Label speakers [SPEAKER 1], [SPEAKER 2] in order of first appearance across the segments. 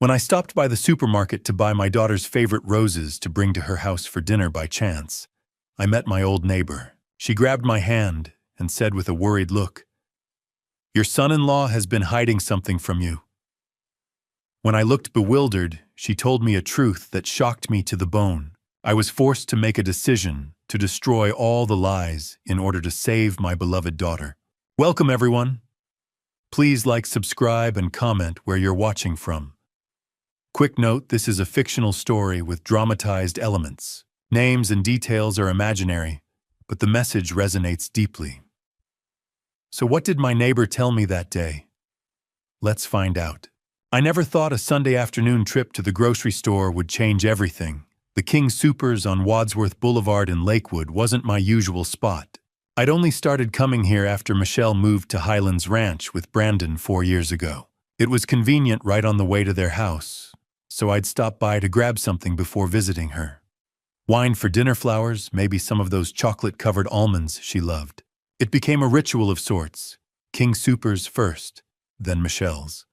[SPEAKER 1] When I stopped by the supermarket to buy my daughter's favorite roses to bring to her house for dinner by chance, I met my old neighbor. She grabbed my hand and said with a worried look, "Your son-in-law has been hiding something from you." When I looked bewildered, she told me a truth that shocked me to the bone. I was forced to make a decision to destroy all the lies in order to save my beloved daughter. Welcome, everyone. Please like, subscribe, and comment where you're watching from. Quick note, this is a fictional story with dramatized elements. Names and details are imaginary, but the message resonates deeply. So what did my neighbor tell me that day? Let's find out. I never thought a Sunday afternoon trip to the grocery store would change everything. The King Soopers on Wadsworth Boulevard in Lakewood wasn't my usual spot. I'd only started coming here after Michelle moved to Highlands Ranch with Brandon 4 years ago. It was convenient right on the way to their house, so I'd stop by to grab something before visiting her. Wine for dinner flowers, maybe some of those chocolate-covered almonds she loved. It became a ritual of sorts. King Soopers first, then Michelle's.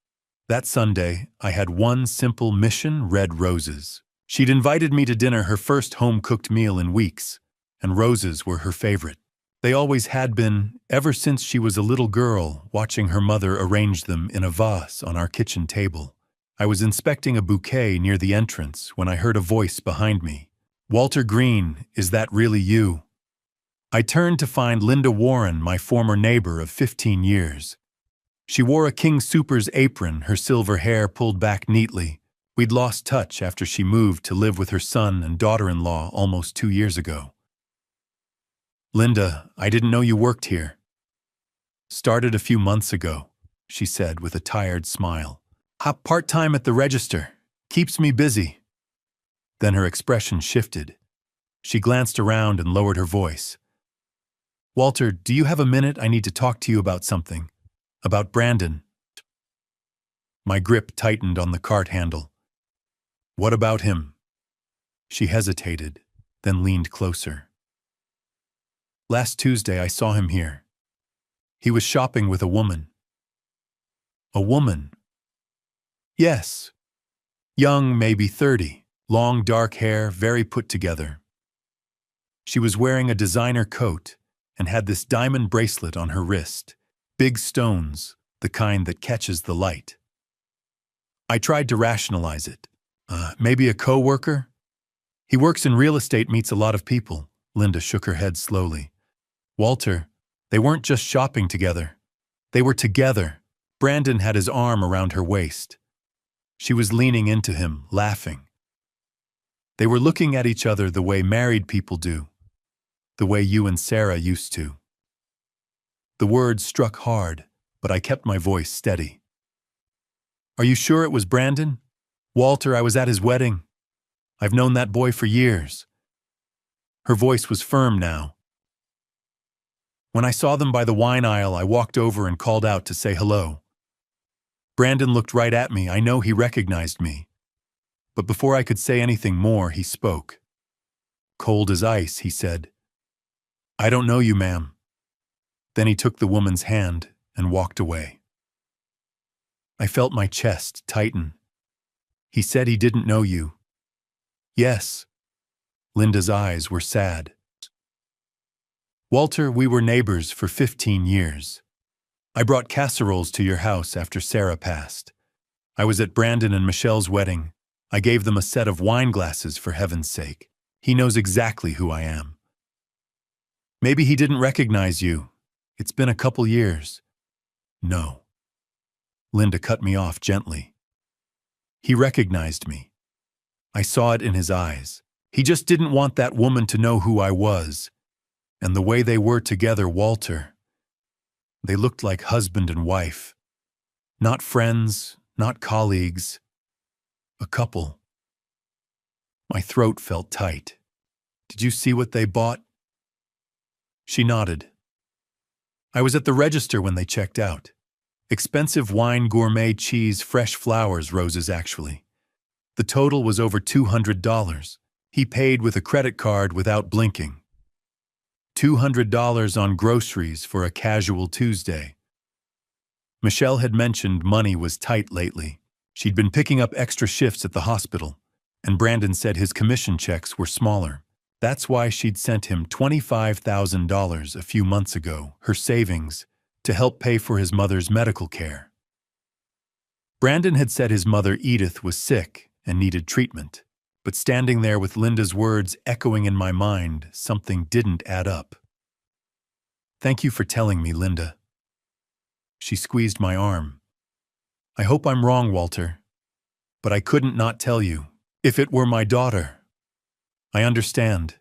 [SPEAKER 1] That Sunday, I had one simple mission: red roses. She'd invited me to dinner, her first home-cooked meal in weeks, and roses were her favorite. They always had been, ever since she was a little girl, watching her mother arrange them in a vase on our kitchen table. I was inspecting a bouquet near the entrance when I heard a voice behind me. "Walter Green, is that really you?" I turned to find Linda Warren, my former neighbor of 15 years. She wore a King Soopers apron, her silver hair pulled back neatly. We'd lost touch after she moved to live with her son and daughter-in-law almost 2 years ago. "Linda, I didn't know you worked here." "Started a few months ago," she said with a tired smile. "Part-time at the register. Keeps me busy." Then her expression shifted. She glanced around and lowered her voice. "Walter, do you have a minute? I need to talk to you about something. About Brandon." My grip tightened on the cart handle. "What about him?" She hesitated, then leaned closer. "Last Tuesday I saw him here. He was shopping with a woman." "A woman?" "Yes. Young, maybe 30. Long dark hair, very put together. She was wearing a designer coat and had this diamond bracelet on her wrist. Big stones, the kind that catches the light." I tried to rationalize it. Maybe a co-worker? "He works in real estate, meets a lot of people." Linda shook her head slowly. "Walter, they weren't just shopping together. They were together." Brandon had his arm around her waist. She was leaning into him, laughing. They were looking at each other the way married people do, the way you and Sarah used to. The words struck hard, but I kept my voice steady. "Are you sure it was Brandon?" "Walter, I was at his wedding. I've known that boy for years." Her voice was firm now. "When I saw them by the wine aisle, I walked over and called out to say hello. Brandon looked right at me. I know he recognized me. But before I could say anything more, he spoke. Cold as ice, he said, 'I don't know you, ma'am.' Then he took the woman's hand and walked away. I felt my chest tighten. He said he didn't know you." "Yes." Linda's eyes were sad. "Walter, we were neighbors for 15 years. I brought casseroles to your house after Sarah passed. I was at Brandon and Michelle's wedding. I gave them a set of wine glasses, for heaven's sake. He knows exactly who I am." "Maybe he didn't recognize you. It's been a couple years." "No." Linda cut me off gently. "He recognized me. I saw it in his eyes. He just didn't want that woman to know who I was. And the way they were together, Walter. They looked like husband and wife. Not friends, not colleagues. A couple." My throat felt tight. "Did you see what they bought?" She nodded. "I was at the register when they checked out. Expensive wine, gourmet cheese, fresh flowers, roses actually. The total was over $200. He paid with a credit card without blinking. $200 on groceries for a casual Tuesday. Michelle had mentioned money was tight lately. She'd been picking up extra shifts at the hospital, and Brandon said his commission checks were smaller. That's why she'd sent him $25,000 a few months ago, her savings, to help pay for his mother's medical care. Brandon had said his mother Edith was sick and needed treatment, but standing there with Linda's words echoing in my mind, something didn't add up. "Thank you for telling me, Linda." She squeezed my arm. "I hope I'm wrong, Walter, but I couldn't not tell you. If it were my daughter." "I understand."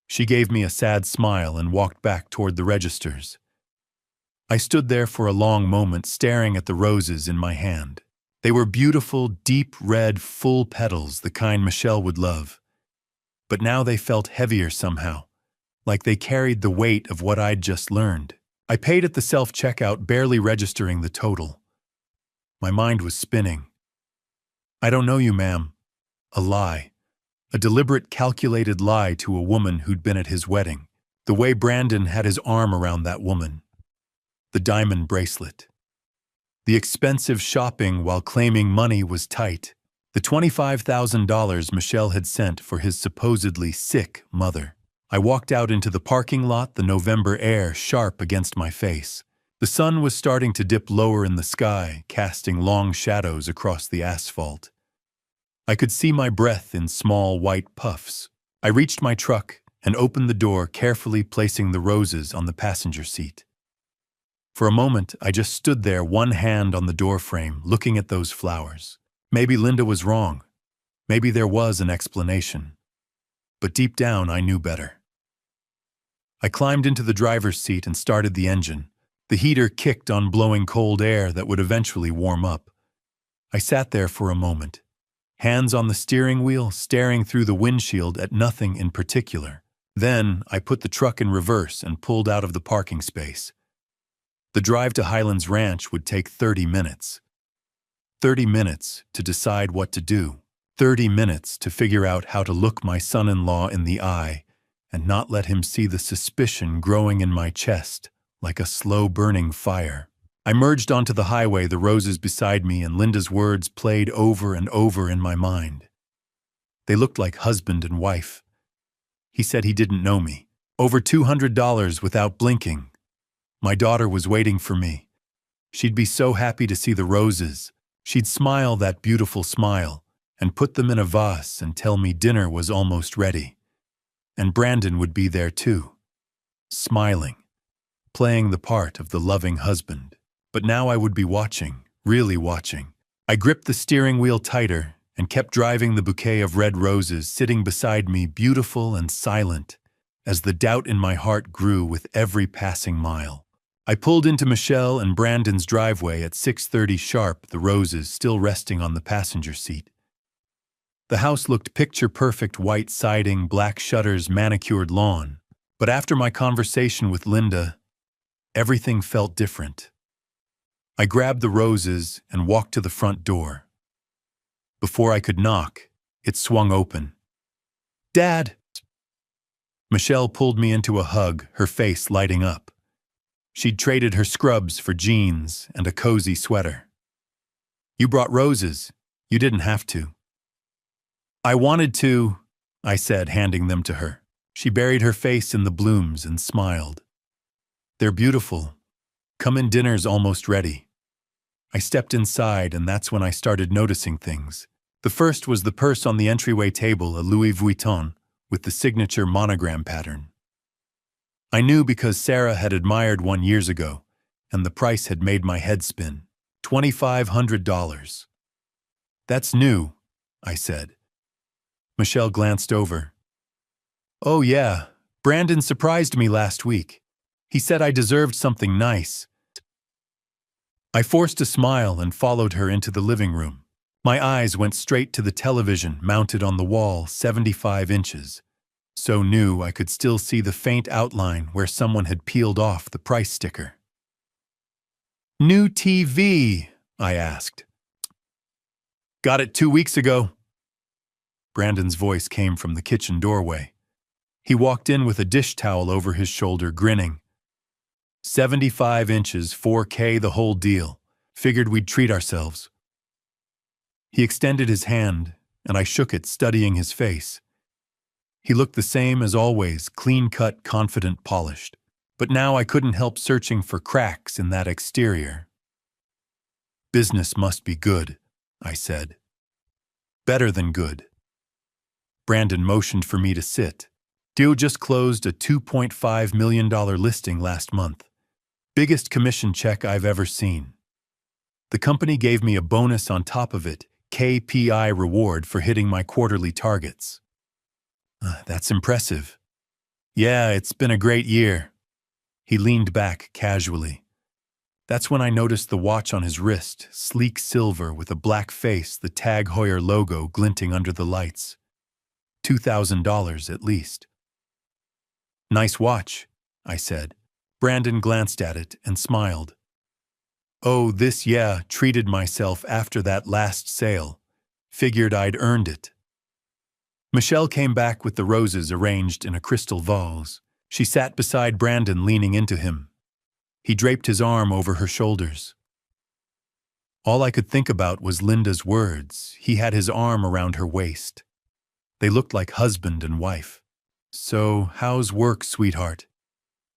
[SPEAKER 1] She gave me a sad smile and walked back toward the registers. I stood there for a long moment staring at the roses in my hand. They were beautiful, deep red, full petals, the kind Michelle would love. But now they felt heavier somehow, like they carried the weight of what I'd just learned. I paid at the self-checkout, barely registering the total. My mind was spinning. "I don't know you, ma'am." A lie. A deliberate, calculated lie to a woman who'd been at his wedding. The way Brandon had his arm around that woman. The diamond bracelet. The expensive shopping while claiming money was tight. The $25,000 Michelle had sent for his supposedly sick mother. I walked out into the parking lot, the November air sharp against my face. The sun was starting to dip lower in the sky, casting long shadows across the asphalt. I could see my breath in small white puffs. I reached my truck and opened the door, carefully placing the roses on the passenger seat. For a moment, I just stood there, one hand on the doorframe, looking at those flowers. Maybe Linda was wrong. Maybe there was an explanation. But deep down, I knew better. I climbed into the driver's seat and started the engine. The heater kicked on, blowing cold air that would eventually warm up. I sat there for a moment, hands on the steering wheel, staring through the windshield at nothing in particular. Then, I put the truck in reverse and pulled out of the parking space. The drive to Highlands Ranch would take 30 minutes. 30 minutes to decide what to do. 30 minutes to figure out how to look my son-in-law in the eye and not let him see the suspicion growing in my chest like a slow-burning fire. I merged onto the highway, the roses beside me, and Linda's words played over and over in my mind. They looked like husband and wife. He said he didn't know me. Over $200 without blinking. My daughter was waiting for me. She'd be so happy to see the roses. She'd smile that beautiful smile and put them in a vase and tell me dinner was almost ready. And Brandon would be there too, smiling, playing the part of the loving husband. But now I would be watching, really watching. I gripped the steering wheel tighter and kept driving, the bouquet of red roses sitting beside me, beautiful and silent, as the doubt in my heart grew with every passing mile. I pulled into Michelle and Brandon's driveway at 6:30 sharp, the roses still resting on the passenger seat. The house looked picture-perfect, white siding, black shutters, manicured lawn. But after my conversation with Linda, everything felt different. I grabbed the roses and walked to the front door. Before I could knock, it swung open. "Dad!" Michelle pulled me into a hug, her face lighting up. She'd traded her scrubs for jeans and a cozy sweater. "You brought roses. You didn't have to." "I wanted to," I said, handing them to her. She buried her face in the blooms and smiled. "They're beautiful. Come in, dinner's almost ready." I stepped inside, and that's when I started noticing things. The first was the purse on the entryway table, a Louis Vuitton, with the signature monogram pattern. I knew because Sarah had admired one years ago, and the price had made my head spin. $2,500. "That's new," I said. Michelle glanced over. "Oh yeah, Brandon surprised me last week. He said I deserved something nice." I forced a smile and followed her into the living room. My eyes went straight to the television mounted on the wall, 75 inches. So new I could still see the faint outline where someone had peeled off the price sticker. "New TV?" I asked. "Got it 2 weeks ago." Brandon's voice came from the kitchen doorway. He walked in with a dish towel over his shoulder, grinning. 75 inches, 4K, the whole deal. Figured we'd treat ourselves. He extended his hand, and I shook it, studying his face. He looked the same as always, clean-cut, confident, polished. But now I couldn't help searching for cracks in that exterior. "Business must be good," I said. "Better than good." Brandon motioned for me to sit. Dio just closed a $2.5 million listing last month. Biggest commission check I've ever seen. The company gave me a bonus on top of it, KPI reward for hitting my quarterly targets. That's impressive. Yeah, it's been a great year. He leaned back casually. That's when I noticed the watch on his wrist, sleek silver with a black face, the Tag Heuer logo glinting under the lights. $2,000 at least. "Nice watch," I said. Brandon glanced at it and smiled. "Oh, treated myself after that last sale. Figured I'd earned it." Michelle came back with the roses arranged in a crystal vase. She sat beside Brandon, leaning into him. He draped his arm over her shoulders. All I could think about was Linda's words. He had his arm around her waist. They looked like husband and wife. "So, how's work, sweetheart?"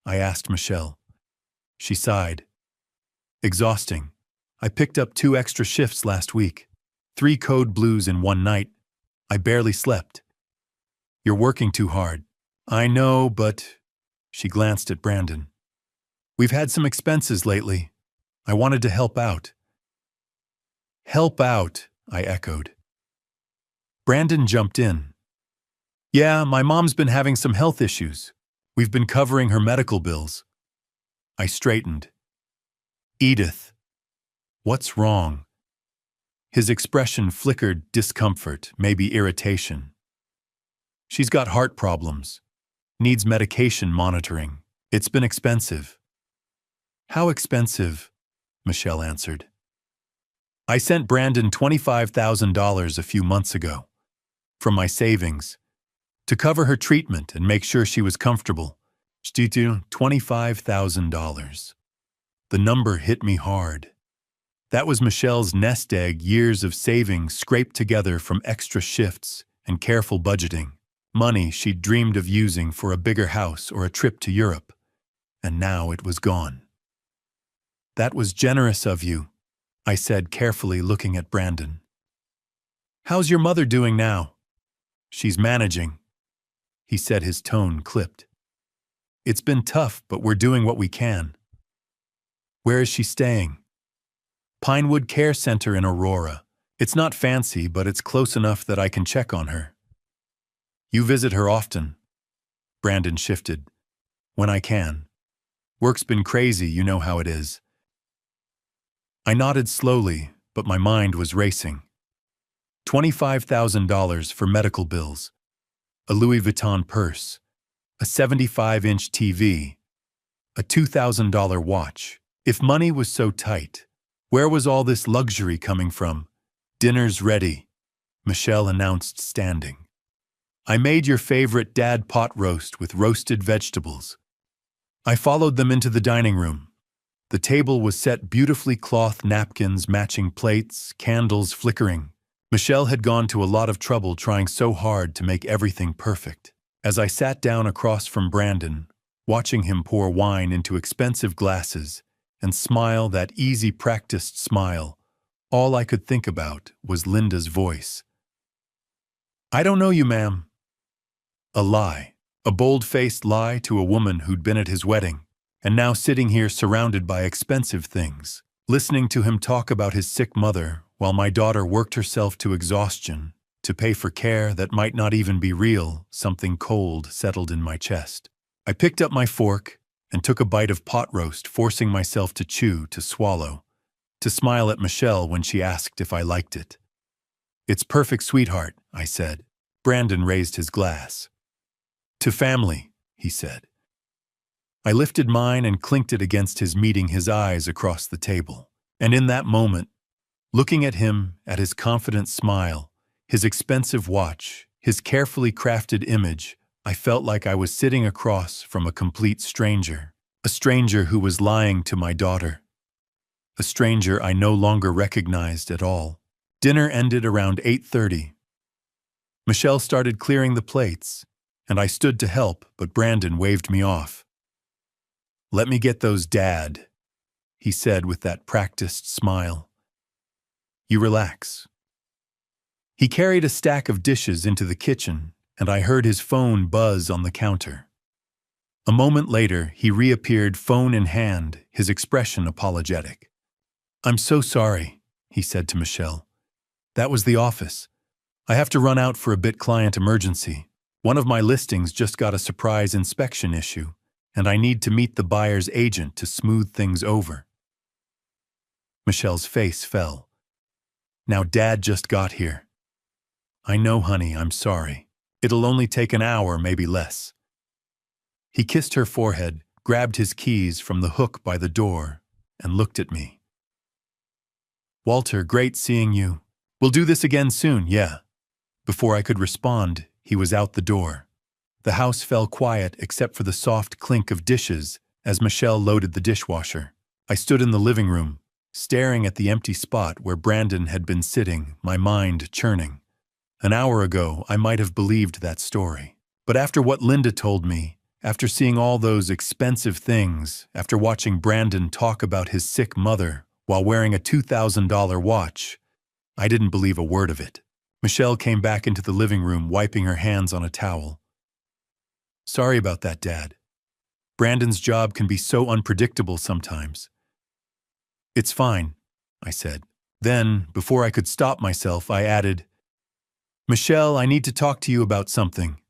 [SPEAKER 1] I asked Michelle. She sighed. "Exhausting. I picked up 2 extra shifts last week. 3 code blues in one night. I barely slept." "You're working too hard." "I know, but..." She glanced at Brandon. "We've had some expenses lately. I wanted to help out." "Help out," I echoed. Brandon jumped in. "Yeah, my mom's been having some health issues. We've been covering her medical bills." I straightened. "Edith, what's wrong?" His expression flickered discomfort, maybe irritation. "She's got heart problems. Needs medication monitoring. It's been expensive." "How expensive?" Michelle answered. "I sent Brandon $25,000 a few months ago, from my savings, to cover her treatment and make sure she was comfortable. $25,000. The number hit me hard. That was Michelle's nest egg, years of savings scraped together from extra shifts and careful budgeting. Money she'd dreamed of using for a bigger house or a trip to Europe. And now it was gone. "That was generous of you," I said, carefully looking at Brandon. "How's your mother doing now?" "She's managing," he said, his tone clipped. "It's been tough, but we're doing what we can." "Where is she staying?" "Pinewood Care Center in Aurora. It's not fancy, but it's close enough that I can check on her." "You visit her often?" Brandon shifted. "When I can. Work's been crazy, you know how it is." I nodded slowly, but my mind was racing. $25,000 for medical bills, a Louis Vuitton purse, a 75-inch TV, a $2,000 watch. If money was so tight, where was all this luxury coming from? "Dinner's ready," Michelle announced, standing. "I made your favorite dad pot roast with roasted vegetables." I followed them into the dining room. The table was set beautifully, cloth napkins, matching plates, candles flickering. Michelle had gone to a lot of trouble trying so hard to make everything perfect. As I sat down across from Brandon, watching him pour wine into expensive glasses and smile, that easy, practiced smile, all I could think about was Linda's voice. "I don't know you, ma'am." A lie. A bold-faced lie to a woman who'd been at his wedding, and now sitting here surrounded by expensive things, listening to him talk about his sick mother while my daughter worked herself to exhaustion to pay for care that might not even be real. Something cold settled in my chest. I picked up my fork and took a bite of pot roast, forcing myself to chew, to swallow, to smile at Michelle when she asked if I liked it. "It's perfect, sweetheart," I said. Brandon raised his glass. "To family," he said. I lifted mine and clinked it against his, meeting his eyes across the table. And in that moment, looking at him, at his confident smile, his expensive watch, his carefully crafted image, I felt like I was sitting across from a complete stranger. A stranger who was lying to my daughter. A stranger I no longer recognized at all. Dinner ended around 8:30. Michelle started clearing the plates, and I stood to help, but Brandon waved me off. "Let me get those, Dad," he said with that practiced smile. "You relax." He carried a stack of dishes into the kitchen, and I heard his phone buzz on the counter. A moment later, he reappeared, phone in hand, his expression apologetic. "I'm so sorry," he said to Michelle. "That was the office. I have to run out for a bit, client emergency. One of my listings just got a surprise inspection issue, and I need to meet the buyer's agent to smooth things over." Michelle's face fell. "Now Dad just got here." "I know, honey, I'm sorry. It'll only take an hour, maybe less." He kissed her forehead, grabbed his keys from the hook by the door, and looked at me. "Walter, great seeing you. We'll do this again soon, yeah." Before I could respond, he was out the door. The house fell quiet except for the soft clink of dishes as Michelle loaded the dishwasher. I stood in the living room, staring at the empty spot where Brandon had been sitting, my mind churning. An hour ago, I might have believed that story. But after what Linda told me, after seeing all those expensive things, after watching Brandon talk about his sick mother while wearing a $2,000 watch, I didn't believe a word of it. Michelle came back into the living room, wiping her hands on a towel. "Sorry about that, Dad. Brandon's job can be so unpredictable sometimes." "It's fine," I said. Then, before I could stop myself, I added, "Michelle, I need to talk to you about something."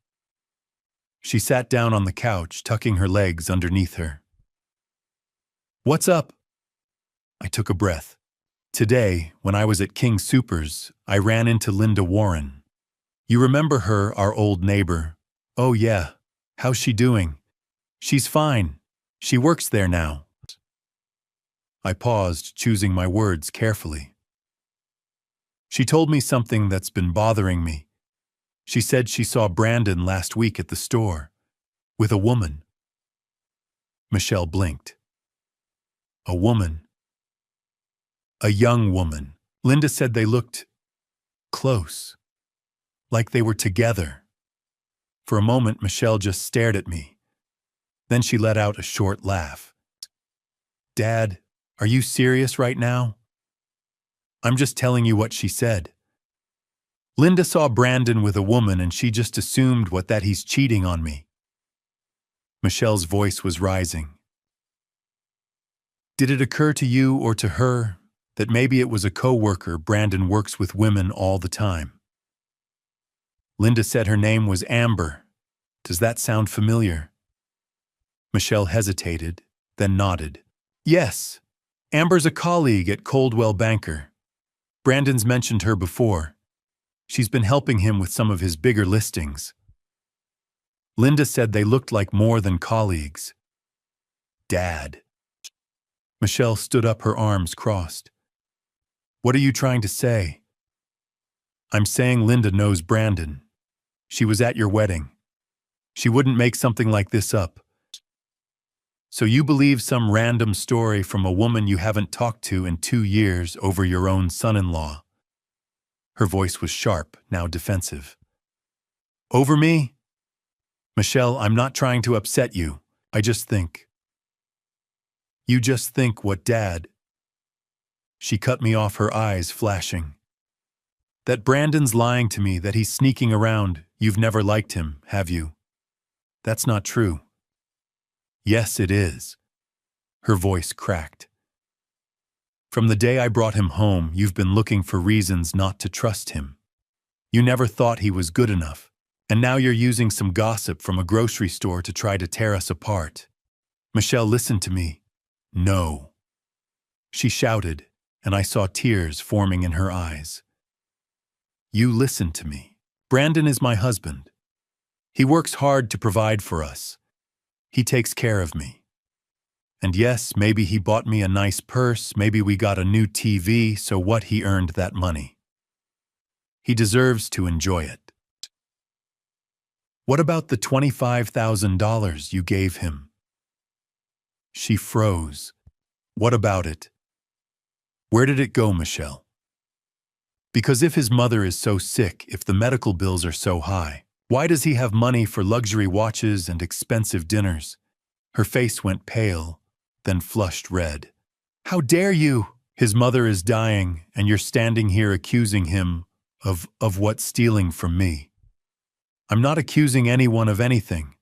[SPEAKER 1] She sat down on the couch, tucking her legs underneath her. "What's up?" I took a breath. "Today, when I was at King Soopers, I ran into Linda Warren. You remember her, our old neighbor?" "Oh yeah. How's she doing?" "She's fine. She works there now." I paused, choosing my words carefully. "She told me something that's been bothering me. She said she saw Brandon last week at the store, with a woman." Michelle blinked. "A woman?" "A young woman. Linda said they looked close, like they were together." For a moment, Michelle just stared at me. Then she let out a short laugh. "Dad, are you serious right now?" "I'm just telling you what she said. Linda saw Brandon with a woman and she just assumed that he's cheating on me." Michelle's voice was rising. "Did it occur to you or to her that maybe it was a co-worker? Brandon works with women all the time." "Linda said her name was Amber. Does that sound familiar?" Michelle hesitated, then nodded. "Yes, Amber's a colleague at Coldwell Banker. Brandon's mentioned her before. She's been helping him with some of his bigger listings." Linda said they looked like more than colleagues. "Dad." Michelle stood up, her arms crossed. "What are you trying to say?" "I'm saying Linda knows Brandon. She was at your wedding. She wouldn't make something like this up. So you believe some random story from a woman you haven't talked to in 2 years over your own son-in-law?" Her voice was sharp, now defensive. "Over me? Michelle, I'm not trying to upset you. I just think." "You just think what, Dad?" She cut me off, her eyes flashing. "That Brandon's lying to me, that he's sneaking around. You've never liked him, have you?" "That's not true." "Yes, it is." Her voice cracked. "From the day I brought him home, you've been looking for reasons not to trust him. You never thought he was good enough, and now you're using some gossip from a grocery store to try to tear us apart." "Michelle, listen to me." "No." She shouted, and I saw tears forming in her eyes. "You listen to me. Brandon is my husband. He works hard to provide for us. He takes care of me. And yes, maybe he bought me a nice purse, maybe we got a new TV, so what, he earned that money. He deserves to enjoy it. What about the $25,000 you gave him?" She froze. "What about it? Where did it go, Michelle?" Because if his mother is so sick, if the medical bills are so high, why does he have money for luxury watches and expensive dinners? Her face went pale, then flushed red. How dare you? His mother is dying, and you're standing here accusing him of what, stealing from me. I'm not accusing anyone of anything.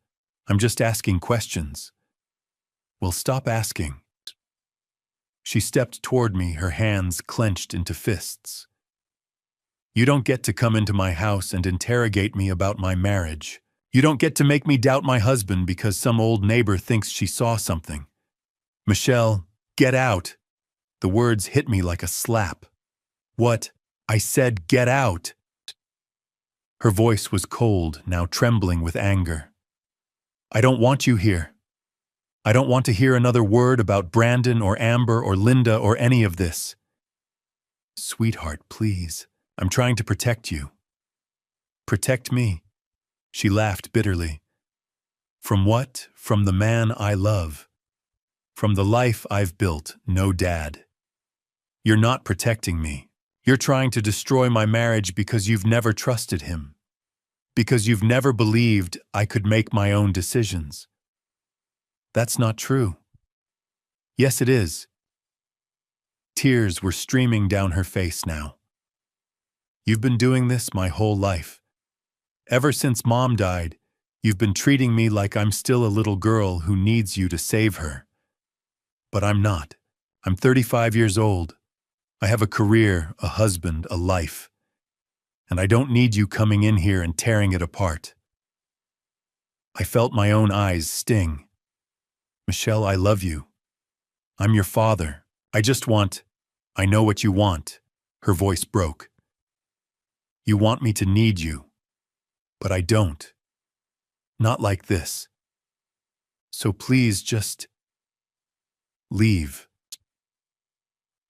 [SPEAKER 1] I'm just asking questions. Well, stop asking. She stepped toward me, her hands clenched into fists. You don't get to come into my house and interrogate me about my marriage. You don't get to make me doubt my husband because some old neighbor thinks she saw something. Michelle, get out. The words hit me like a slap. What? I said get out. Her voice was cold, now trembling with anger. I don't want you here. I don't want to hear another word about Brandon or Amber or Linda or any of this. Sweetheart, please. I'm trying to protect you. Protect me. She laughed bitterly. From what? From the man I love. From the life I've built, no dad. You're not protecting me. You're trying to destroy my marriage because you've never trusted him. Because you've never believed I could make my own decisions. That's not true. Yes, it is. Tears were streaming down her face now. You've been doing this my whole life. Ever since Mom died, you've been treating me like I'm still a little girl who needs you to save her. But I'm not. I'm 35 years old. I have a career, a husband, a life. And I don't need you coming in here and tearing it apart. I felt my own eyes sting. Michelle, I love you. I'm your father. I know what you want. Her voice broke. You want me to need you. But I don't. Not like this. So please just leave.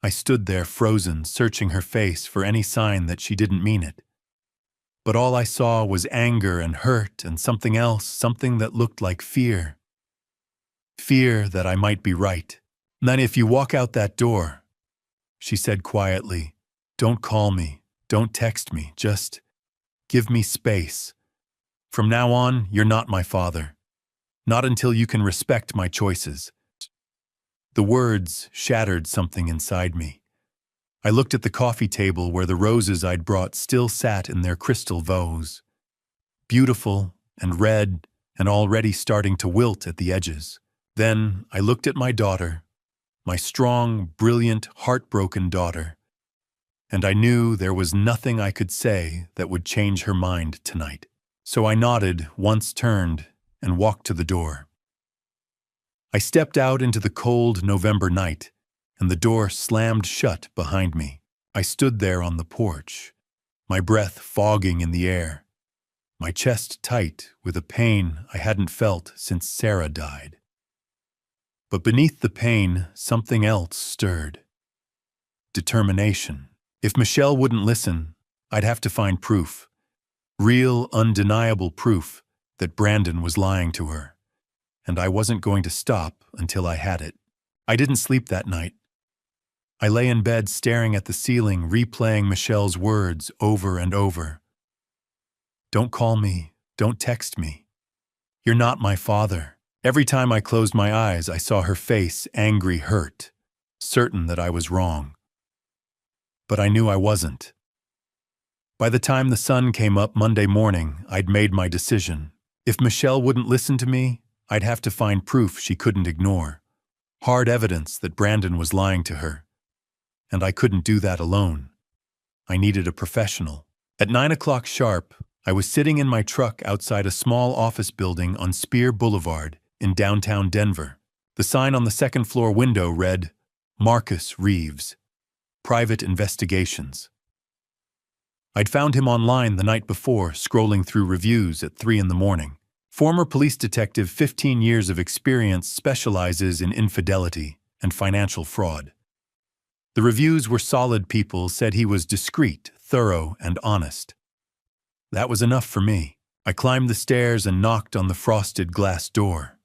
[SPEAKER 1] I stood there frozen, searching her face for any sign that she didn't mean it. But all I saw was anger and hurt and something else, something that looked like fear. Fear that I might be right. Then if you walk out that door, she said quietly, don't call me, don't text me, just give me space. From now on, you're not my father. Not until you can respect my choices. The words shattered something inside me. I looked at the coffee table where the roses I'd brought still sat in their crystal vase. Beautiful and red and already starting to wilt at the edges. Then I looked at my daughter, my strong, brilliant, heartbroken daughter, and I knew there was nothing I could say that would change her mind tonight. So I nodded, once turned, and walked to the door. I stepped out into the cold November night, and the door slammed shut behind me. I stood there on the porch, my breath fogging in the air, my chest tight with a pain I hadn't felt since Sarah died. But beneath the pain, something else stirred. Determination. If Michelle wouldn't listen, I'd have to find proof. Real, undeniable proof that Brandon was lying to her. And I wasn't going to stop until I had it. I didn't sleep that night. I lay in bed staring at the ceiling, replaying Michelle's words over and over. Don't call me. Don't text me. You're not my father. Every time I closed my eyes, I saw her face, angry, hurt, certain that I was wrong. But I knew I wasn't. By the time the sun came up Monday morning, I'd made my decision. If Michelle wouldn't listen to me, I'd have to find proof she couldn't ignore. Hard evidence that Brandon was lying to her. And I couldn't do that alone. I needed a professional. At 9 o'clock sharp, I was sitting in my truck outside a small office building on Spear Boulevard in downtown Denver. The sign on the second-floor window read, Marcus Reeves, Private Investigations. I'd found him online the night before, scrolling through reviews at 3 in the morning. Former police detective, 15 years of experience, specializes in infidelity and financial fraud. The reviews were solid. People said he was discreet, thorough, and honest. That was enough for me. I climbed the stairs and knocked on the frosted glass door.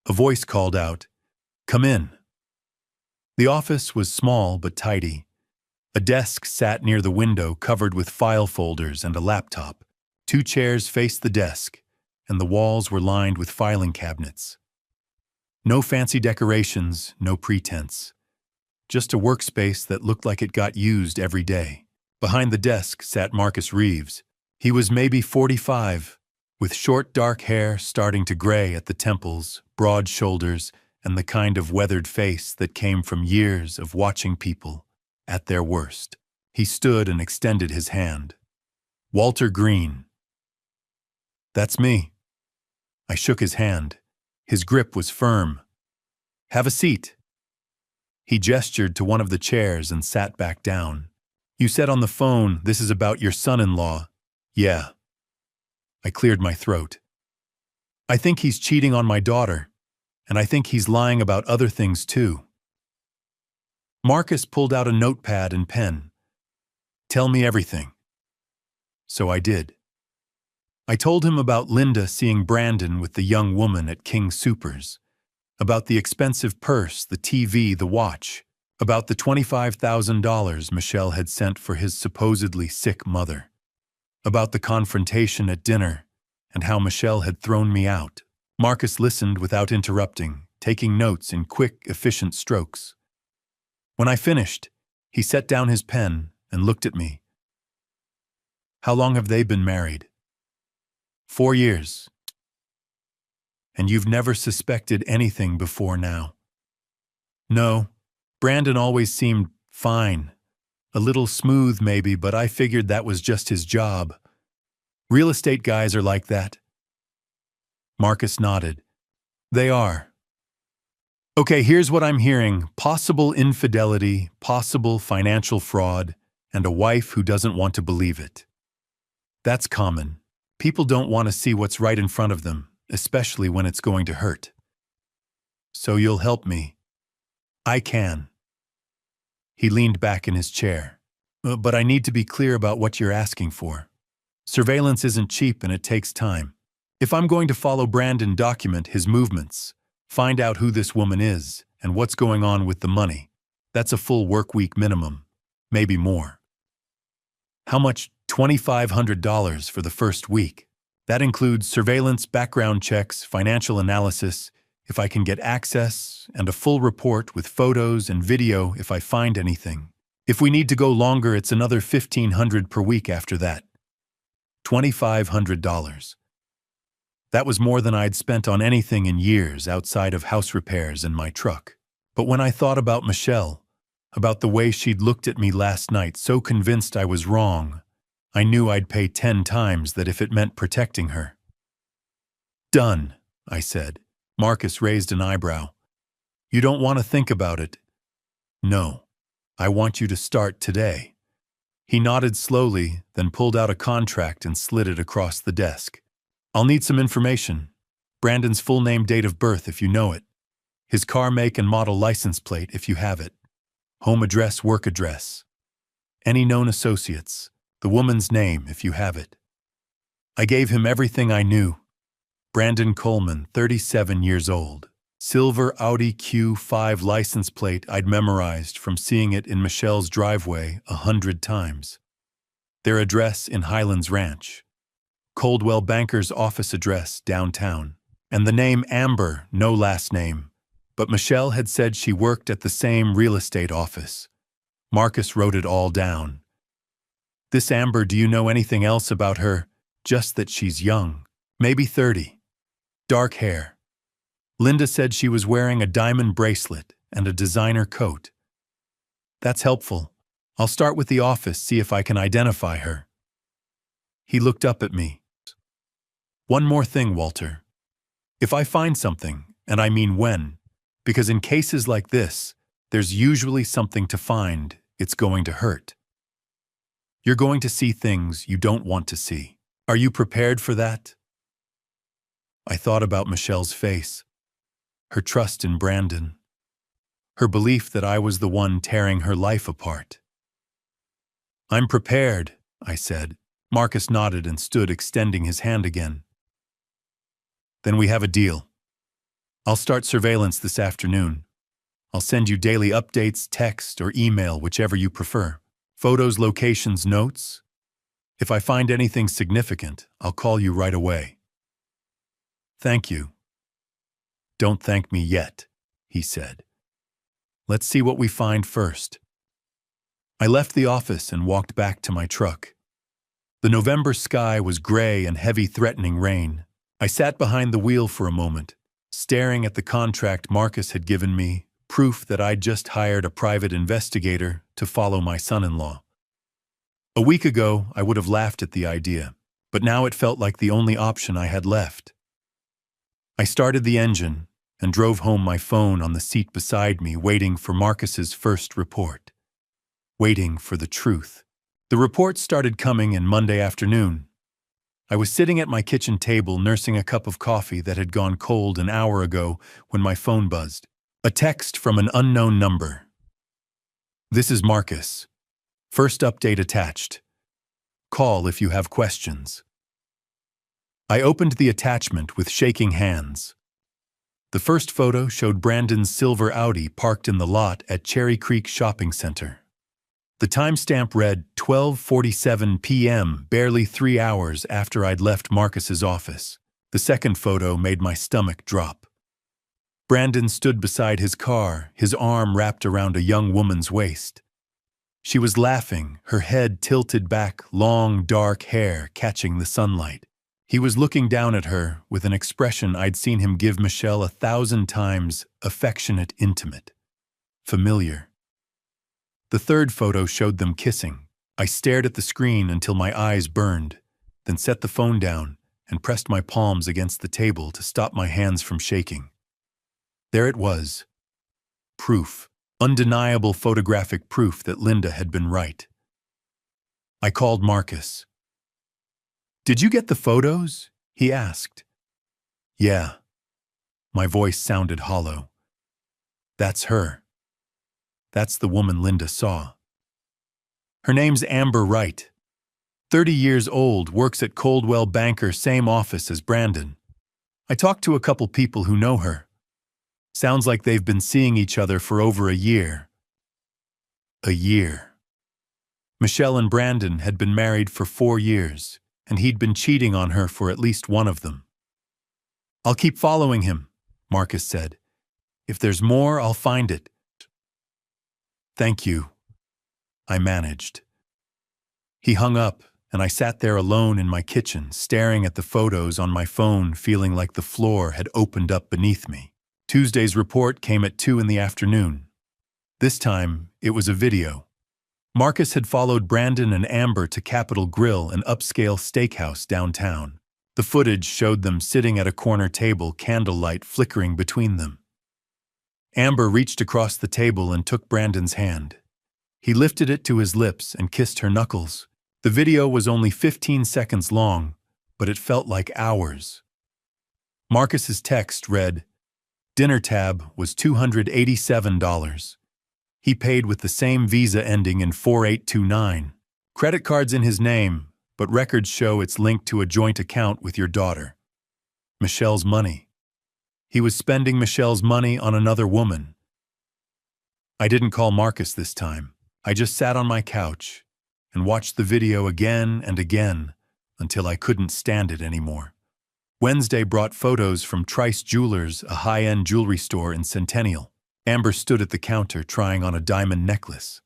[SPEAKER 1] A voice called out, "Come in." The office was small but tidy. A desk sat near the window covered with file folders and a laptop. 2 chairs faced the desk, and the walls were lined with filing cabinets. No fancy decorations, no pretense. Just a workspace that looked like it got used every day. Behind the desk sat Marcus Reeves. He was maybe 45, with short dark hair starting to gray at the temples, broad shoulders, and the kind of weathered face that came from years of watching people at their worst. He stood and extended his hand. "Walter Green." "That's me." I shook his hand. His grip was firm. "Have a seat." He gestured to one of the chairs and sat back down. "You said on the phone this is about your son-in-law." "Yeah." I cleared my throat. "I think he's cheating on my daughter, and I think he's lying about other things too." Marcus pulled out a notepad and pen. "Tell me everything." So I did. I told him about Linda seeing Brandon with the young woman at King Soopers, about the expensive purse, the TV, the watch, about the $25,000 Michelle had sent for his supposedly sick mother, about the confrontation at dinner, and how Michelle had thrown me out. Marcus listened without interrupting, taking notes in quick, efficient strokes. When I finished, he set down his pen and looked at me. "How long have they been married?" 4 years. "And you've never suspected anything before now?" "No. Brandon always seemed fine. A little smooth maybe, but I figured that was just his job. Real estate guys are like that." Marcus nodded. "They are." "Okay, here's what I'm hearing. Possible infidelity, possible financial fraud, and a wife who doesn't want to believe it. That's common. People don't want to see what's right in front of them, especially when it's going to hurt. So you'll help me." "I can." He leaned back in his chair. "But I need to be clear about what you're asking for. Surveillance isn't cheap and it takes time. If I'm going to follow Brandon, document his movements, find out who this woman is and what's going on with the money, that's a full work week minimum, maybe more." "How much?" $2,500 for the first week. That includes surveillance, background checks, financial analysis, if I can get access, and a full report with photos and video if I find anything. If we need to go longer, it's another $1,500 per week after that. $2,500. That was more than I'd spent on anything in years outside of house repairs and my truck. But when I thought about Michelle, about the way she'd looked at me last night, so convinced I was wrong, I knew I'd pay 10 times that if it meant protecting her. "Done," I said. Marcus raised an eyebrow. "You don't want to think about it?" "No. I want you to start today." He nodded slowly, then pulled out a contract and slid it across the desk. "I'll need some information. Brandon's full name, date of birth if you know it. His car make and model license plate if you have it. Home address, work address. Any known associates. The woman's name if you have it." I gave him everything I knew. Brandon Coleman, 37 years old. Silver Audi Q5 license plate I'd memorized from seeing it in Michelle's driveway 100 times. Their address in Highlands Ranch. Coldwell Banker's office address downtown. And the name Amber, no last name. But Michelle had said she worked at the same real estate office. Marcus wrote it all down. "This Amber, do you know anything else about her? Just that she's young, maybe 30. Dark hair. Linda said she was wearing a diamond bracelet and a designer coat." "That's helpful. I'll start with the office, see if I can identify her." He looked up at me. "One more thing, Walter. If I find something, and I mean when, because in cases like this, there's usually something to find, it's going to hurt. You're going to see things you don't want to see. Are you prepared for that?" I thought about Michelle's face, her trust in Brandon, her belief that I was the one tearing her life apart. "I'm prepared," I said. Marcus nodded and stood extending his hand again. "Then we have a deal. I'll start surveillance this afternoon. I'll send you daily updates, text, or email, whichever you prefer. Photos, locations, notes. If I find anything significant, I'll call you right away. Thank you. Don't thank me yet, he said. Let's see what we find first. I left the office and walked back to my truck. The November sky was gray and heavy, threatening rain. I sat behind the wheel for a moment, staring at the contract Marcus had given me, proof that I'd just hired a private investigator to follow my son-in-law. A week ago, I would have laughed at the idea, but now it felt like the only option I had left. I started the engine and drove home, my phone on the seat beside me, waiting for Marcus's first report. Waiting for the truth. The report started coming in Monday afternoon. I was sitting at my kitchen table nursing a cup of coffee that had gone cold an hour ago when my phone buzzed. A text from an unknown number. This is Marcus. First update attached. Call if you have questions. I opened the attachment with shaking hands. The first photo showed Brandon's silver Audi parked in the lot at Cherry Creek Shopping Center. The timestamp read 12:47 p.m., barely 3 hours after I'd left Marcus's office. The second photo made my stomach drop. Brandon stood beside his car, his arm wrapped around a young woman's waist. She was laughing, her head tilted back, long, dark hair catching the sunlight. He was looking down at her with an expression I'd seen him give Michelle 1,000 times: affectionate, intimate, familiar. The third photo showed them kissing. I stared at the screen until my eyes burned, then set the phone down and pressed my palms against the table to stop my hands from shaking. There it was. Proof. Undeniable photographic proof that Linda had been right. I called Marcus. Did you get the photos? He asked. Yeah. My voice sounded hollow. That's her. That's the woman Linda saw. Her name's Amber Wright. 30 years old, works at Coldwell Banker, same office as Brandon. I talked to a couple people who know her. Sounds like they've been seeing each other for over a year. A year. Michelle and Brandon had been married for 4 years, and he'd been cheating on her for at least one of them. I'll keep following him, Marcus said. If there's more, I'll find it. Thank you, I managed. He hung up, and I sat there alone in my kitchen, staring at the photos on my phone, feeling like the floor had opened up beneath me. Tuesday's report came at 2 in the afternoon. This time, it was a video. Marcus had followed Brandon and Amber to Capitol Grill, an upscale steakhouse downtown. The footage showed them sitting at a corner table, candlelight flickering between them. Amber reached across the table and took Brandon's hand. He lifted it to his lips and kissed her knuckles. The video was only 15 seconds long, but it felt like hours. Marcus's text read, "Dinner tab was $287. He paid with the same Visa ending in 4829. Credit card's in his name, but records show it's linked to a joint account with your daughter. Michelle's money. He was spending Michelle's money on another woman." I didn't call Marcus this time. I just sat on my couch and watched the video again and again until I couldn't stand it anymore. Wednesday brought photos from Trice Jewelers, a high-end jewelry store in Centennial. Amber stood at the counter trying on a diamond necklace.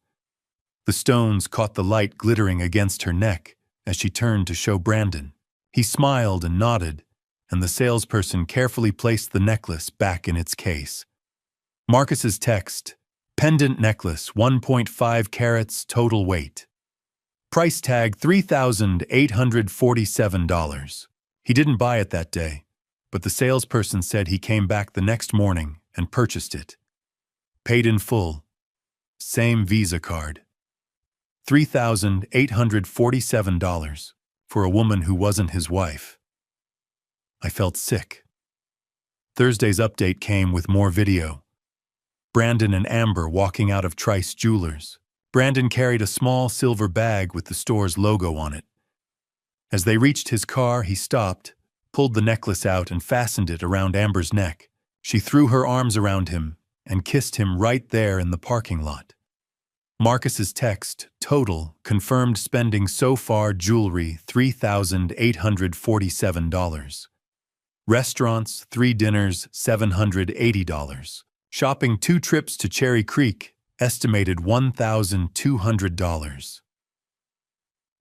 [SPEAKER 1] The stones caught the light glittering against her neck as she turned to show Brandon. He smiled and nodded, and the salesperson carefully placed the necklace back in its case. Marcus's text, "Pendant necklace, 1.5 carats, total weight. Price tag $3,847. He didn't buy it that day, but the salesperson said he came back the next morning and purchased it. Paid in full. Same Visa card. $3,847 for a woman who wasn't his wife. I felt sick. Thursday's update came with more video. Brandon and Amber walking out of Trice Jewelers. Brandon carried a small silver bag with the store's logo on it. As they reached his car, he stopped, pulled the necklace out and fastened it around Amber's neck. She threw her arms around him and kissed him right there in the parking lot. Marcus's text, total, confirmed spending so far jewelry $3,847. Restaurants, 3 dinners, $780. Shopping 2 trips to Cherry Creek, estimated $1,200.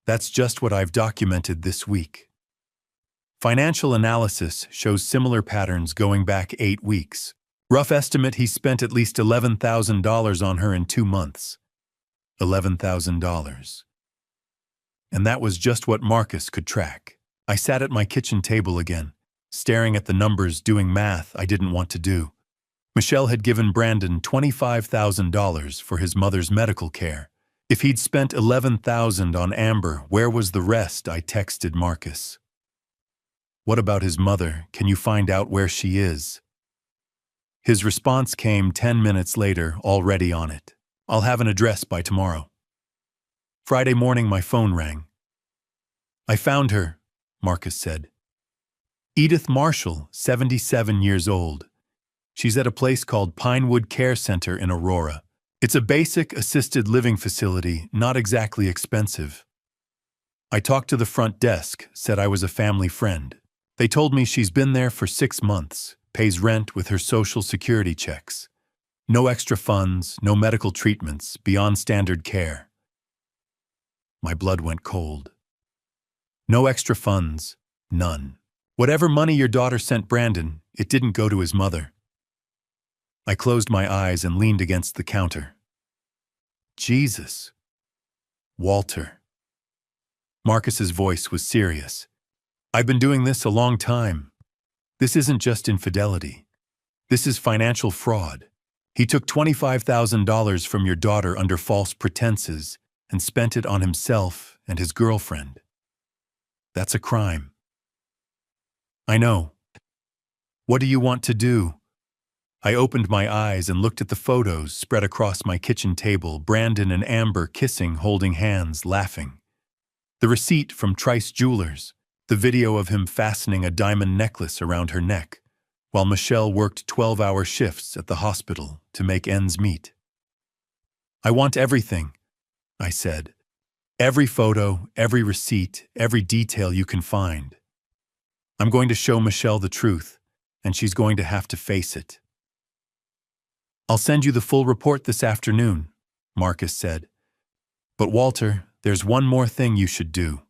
[SPEAKER 1] That's just what I've documented this week. Financial analysis shows similar patterns going back 8 weeks. Rough estimate he spent at least $11,000 on her in 2 months. $11,000. And that was just what Marcus could track. I sat at my kitchen table again, staring at the numbers, doing math I didn't want to do. Michelle had given Brandon $25,000 for his mother's medical care. If he'd spent $11,000 on Amber, where was the rest? I texted Marcus. What about his mother? Can you find out where she is? His response came 10 minutes later, already on it. I'll have an address by tomorrow. Friday morning, my phone rang. I found her, Marcus said. Edith Marshall, 77 years old. She's at a place called Pinewood Care Center in Aurora. It's a basic assisted living facility, not exactly expensive. I talked to the front desk, said I was a family friend. They told me she's been there for 6 months, pays rent with her social security checks. No extra funds, no medical treatments, beyond standard care. My blood went cold. No extra funds, none. Whatever money your daughter sent Brandon, it didn't go to his mother. I closed my eyes and leaned against the counter. Jesus. Walter. Marcus's voice was serious. I've been doing this a long time. This isn't just infidelity. This is financial fraud. He took $25,000 from your daughter under false pretenses and spent it on himself and his girlfriend. That's a crime. I know. What do you want to do? I opened my eyes and looked at the photos spread across my kitchen table, Brandon and Amber kissing, holding hands, laughing. The receipt from Trice Jewelers, the video of him fastening a diamond necklace around her neck, while Michelle worked 12-hour shifts at the hospital to make ends meet. I want everything, I said. Every photo, every receipt, every detail you can find. I'm going to show Michelle the truth, and she's going to have to face it. I'll send you the full report this afternoon, Marcus said. But Walter, there's one more thing you should do.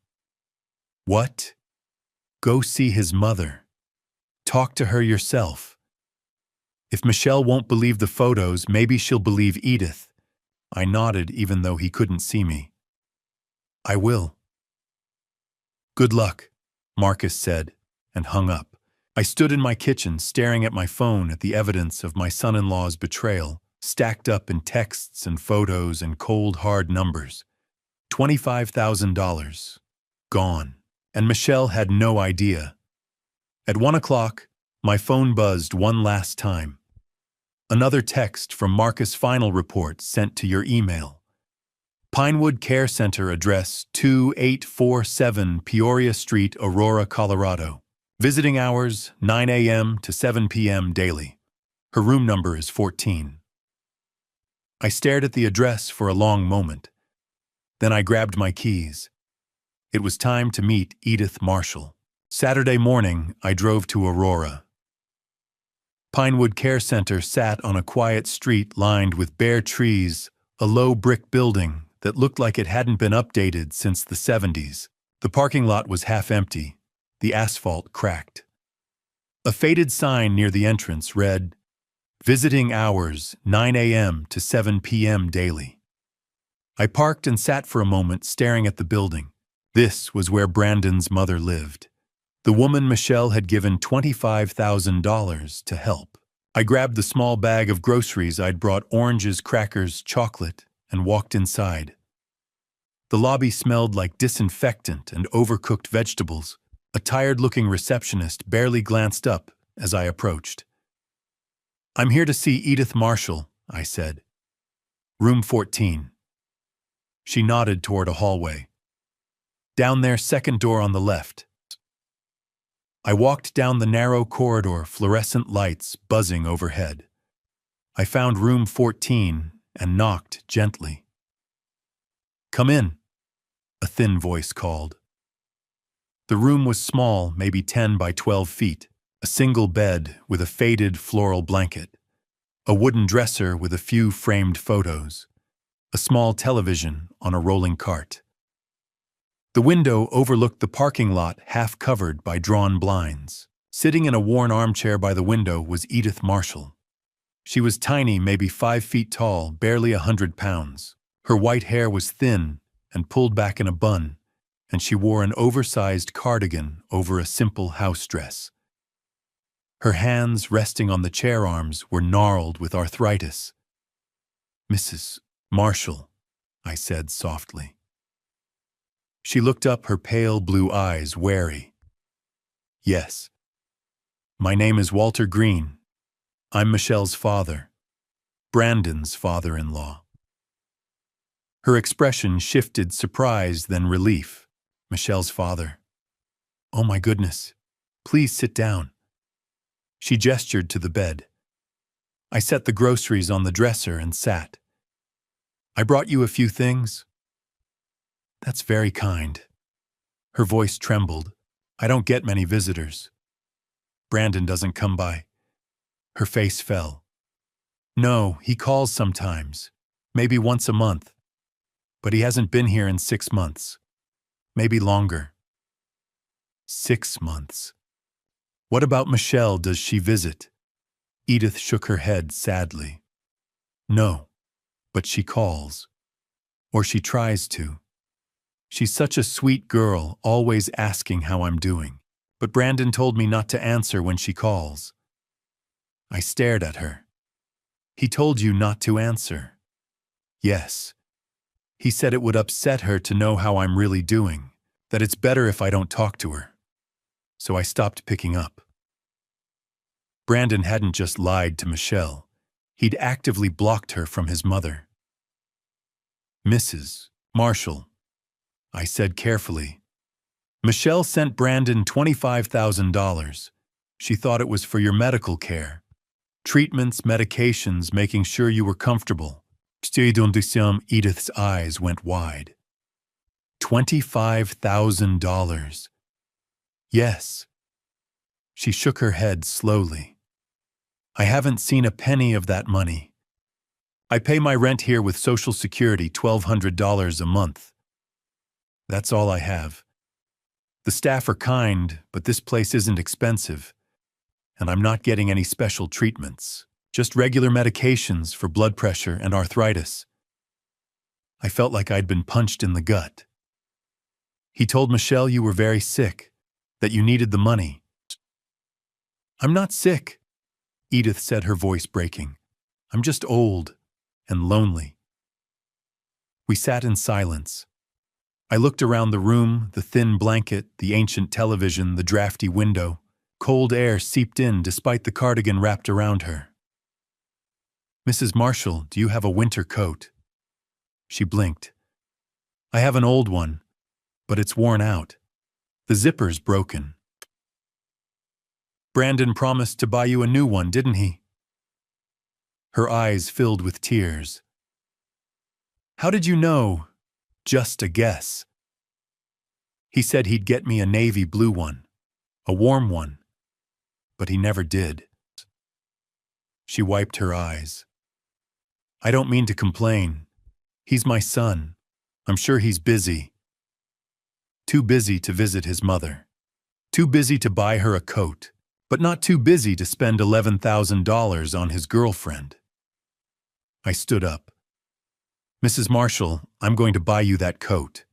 [SPEAKER 1] What? Go see his mother. Talk to her yourself. If Michelle won't believe the photos, maybe she'll believe Edith. I nodded even though he couldn't see me. I will. Good luck, Marcus said, and hung up. I stood in my kitchen staring at my phone at the evidence of my son-in-law's betrayal, stacked up in texts and photos and cold, hard numbers. $25,000. Gone. And Michelle had no idea. At 1 o'clock, my phone buzzed one last time. Another text from Marcus' final report sent to your email. Pinewood Care Center address 2847 Peoria Street, Aurora, Colorado. Visiting hours 9 a.m. to 7 p.m. daily. Her room number is 14. I stared at the address for a long moment. Then I grabbed my keys. It was time to meet Edith Marshall. Saturday morning, I drove to Aurora. Pinewood Care Center sat on a quiet street lined with bare trees, a low brick building that looked like it hadn't been updated since the 70s. The parking lot was half empty. The asphalt cracked. A faded sign near the entrance read, Visiting hours 9 a.m. to 7 p.m. daily. I parked and sat for a moment staring at the building. This was where Brandon's mother lived. The woman Michelle had given $25,000 to help. I grabbed the small bag of groceries I'd brought, oranges, crackers, chocolate, and walked inside. The lobby smelled like disinfectant and overcooked vegetables. A tired-looking receptionist barely glanced up as I approached. I'm here to see Edith Marshall, I said. Room 14. She nodded toward a hallway. Down there, second door on the left. I walked down the narrow corridor, fluorescent lights buzzing overhead. I found room 14 and knocked gently. Come in, a thin voice called. The room was small, maybe 10 by 12 feet, a single bed with a faded floral blanket, a wooden dresser with a few framed photos, a small television on a rolling cart. The window overlooked the parking lot half covered by drawn blinds. Sitting in a worn armchair by the window was Edith Marshall. She was tiny, maybe 5 feet tall, barely 100 pounds. Her white hair was thin and pulled back in a bun, and she wore an oversized cardigan over a simple house dress. Her hands, resting on the chair arms, were gnarled with arthritis. "Mrs. Marshall," I said softly. She looked up, her pale blue eyes wary. "Yes. My name is Walter Green. I'm Michelle's father, Brandon's father-in-law." Her expression shifted surprise, then relief. "Michelle's father. Oh my goodness. Please sit down." She gestured to the bed. I set the groceries on the dresser and sat. "I brought you a few things." "That's very kind." Her voice trembled. "I don't get many visitors. Brandon doesn't come by." Her face fell. "No, he calls sometimes, maybe once a month. But he hasn't been here in 6 months. Maybe longer." 6 months. "What about Michelle? Does she visit?" Edith shook her head sadly. "No, but she calls. Or she tries to. She's such a sweet girl, always asking how I'm doing. But Brandon told me not to answer when she calls." I stared at her. "He told you not to answer?" "Yes. He said it would upset her to know how I'm really doing, that it's better if I don't talk to her." So I stopped picking up. Brandon hadn't just lied to Michelle. He'd actively blocked her from his mother. "Mrs. Marshall," I said carefully, "Michelle sent Brandon $25,000. She thought it was for your medical care. Treatments, medications, making sure you were comfortable." Edith's eyes went wide. $25,000. "Yes." She shook her head slowly. "I haven't seen a penny of that money. I pay my rent here with Social Security, $1,200 a month. That's all I have. The staff are kind, but this place isn't expensive, and I'm not getting any special treatments, just regular medications for blood pressure and arthritis." I felt like I'd been punched in the gut. "He told Michelle you were very sick, that you needed the money." "I'm not sick," Edith said, her voice breaking. "I'm just old and lonely." We sat in silence. I looked around the room, the thin blanket, the ancient television, the drafty window. Cold air seeped in despite the cardigan wrapped around her. "Mrs. Marshall, do you have a winter coat?" She blinked. "I have an old one, but it's worn out. The zipper's broken." "Brandon promised to buy you a new one, didn't he?" Her eyes filled with tears. "How did you know?" "Just a guess. He said he'd get me a navy blue one, a warm one, but he never did." She wiped her eyes. "I don't mean to complain. He's my son. I'm sure he's busy. Too busy to visit his mother. Too busy to buy her a coat, but not too busy to spend $11,000 on his girlfriend." I stood up. "Mrs. Marshall, I'm going to buy you that coat.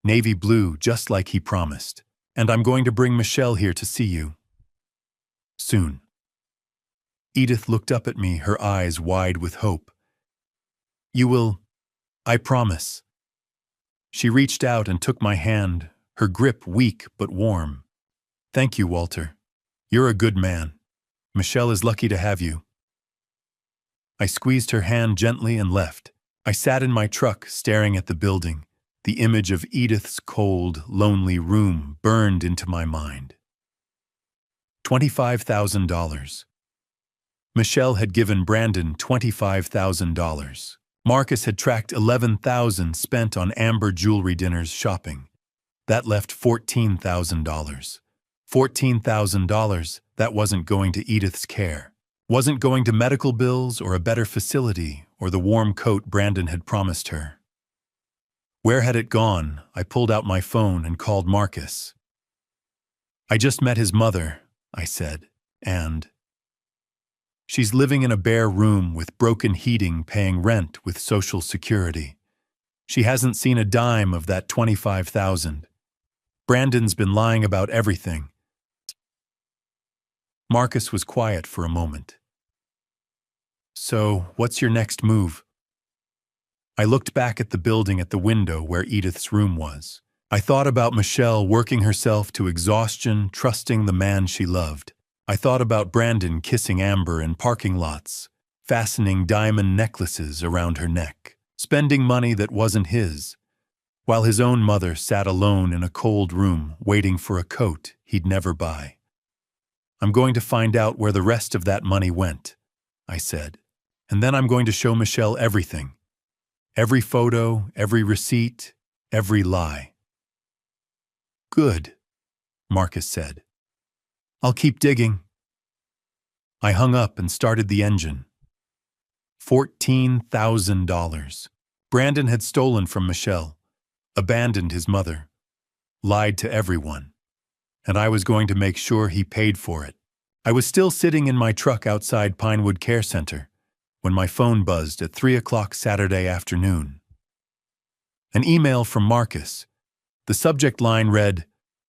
[SPEAKER 1] Navy blue, just like he promised. And I'm going to bring Michelle here to see you. Soon." Edith looked up at me, her eyes wide with hope. "You will, I promise." She reached out and took my hand, her grip weak but warm. "Thank you, Walter. You're a good man. Michelle is lucky to have you." I squeezed her hand gently and left. I sat in my truck, staring at the building. The image of Edith's cold, lonely room burned into my mind. $25,000. Michelle had given Brandon $25,000. Marcus had tracked $11,000 spent on Amber jewelry dinners shopping. That left $14,000. $14,000 that wasn't going to Edith's care. Wasn't going to medical bills or a better facility or the warm coat Brandon had promised her. Where had it gone? I pulled out my phone and called Marcus. I just met his mother, I said, and she's living in a bare room with broken heating, paying rent with Social Security. She hasn't seen a dime of that $25,000. Brandon's been lying about everything. Marcus was quiet for a moment. So, what's your next move? I looked back at the building at the window where Edith's room was. I thought about Michelle working herself to exhaustion, trusting the man she loved. I thought about Brandon kissing Amber in parking lots, fastening diamond necklaces around her neck, spending money that wasn't his, while his own mother sat alone in a cold room waiting for a coat he'd never buy. I'm going to find out where the rest of that money went, I said, and then I'm going to show Michelle everything. Every photo, every receipt, every lie. Good, Marcus said. I'll keep digging. I hung up and started the engine. $14,000. Brandon had stolen from Michelle, abandoned his mother, lied to everyone, and I was going to make sure he paid for it. I was still sitting in my truck outside Pinewood Care Center when my phone buzzed at 3 o'clock Saturday afternoon. An email from Marcus. The subject line read,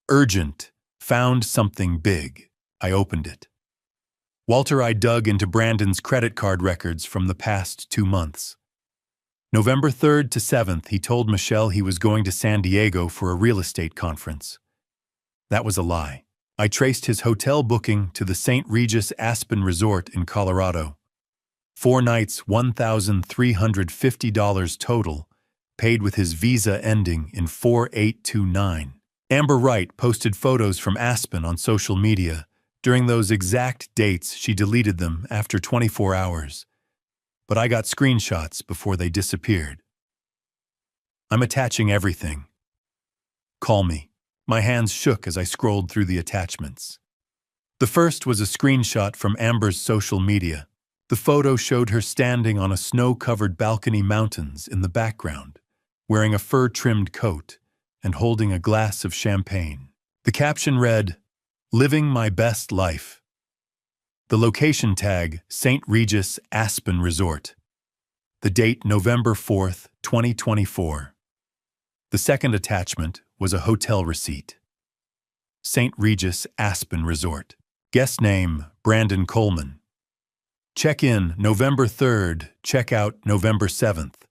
[SPEAKER 1] "Urgent, found something big." I opened it. Walter, I dug into Brandon's credit card records from the past 2 months. November 3rd to 7th, he told Michelle he was going to San Diego for a real estate conference. That was a lie. I traced his hotel booking to the St. Regis Aspen Resort in Colorado. 4 nights, $1,350 total, paid with his visa ending in 4829. Amber Wright posted photos from Aspen on social media. During those exact dates, she deleted them after 24 hours. But I got screenshots before they disappeared. I'm attaching everything. Call me. My hands shook as I scrolled through the attachments. The first was a screenshot from Amber's social media. The photo showed her standing on a snow-covered balcony mountains in the background, wearing a fur-trimmed coat and holding a glass of champagne. The caption read, "Living my best life." The location tag, St. Regis Aspen Resort. The date, November 4th, 2024. The second attachment was a hotel receipt. St. Regis Aspen Resort. Guest name, Brandon Coleman. Check-in, November 3rd, check-out, November 7th.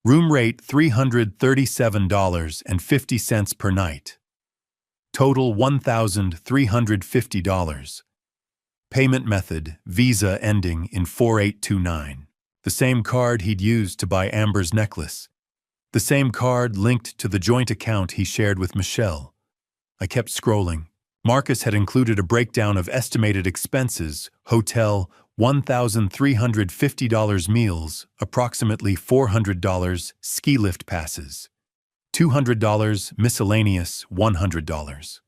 [SPEAKER 1] Room rate, $337.50 per night. Total, $1,350. Payment method, Visa ending in 4829. The same card he'd used to buy Amber's necklace. The same card linked to the joint account he shared with Michelle. I kept scrolling. Marcus had included a breakdown of estimated expenses, hotel, $1,350 meals, approximately $400 ski lift passes, $200 miscellaneous, $100.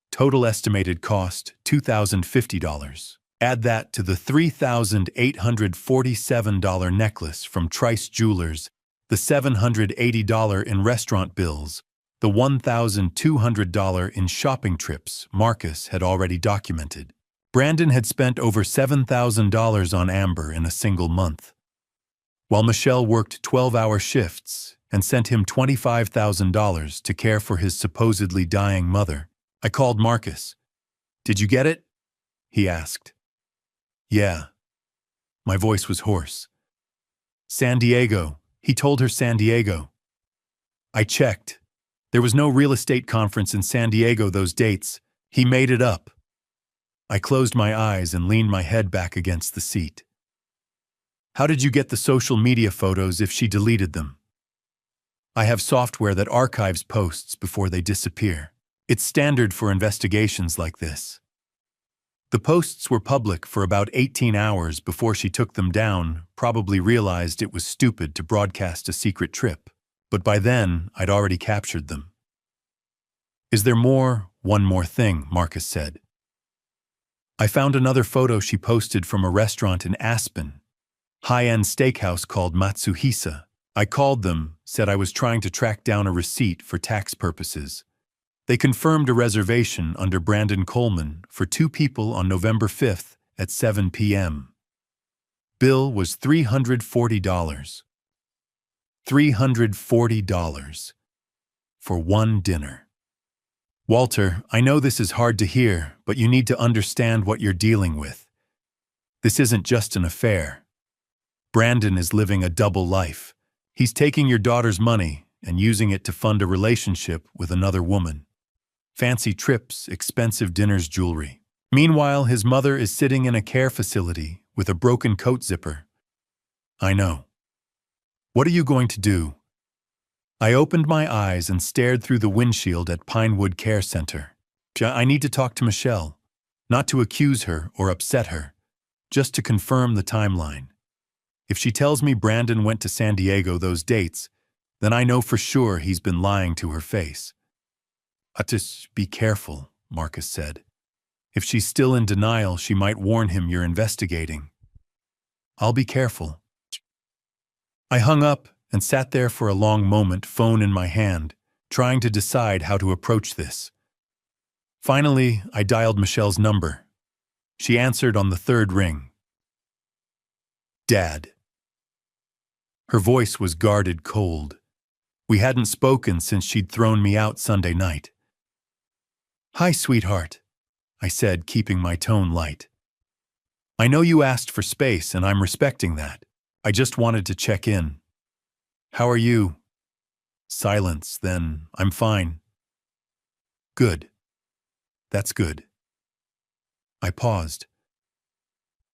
[SPEAKER 1] Total estimated cost, $2,050. Add that to the $3,847 necklace from Trice Jewelers, the $780 in restaurant bills, the $1,200 in shopping trips Marcus had already documented. Brandon had spent over $7,000 on Amber in a single month, while Michelle worked 12-hour shifts and sent him $25,000 to care for his supposedly dying mother. I called Marcus. "Did you get it?" he asked. "Yeah." My voice was hoarse. "San Diego." He told her San Diego. I checked. There was no real estate conference in San Diego those dates. He made it up. I closed my eyes and leaned my head back against the seat. "How did you get the social media photos if she deleted them?" "I have software that archives posts before they disappear. It's standard for investigations like this." The posts were public for about 18 hours before she took them down, probably realized it was stupid to broadcast a secret trip. But by then, I'd already captured them. "Is there more?" "One more thing," Marcus said. "I found another photo she posted from a restaurant in Aspen, high-end steakhouse called Matsuhisa. I called them, said I was trying to track down a receipt for tax purposes. They confirmed a reservation under Brandon Coleman for 2 people on November 5th at 7 p.m. Bill was $340. $340 for one dinner. Walter, I know this is hard to hear, but you need to understand what you're dealing with. This isn't just an affair. Brandon is living a double life. He's taking your daughter's money and using it to fund a relationship with another woman. Fancy trips, expensive dinners, jewelry. Meanwhile, his mother is sitting in a care facility with a broken coat zipper. I know. What are you going to do? I opened my eyes and stared through the windshield at Pinewood Care Center. I need to talk to Michelle, not to accuse her or upset her, just to confirm the timeline. If she tells me Brandon went to San Diego those dates, then I know for sure he's been lying to her face. Just be careful, Marcus said. If she's still in denial, she might warn him you're investigating. I'll be careful. I hung up and sat there for a long moment, phone in my hand, trying to decide how to approach this. Finally, I dialed Michelle's number. She answered on the 3rd ring. Dad. Her voice was guarded cold. We hadn't spoken since she'd thrown me out Sunday night. Hi, sweetheart, I said, keeping my tone light. I know you asked for space, and I'm respecting that. I just wanted to check in. How are you? Silence, then, I'm fine. Good. That's good. I paused.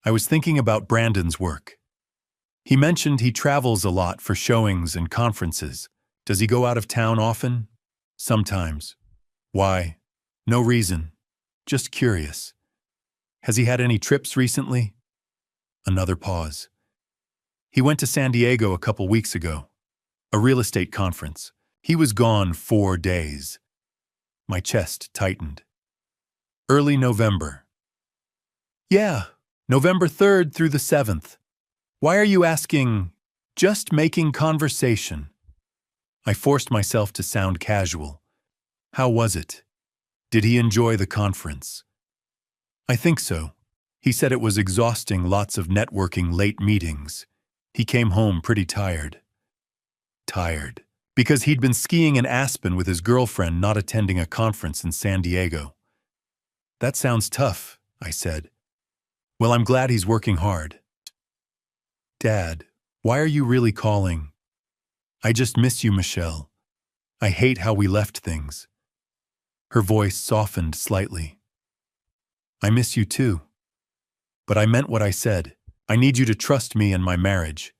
[SPEAKER 1] I was thinking about Brandon's work. He mentioned he travels a lot for showings and conferences. Does he go out of town often? Sometimes. Why? No reason. Just curious. Has he had any trips recently? Another pause. He went to San Diego a couple weeks ago. A real estate conference. He was gone 4 days. My chest tightened. Early November. Yeah, November 3rd through the 7th. Why are you asking? Just making conversation. I forced myself to sound casual. How was it? Did he enjoy the conference? I think so. He said it was exhausting, lots of networking, late meetings. He came home pretty tired. Tired. Because he'd been skiing in Aspen with his girlfriend, not attending a conference in San Diego. That sounds tough, I said. Well, I'm glad he's working hard. Dad, why are you really calling? I just miss you, Michelle. I hate how we left things. Her voice softened slightly. I miss you too. But I meant what I said. I need you to trust me and my marriage.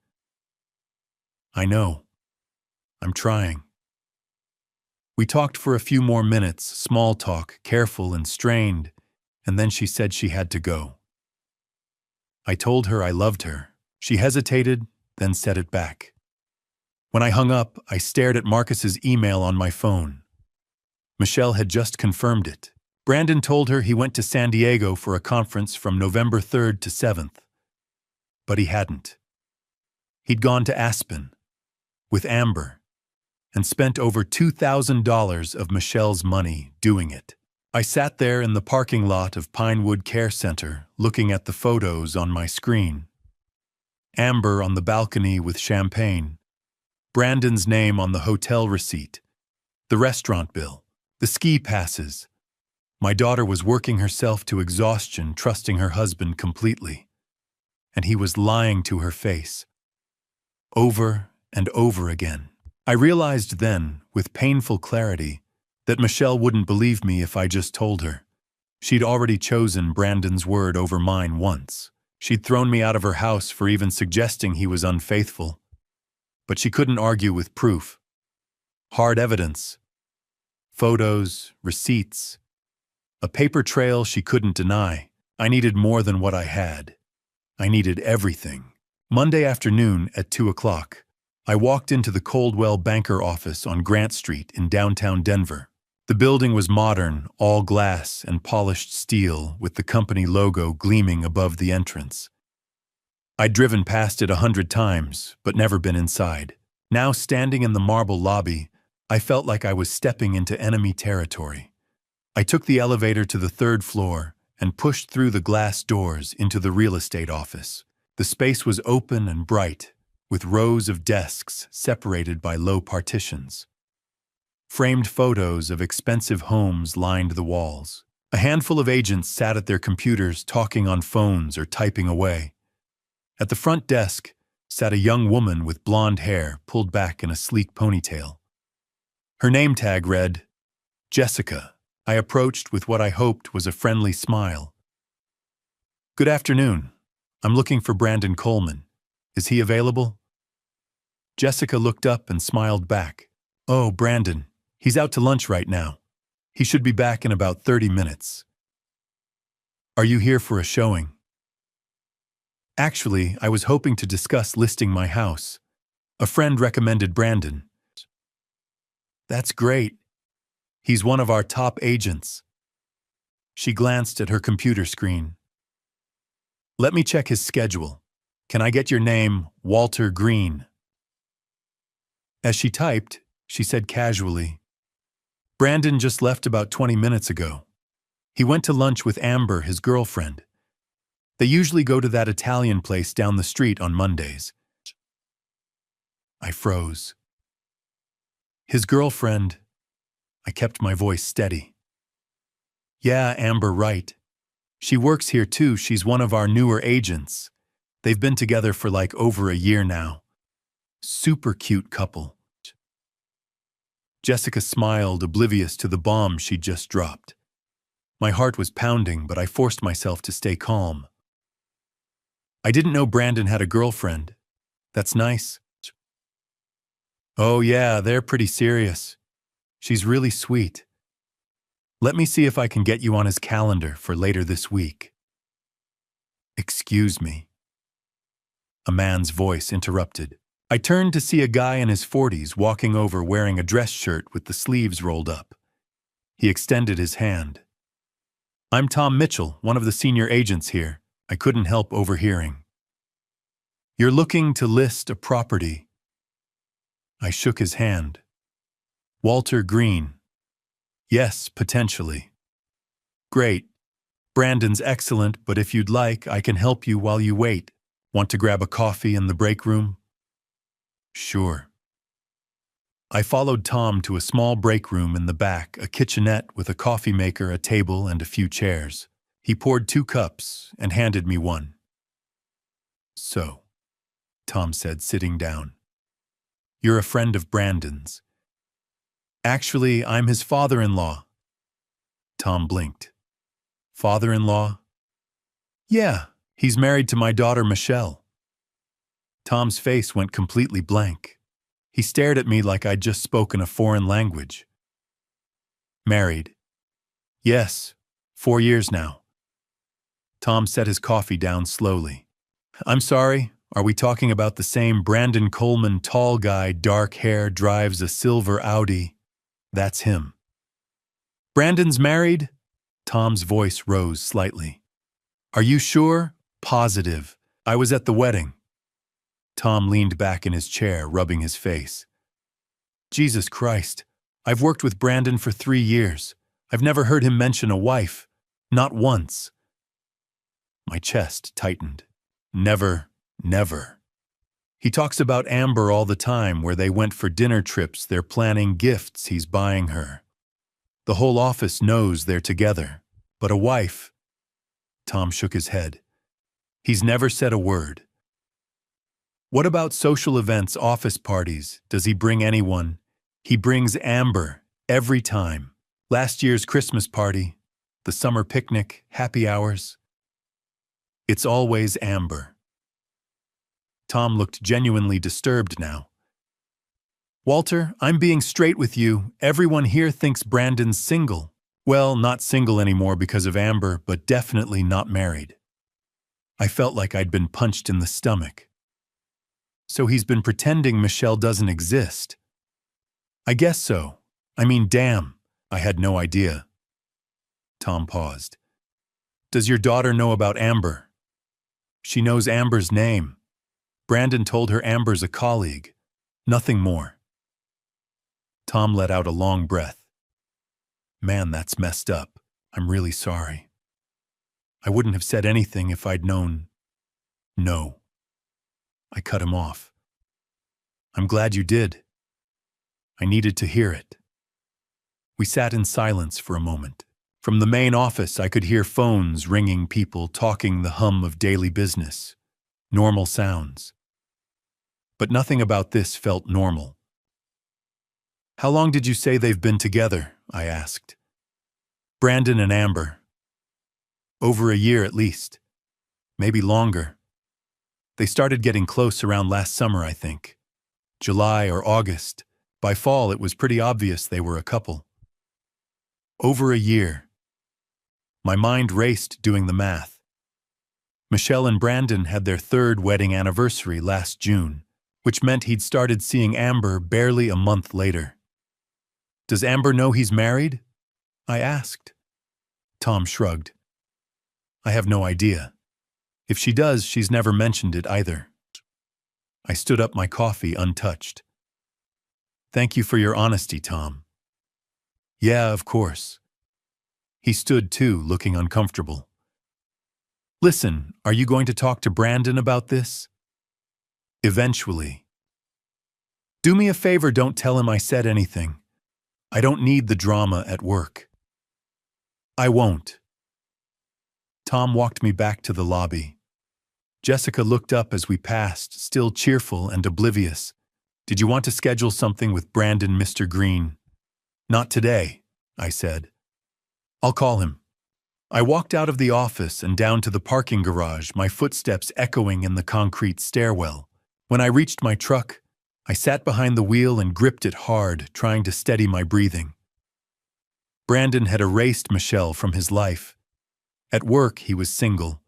[SPEAKER 1] I know. I'm trying. We talked for a few more minutes, small talk, careful and strained, and then she said she had to go. I told her I loved her. She hesitated, then said it back. When I hung up, I stared at Marcus's email on my phone. Michelle had just confirmed it. Brandon told her he went to San Diego for a conference from November 3rd to 7th. But he hadn't. He'd gone to Aspen, with Amber, and spent over $2,000 of Michelle's money doing it. I sat there in the parking lot of Pinewood Care Center, looking at the photos on my screen. Amber on the balcony with champagne. Brandon's name on the hotel receipt. The restaurant bill. The ski passes. My daughter was working herself to exhaustion, trusting her husband completely. And he was lying to her face. Over and over again. I realized then, with painful clarity, that Michelle wouldn't believe me if I just told her. She'd already chosen Brandon's word over mine once. She'd thrown me out of her house for even suggesting he was unfaithful. But she couldn't argue with proof. Hard evidence. Photos, receipts. A paper trail she couldn't deny. I needed more than what I had. I needed everything. Monday afternoon at 2 o'clock, I walked into the Coldwell Banker office on Grant Street in downtown Denver. The building was modern, all glass and polished steel, with the company logo gleaming above the entrance. I'd driven past it 100 times, but never been inside. Now, standing in the marble lobby, I felt like I was stepping into enemy territory. I took the elevator to the 3rd floor and pushed through the glass doors into the real estate office. The space was open and bright, with rows of desks separated by low partitions. Framed photos of expensive homes lined the walls. A handful of agents sat at their computers talking on phones or typing away. At the front desk sat a young woman with blonde hair pulled back in a sleek ponytail. Her name tag read, Jessica. I approached with what I hoped was a friendly smile. Good afternoon. I'm looking for Brandon Coleman. Is he available? Jessica looked up and smiled back. Oh, Brandon. He's out to lunch right now. He should be back in about 30 minutes. Are you here for a showing? Actually, I was hoping to discuss listing my house. A friend recommended Brandon. That's great. He's one of our top agents. She glanced at her computer screen. Let me check his schedule. Can I get your name, Walter Green? As she typed, she said casually, Brandon just left about 20 minutes ago. He went to lunch with Amber, his girlfriend. They usually go to that Italian place down the street on Mondays. I froze. His girlfriend. I kept my voice steady. Yeah, Amber, right. She works here too. She's one of our newer agents. They've been together for like over a year now. Super cute couple. Jessica smiled, oblivious to the bomb she'd just dropped. My heart was pounding, but I forced myself to stay calm. I didn't know Brandon had a girlfriend. That's nice. Oh yeah, they're pretty serious. She's really sweet. Let me see if I can get you on his calendar for later this week. Excuse me. A man's voice interrupted. I turned to see a guy in his 40s walking over wearing a dress shirt with the sleeves rolled up. He extended his hand. I'm Tom Mitchell, one of the senior agents here. I couldn't help overhearing. You're looking to list a property. I shook his hand. Walter Green. Yes, potentially. Great. Brandon's excellent, but if you'd like, I can help you while you wait. Want to grab a coffee in the break room? Sure. I followed Tom to a small break room in the back, a kitchenette with a coffee maker, a table, and a few chairs. He poured 2 cups and handed me one. So, Tom said, sitting down. You're a friend of Brandon's. Actually, I'm his father-in-law. Tom blinked. Father-in-law? Yeah, he's married to my daughter Michelle. Tom's face went completely blank. He stared at me like I'd just spoken a foreign language. Married? Yes, 4 years now. Tom set his coffee down slowly. I'm sorry, are we talking about the same Brandon Coleman, tall guy, dark hair, drives a silver Audi? That's him. Brandon's married? Tom's voice rose slightly. Are you sure? Positive. I was at the wedding. Tom leaned back in his chair, rubbing his face. Jesus Christ, I've worked with Brandon for 3 years. I've never heard him mention a wife. Not once. My chest tightened. Never, never. He talks about Amber all the time, where they went for dinner trips, they're planning gifts he's buying her. The whole office knows they're together. But a wife? Tom shook his head. He's never said a word. What about social events, office parties? Does he bring anyone? He brings Amber, every time. Last year's Christmas party, the summer picnic, happy hours. It's always Amber. Tom looked genuinely disturbed now. Walter, I'm being straight with you. Everyone here thinks Brandon's single. Well, not single anymore because of Amber, but definitely not married. I felt like I'd been punched in the stomach. So he's been pretending Michelle doesn't exist. I guess so. I mean, damn, I had no idea. Tom paused. Does your daughter know about Amber? She knows Amber's name. Brandon told her Amber's a colleague. Nothing more. Tom let out a long breath. Man, that's messed up. I'm really sorry. I wouldn't have said anything if I'd known. No. I cut him off. I'm glad you did. I needed to hear it. We sat in silence for a moment. From the main office, I could hear phones ringing, people talking, the hum of daily business. Normal sounds. But nothing about this felt normal. How long did you say they've been together? I asked. Brandon and Amber. Over a year at least. Maybe longer. They started getting close around last summer, I think. July or August. By fall, it was pretty obvious they were a couple. Over a year. My mind raced doing the math. Michelle and Brandon had their 3rd wedding anniversary last June, which meant he'd started seeing Amber barely a month later. Does Amber know he's married? I asked. Tom shrugged. I have no idea. If she does, she's never mentioned it either. I stood up my coffee untouched. Thank you for your honesty, Tom. Yeah, of course. He stood too, looking uncomfortable. Listen, are you going to talk to Brandon about this? Eventually. Do me a favor, don't tell him I said anything. I don't need the drama at work. I won't. Tom walked me back to the lobby. Jessica looked up as we passed, still cheerful and oblivious. Did you want to schedule something with Brandon, Mr. Green? Not today, I said. I'll call him. I walked out of the office and down to the parking garage, my footsteps echoing in the concrete stairwell. When I reached my truck, I sat behind the wheel and gripped it hard, trying to steady my breathing. Brandon had erased Michelle from his life. At work, he was single.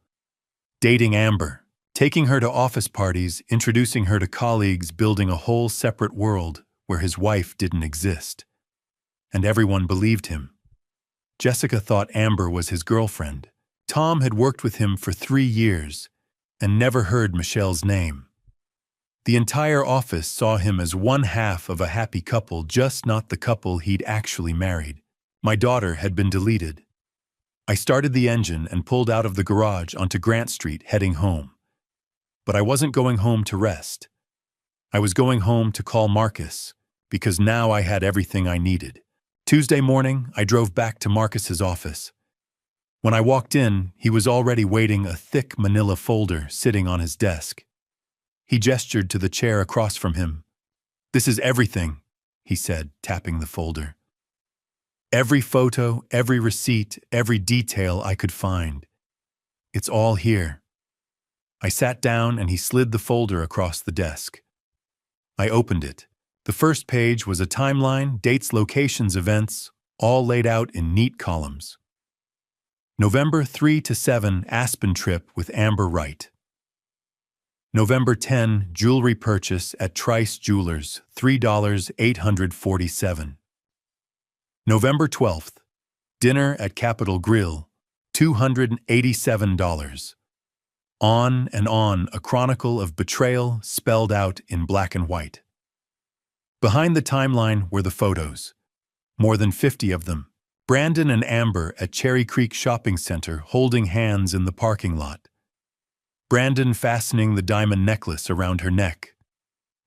[SPEAKER 1] Dating Amber, taking her to office parties, introducing her to colleagues, building a whole separate world where his wife didn't exist. And everyone believed him. Jessica thought Amber was his girlfriend. Tom had worked with him for 3 years and never heard Michelle's name. The entire office saw him as one half of a happy couple, just not the couple he'd actually married. My daughter had been deleted. I started the engine and pulled out of the garage onto Grant Street, heading home. But I wasn't going home to rest. I was going home to call Marcus, because now I had everything I needed. Tuesday morning, I drove back to Marcus's office. When I walked in, he was already waiting, a thick manila folder sitting on his desk. He gestured to the chair across from him. This is everything, he said, tapping the folder. Every photo, every receipt, every detail I could find. It's all here. I sat down and he slid the folder across the desk. I opened it. The first page was a timeline, dates, locations, events, all laid out in neat columns. November 3 to 7, Aspen trip with Amber Wright. November 10, jewelry purchase at Trice Jewelers, $3,847. November 12th, dinner at Capitol Grill, $287. On and on, a chronicle of betrayal spelled out in black and white. Behind the timeline were the photos, more than 50 of them. Brandon and Amber at Cherry Creek Shopping Center holding hands in the parking lot. Brandon fastening the diamond necklace around her neck.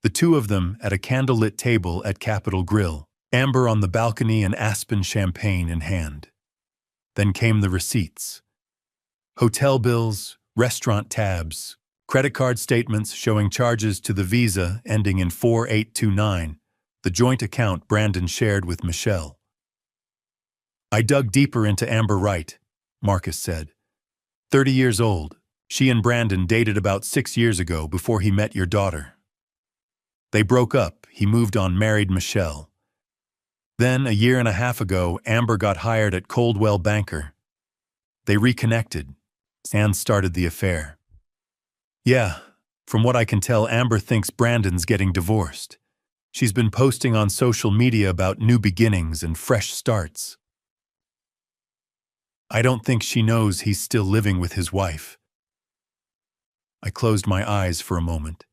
[SPEAKER 1] The two of them at a candlelit table at Capitol Grill, Amber on the balcony and Aspen champagne in hand. Then came the receipts. Hotel bills, restaurant tabs, credit card statements showing charges to the Visa ending in 4829, the joint account Brandon shared with Michelle. I dug deeper into Amber Wright, Marcus said. 30 years old. She and Brandon dated about 6 years ago before he met your daughter. They broke up. He moved on, married Michelle. Then, a year and a half ago, Amber got hired at Coldwell Banker. They reconnected and started the affair. Yeah, from what I can tell, Amber thinks Brandon's getting divorced. She's been posting on social media about new beginnings and fresh starts. I don't think she knows he's still living with his wife. I closed my eyes for a moment.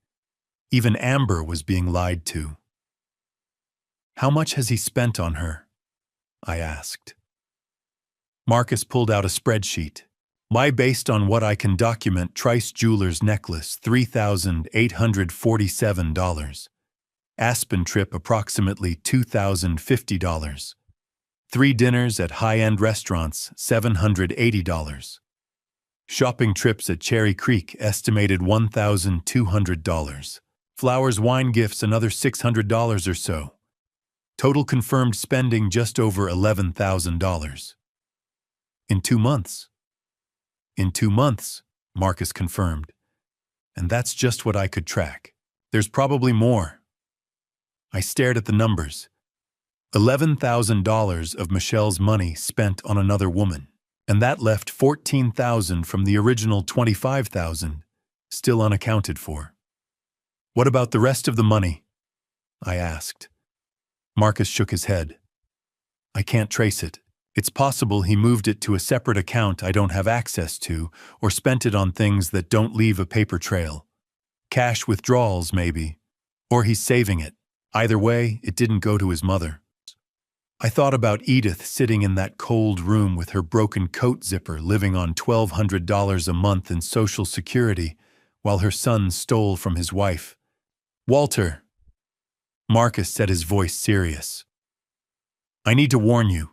[SPEAKER 1] Even Amber was being lied to. How much has he spent on her? I asked. Marcus pulled out a spreadsheet. My based on what I can document, Trice Jewelers necklace, $3,847. Aspen trip, approximately $2,050. 3 dinners at high-end restaurants, $780. Shopping trips at Cherry Creek, estimated $1,200. Flowers, wine gifts, another $600 or so. Total confirmed spending just over $11,000. In 2 months. In 2 months, Marcus confirmed. And that's just what I could track. There's probably more. I stared at the numbers. $11,000 of Michelle's money spent on another woman. And that left $14,000 from the original $25,000, still unaccounted for. What about the rest of the money? I asked. Marcus shook his head. I can't trace it. It's possible he moved it to a separate account I don't have access to, or spent it on things that don't leave a paper trail. Cash withdrawals, maybe. Or he's saving it. Either way, it didn't go to his mother. I thought about Edith sitting in that cold room with her broken coat zipper, living on $1,200 a month in Social Security, while her son stole from his wife. Walter. Marcus said, his voice serious. I need to warn you.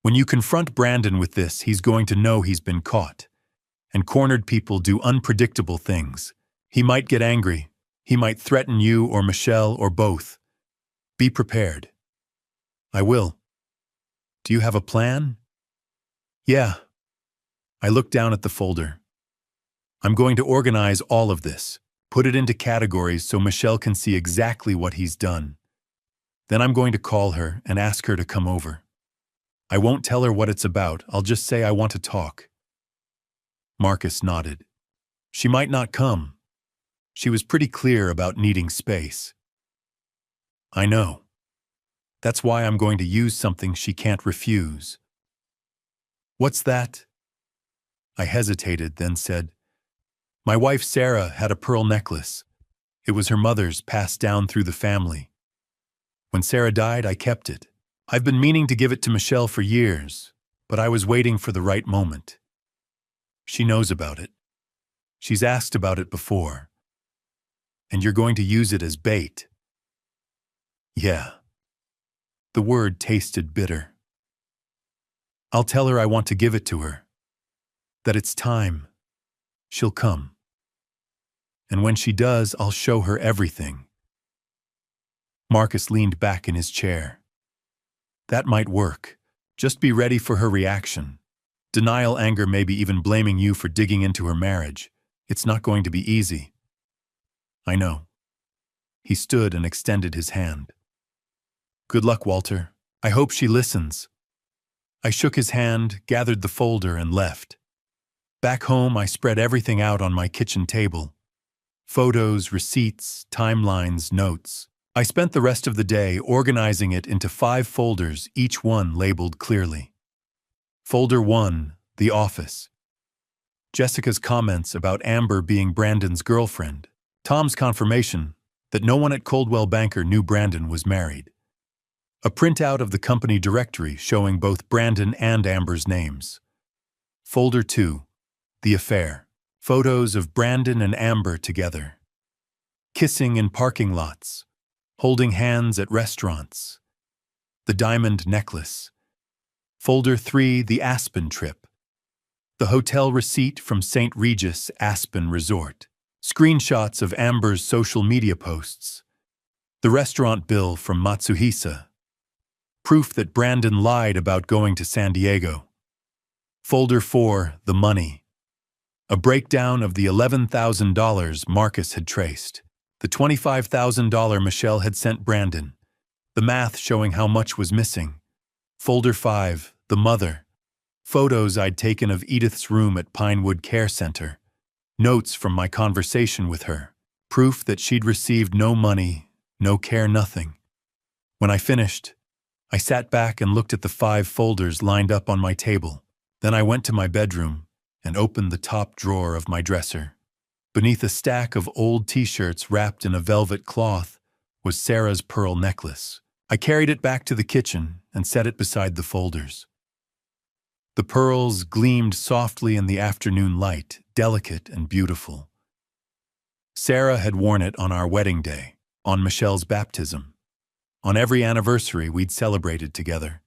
[SPEAKER 1] When you confront Brandon with this, he's going to know he's been caught. And cornered people do unpredictable things. He might get angry. He might threaten you or Michelle or both. Be prepared. I will. Do you have a plan? Yeah. I looked down at the folder. I'm going to organize all of this, put it into categories so Michelle can see exactly what he's done. Then I'm going to call her and ask her to come over. I won't tell her what it's about, I'll just say I want to talk. Marcus nodded. She might not come. She was pretty clear about needing space. I know. That's why I'm going to use something she can't refuse. What's that? I hesitated, then said, my wife Sarah had a pearl necklace. It was her mother's, passed down through the family. When Sarah died, I kept it. I've been meaning to give it to Michelle for years, but I was waiting for the right moment. She knows about it. She's asked about it before. And you're going to use it as bait. Yeah. The word tasted bitter. I'll tell her I want to give it to her. That it's time. She'll come. And when she does, I'll show her everything. Marcus leaned back in his chair. That might work. Just be ready for her reaction. Denial, anger, maybe even blaming you for digging into her marriage. It's not going to be easy. I know. He stood and extended his hand. Good luck, Walter. I hope she listens. I shook his hand, gathered the folder, and left. Back home, I spread everything out on my kitchen table. Photos, receipts, timelines, notes. I spent the rest of the day organizing it into 5 folders, each one labeled clearly. Folder 1, The Office. Jessica's comments about Amber being Brandon's girlfriend. Tom's confirmation that no one at Coldwell Banker knew Brandon was married. A printout of the company directory showing both Brandon and Amber's names. Folder 2, The Affair. Photos of Brandon and Amber together. Kissing in parking lots. Holding hands at restaurants. The diamond necklace. Folder 3, The Aspen Trip. The hotel receipt from St. Regis Aspen Resort. Screenshots of Amber's social media posts. The restaurant bill from Matsuhisa. Proof that Brandon lied about going to San Diego. Folder 4, The Money. A breakdown of the $11,000 Marcus had traced. The $25,000 Michelle had sent Brandon. the math showing how much was missing. Folder 5, the mother. Photos I'd taken of Edith's room at Pinewood Care Center. Notes from my conversation with her. Proof that she'd received no money, no care, nothing. When I finished, I sat back and looked at the 5 folders lined up on my table. Then I went to my bedroom and opened the top drawer of my dresser. Beneath a stack of old t-shirts wrapped in a velvet cloth was Sarah's pearl necklace. I carried it back to the kitchen and set it beside the folders. The pearls gleamed softly in the afternoon light, delicate and beautiful. Sarah had worn it on our wedding day, on Michelle's baptism, on every anniversary we'd celebrated together.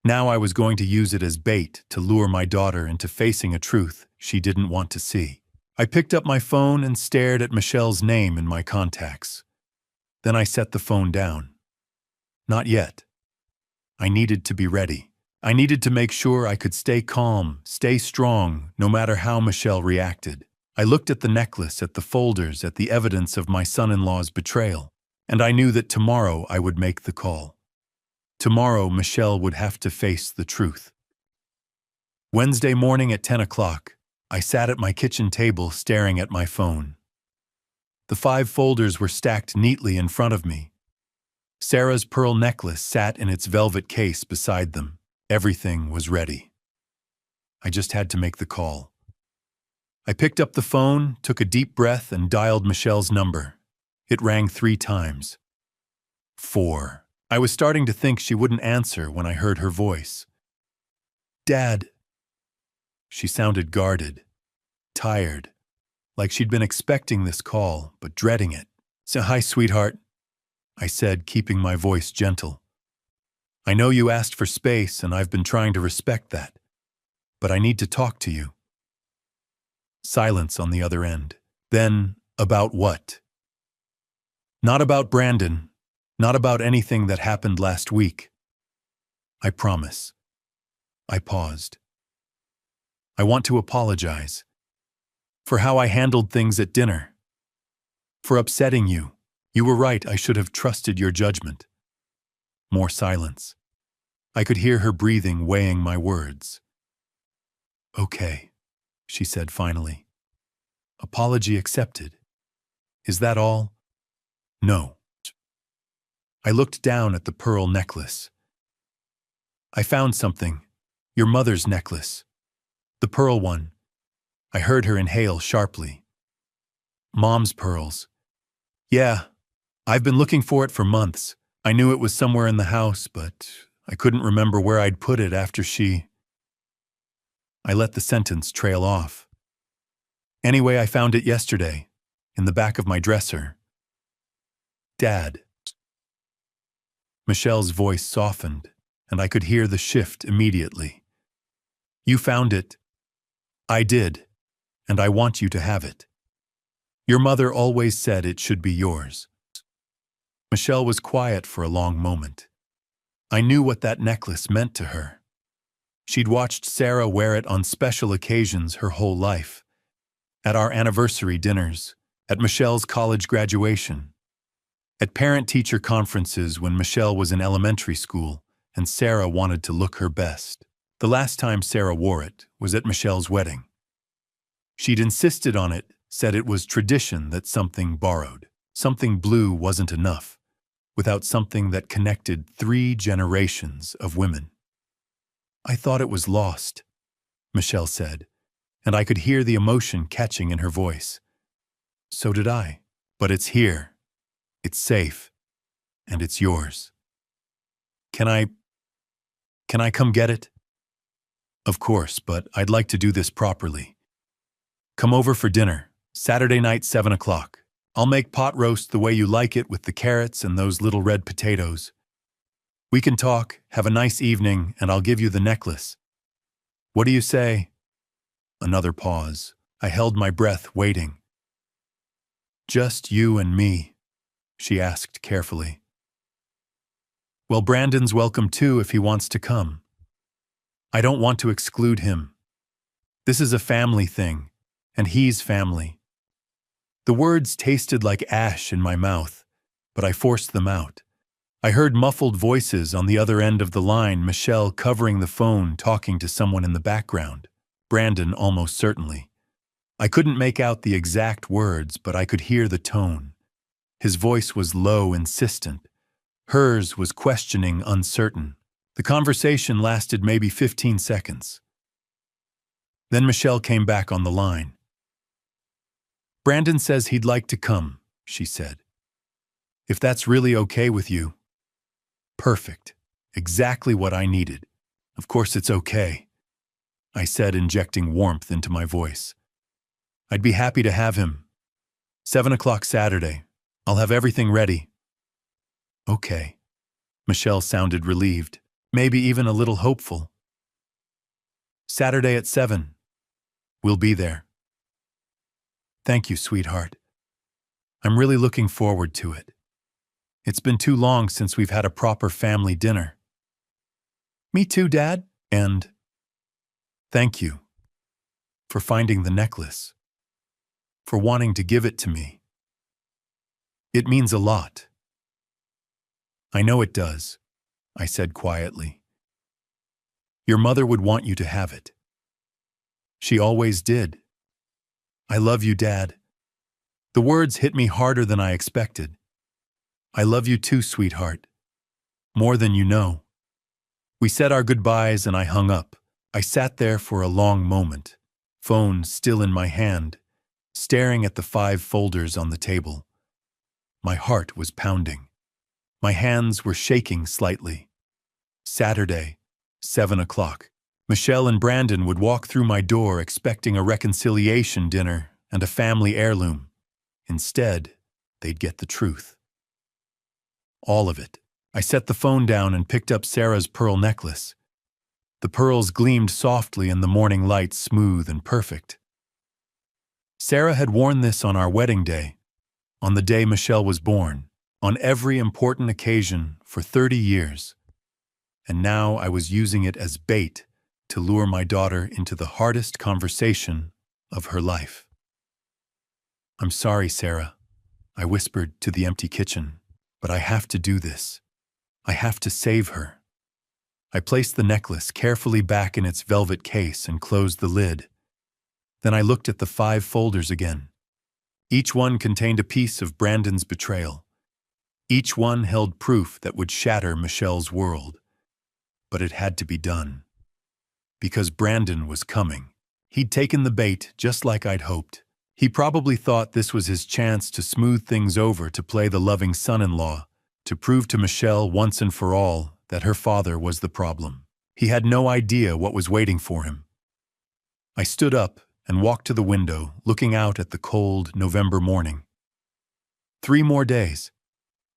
[SPEAKER 1] Now I was going to use it as bait to lure my daughter into facing a truth she didn't want to see. I picked up my phone and stared at Michelle's name in my contacts. Then I set the phone down. Not yet. I needed to be ready. I needed to make sure I could stay calm, stay strong, no matter how Michelle reacted. I looked at the necklace, at the folders, at the evidence of my son-in-law's betrayal, and I knew that tomorrow I would make the call. Tomorrow Michelle would have to face the truth. Wednesday morning at 10 o'clock, I sat at my kitchen table staring at my phone. The 5 folders were stacked neatly in front of me. Sarah's pearl necklace sat in its velvet case beside them. Everything was ready. I just had to make the call. I picked up the phone, took a deep breath, and dialed Michelle's number. It rang 3 times. 4. I was starting to think she wouldn't answer when I heard her voice. "Dad." She sounded guarded, tired, like she'd been expecting this call, but dreading it. "So, hi, sweetheart," I said, keeping my voice gentle. "I know you asked for space, and I've been trying to respect that, but I need to talk to you." Silence on the other end. Then, about what? Not about Brandon, not about anything that happened last week. I promise. I paused. I want to apologize for how I handled things at dinner, for upsetting you. You were right, I should have trusted your judgment. More silence. I could hear her breathing, weighing my words. "Okay," she said finally. "Apology accepted. Is that all?" "No." I looked down at the pearl necklace. "I found something. Your mother's necklace. The pearl one." I heard her inhale sharply. "Mom's pearls." "Yeah, I've been looking for it for months. I knew it was somewhere in the house, but I couldn't remember where I'd put it after she..." I let the sentence trail off. "Anyway, I found it yesterday, in the back of my dresser." "Dad." Michelle's voice softened, and I could hear the shift immediately. "You found it." "I did, and I want you to have it. Your mother always said it should be yours." Michelle was quiet for a long moment. I knew what that necklace meant to her. She'd watched Sarah wear it on special occasions her whole life. At our anniversary dinners, at Michelle's college graduation, at parent-teacher conferences when Michelle was in elementary school and Sarah wanted to look her best. The last time Sarah wore it was at Michelle's wedding. She'd insisted on it, said it was tradition that something borrowed, something blue wasn't enough, without something that connected 3 generations of women. "I thought it was lost," Michelle said, and I could hear the emotion catching in her voice. "So did I. But it's here. It's safe. And it's yours. Can I come get it?" "Of course, but I'd like to do this properly. Come over for dinner, Saturday night, 7 o'clock. I'll make pot roast the way you like it with the carrots and those little red potatoes. We can talk, have a nice evening, and I'll give you the necklace. What do you say?" Another pause. I held my breath, waiting. "Just you and me?" she asked carefully. "Well, Brandon's welcome too if he wants to come. I don't want to exclude him. This is a family thing, and he's family." The words tasted like ash in my mouth, but I forced them out. I heard muffled voices on the other end of the line, Michelle covering the phone talking to someone in the background. Brandon almost certainly. I couldn't make out the exact words, but I could hear the tone. His voice was low, insistent. Hers was questioning, uncertain. The conversation lasted maybe 15 seconds. Then Michelle came back on the line. "Brandon says he'd like to come," she said. "If that's really okay with you." "Perfect. Exactly what I needed. Of course it's okay," I said, injecting warmth into my voice. "I'd be happy to have him. 7 o'clock Saturday. I'll have everything ready." "Okay." Michelle sounded relieved, maybe even a little hopeful. "Saturday at 7. We'll be there." "Thank you, sweetheart. I'm really looking forward to it. It's been too long since we've had a proper family dinner." "Me too, Dad. And thank you for finding the necklace, for wanting to give it to me. It means a lot." "I know it does," I said quietly. "Your mother would want you to have it. She always did. I love you, Dad." The words hit me harder than I expected. "I love you too, sweetheart. More than you know." We said our goodbyes and I hung up. I sat there for a long moment, phone still in my hand, staring at the 5 folders on the table. My heart was pounding. My hands were shaking slightly. Saturday, 7 o'clock. Michelle and Brandon would walk through my door expecting a reconciliation dinner and a family heirloom. Instead, they'd get the truth. All of it. I set the phone down and picked up Sarah's pearl necklace. The pearls gleamed softly in the morning light, smooth and perfect. Sarah had worn this on our wedding day, on the day Michelle was born, on every important occasion for 30 years. And now I was using it as bait to lure my daughter into the hardest conversation of her life. "I'm sorry, Sarah," I whispered to the empty kitchen, "but I have to do this. I have to save her." I placed the necklace carefully back in its velvet case and closed the lid. Then I looked at the 5 folders again. Each one contained a piece of Brandon's betrayal. Each one held proof that would shatter Michelle's world. But it had to be done. Because Brandon was coming. He'd taken the bait just like I'd hoped. He probably thought this was his chance to smooth things over, to play the loving son-in-law, to prove to Michelle once and for all that her father was the problem. He had no idea what was waiting for him. I stood up and walked to the window, looking out at the cold November morning. 3 more days.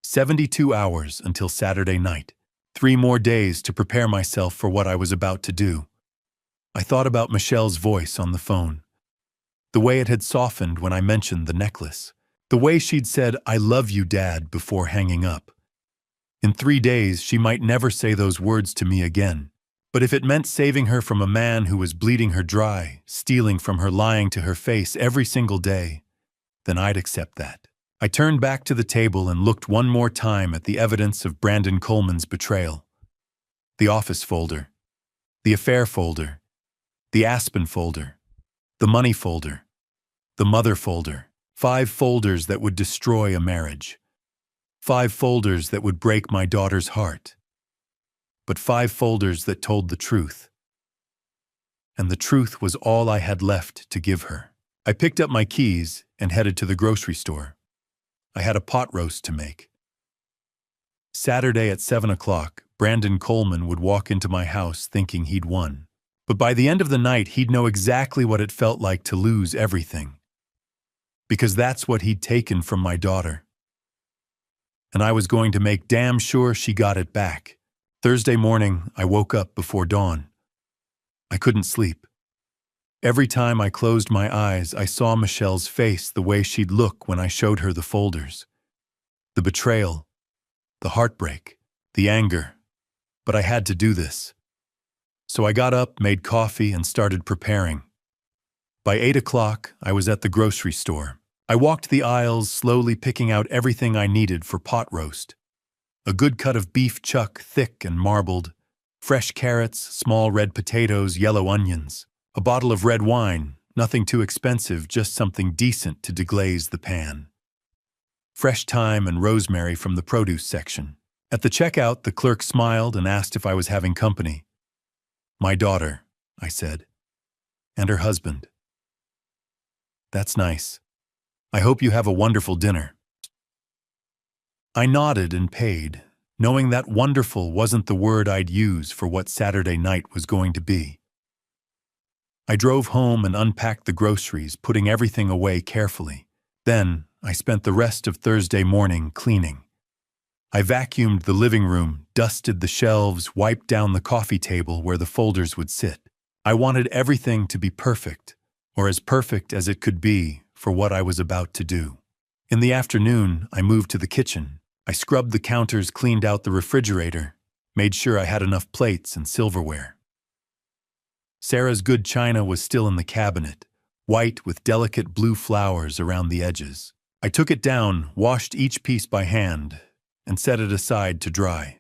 [SPEAKER 1] 72 hours until Saturday night. 3 more days to prepare myself for what I was about to do. I thought about Michelle's voice on the phone. The way it had softened when I mentioned the necklace. The way she'd said, "I love you, Dad," before hanging up. In 3 days, she might never say those words to me again. But if it meant saving her from a man who was bleeding her dry, stealing from her, lying to her face every single day, then I'd accept that. I turned back to the table and looked one more time at the evidence of Brandon Coleman's betrayal. The office folder, the affair folder, the Aspen folder, the money folder, the mother folder. 5 folders that would destroy a marriage. 5 folders that would break my daughter's heart. But 5 folders that told the truth. And the truth was all I had left to give her. I picked up my keys and headed to the grocery store. I had a pot roast to make. Saturday at 7 o'clock, Brandon Coleman would walk into my house thinking he'd won. But by the end of the night, he'd know exactly what it felt like to lose everything. Because that's what he'd taken from my daughter. And I was going to make damn sure she got it back. Thursday morning, I woke up before dawn. I couldn't sleep. Every time I closed my eyes, I saw Michelle's face the way she'd look when I showed her the folders. The betrayal, the heartbreak, the anger. But I had to do this. So I got up, made coffee, and started preparing. By 8 o'clock, I was at the grocery store. I walked the aisles, slowly picking out everything I needed for pot roast. A good cut of beef chuck, thick and marbled, fresh carrots, small red potatoes, yellow onions, a bottle of red wine, nothing too expensive, just something decent to deglaze the pan. Fresh thyme and rosemary from the produce section. At the checkout, the clerk smiled and asked if I was having company. "My daughter," I said, "and her husband." "That's nice. I hope you have a wonderful dinner." I nodded and paid, knowing that wonderful wasn't the word I'd use for what Saturday night was going to be. I drove home and unpacked the groceries, putting everything away carefully. Then, I spent the rest of Thursday morning cleaning. I vacuumed the living room, dusted the shelves, wiped down the coffee table where the folders would sit. I wanted everything to be perfect, or as perfect as it could be for what I was about to do. In the afternoon, I moved to the kitchen. I scrubbed the counters, cleaned out the refrigerator, made sure I had enough plates and silverware. Sarah's good china was still in the cabinet, white with delicate blue flowers around the edges. I took it down, washed each piece by hand, and set it aside to dry.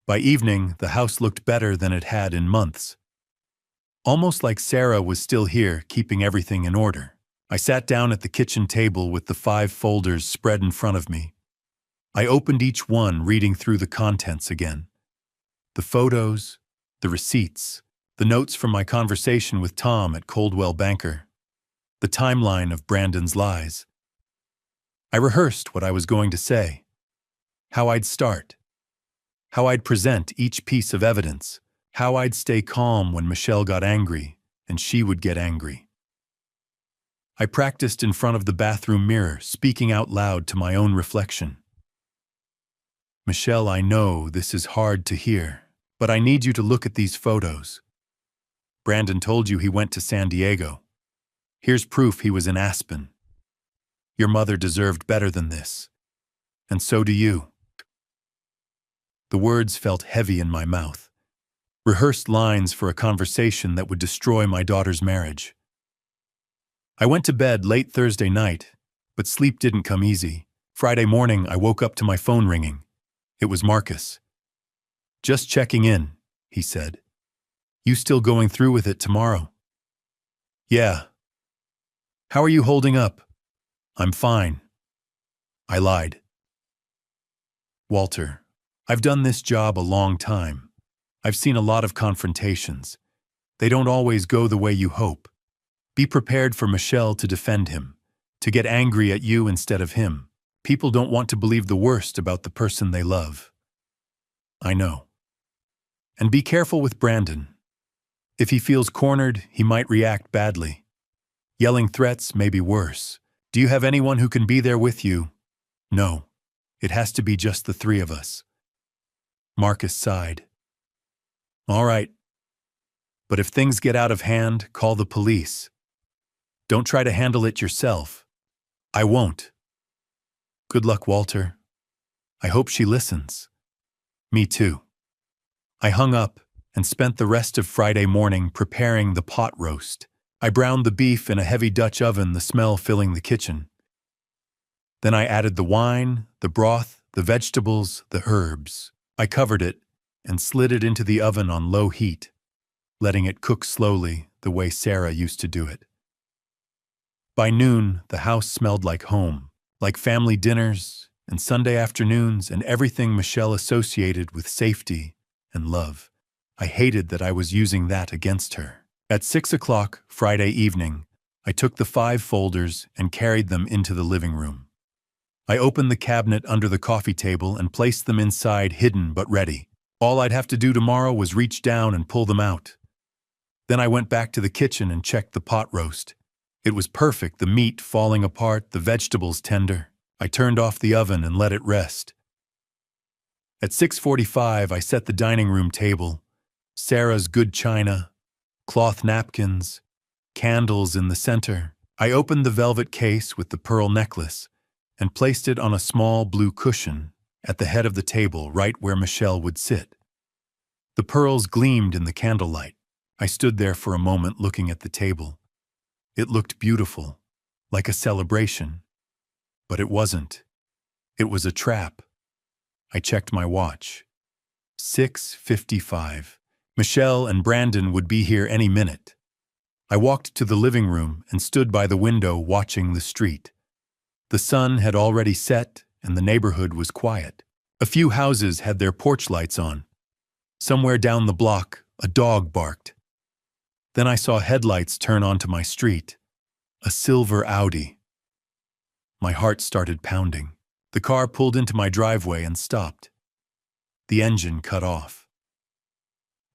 [SPEAKER 1] By evening, the house looked better than it had in months. Almost like Sarah was still here, keeping everything in order. I sat down at the kitchen table with the 5 folders spread in front of me. I opened each one, reading through the contents again. The photos, the receipts, the notes from my conversation with Tom at Coldwell Banker, the timeline of Brandon's lies. I rehearsed what I was going to say, how I'd start, how I'd present each piece of evidence, how I'd stay calm when Michelle got angry and she would get angry. I practiced in front of the bathroom mirror, speaking out loud to my own reflection. "Michelle, I know this is hard to hear, but I need you to look at these photos. Brandon told you he went to San Diego. Here's proof he was in Aspen. Your mother deserved better than this. And so do you." The words felt heavy in my mouth. Rehearsed lines for a conversation that would destroy my daughter's marriage. I went to bed late Thursday night, but sleep didn't come easy. Friday morning, I woke up to my phone ringing. It was Marcus. "Just checking in," he said. "You still going through with it tomorrow?" "Yeah." "How are you holding up?" "I'm fine." I lied. "Walter, I've done this job a long time. I've seen a lot of confrontations. They don't always go the way you hope. Be prepared for Michelle to defend him, to get angry at you instead of him. People don't want to believe the worst about the person they love." "I know." "And be careful with Brandon. If he feels cornered, he might react badly. Yelling threats may be worse. Do you have anyone who can be there with you?" "No. It has to be just the 3 of us." Marcus sighed. "All right. But if things get out of hand, call the police. Don't try to handle it yourself." "I won't." "Good luck, Walter. I hope she listens." "Me too." I hung up and spent the rest of Friday morning preparing the pot roast. I browned the beef in a heavy Dutch oven, the smell filling the kitchen. Then I added the wine, the broth, the vegetables, the herbs. I covered it and slid it into the oven on low heat, letting it cook slowly the way Sarah used to do it. By noon, the house smelled like home, like family dinners and Sunday afternoons and everything Michelle associated with safety and love. I hated that I was using that against her. At 6 o'clock Friday evening, I took the 5 folders and carried them into the living room. I opened the cabinet under the coffee table and placed them inside, hidden but ready. All I'd have to do tomorrow was reach down and pull them out. Then I went back to the kitchen and checked the pot roast. It was perfect, the meat falling apart, the vegetables tender. I turned off the oven and let it rest. At 6:45, I set the dining room table. Sarah's good china, cloth napkins, candles in the center. I opened the velvet case with the pearl necklace and placed it on a small blue cushion at the head of the table, right where Michelle would sit. The pearls gleamed in the candlelight. I stood there for a moment looking at the table. It looked beautiful, like a celebration. But it wasn't. It was a trap. I checked my watch. 6:55. Michelle and Brandon would be here any minute. I walked to the living room and stood by the window watching the street. The sun had already set and the neighborhood was quiet. A few houses had their porch lights on. Somewhere down the block, a dog barked. Then I saw headlights turn onto my street. A silver Audi. My heart started pounding. The car pulled into my driveway and stopped. The engine cut off.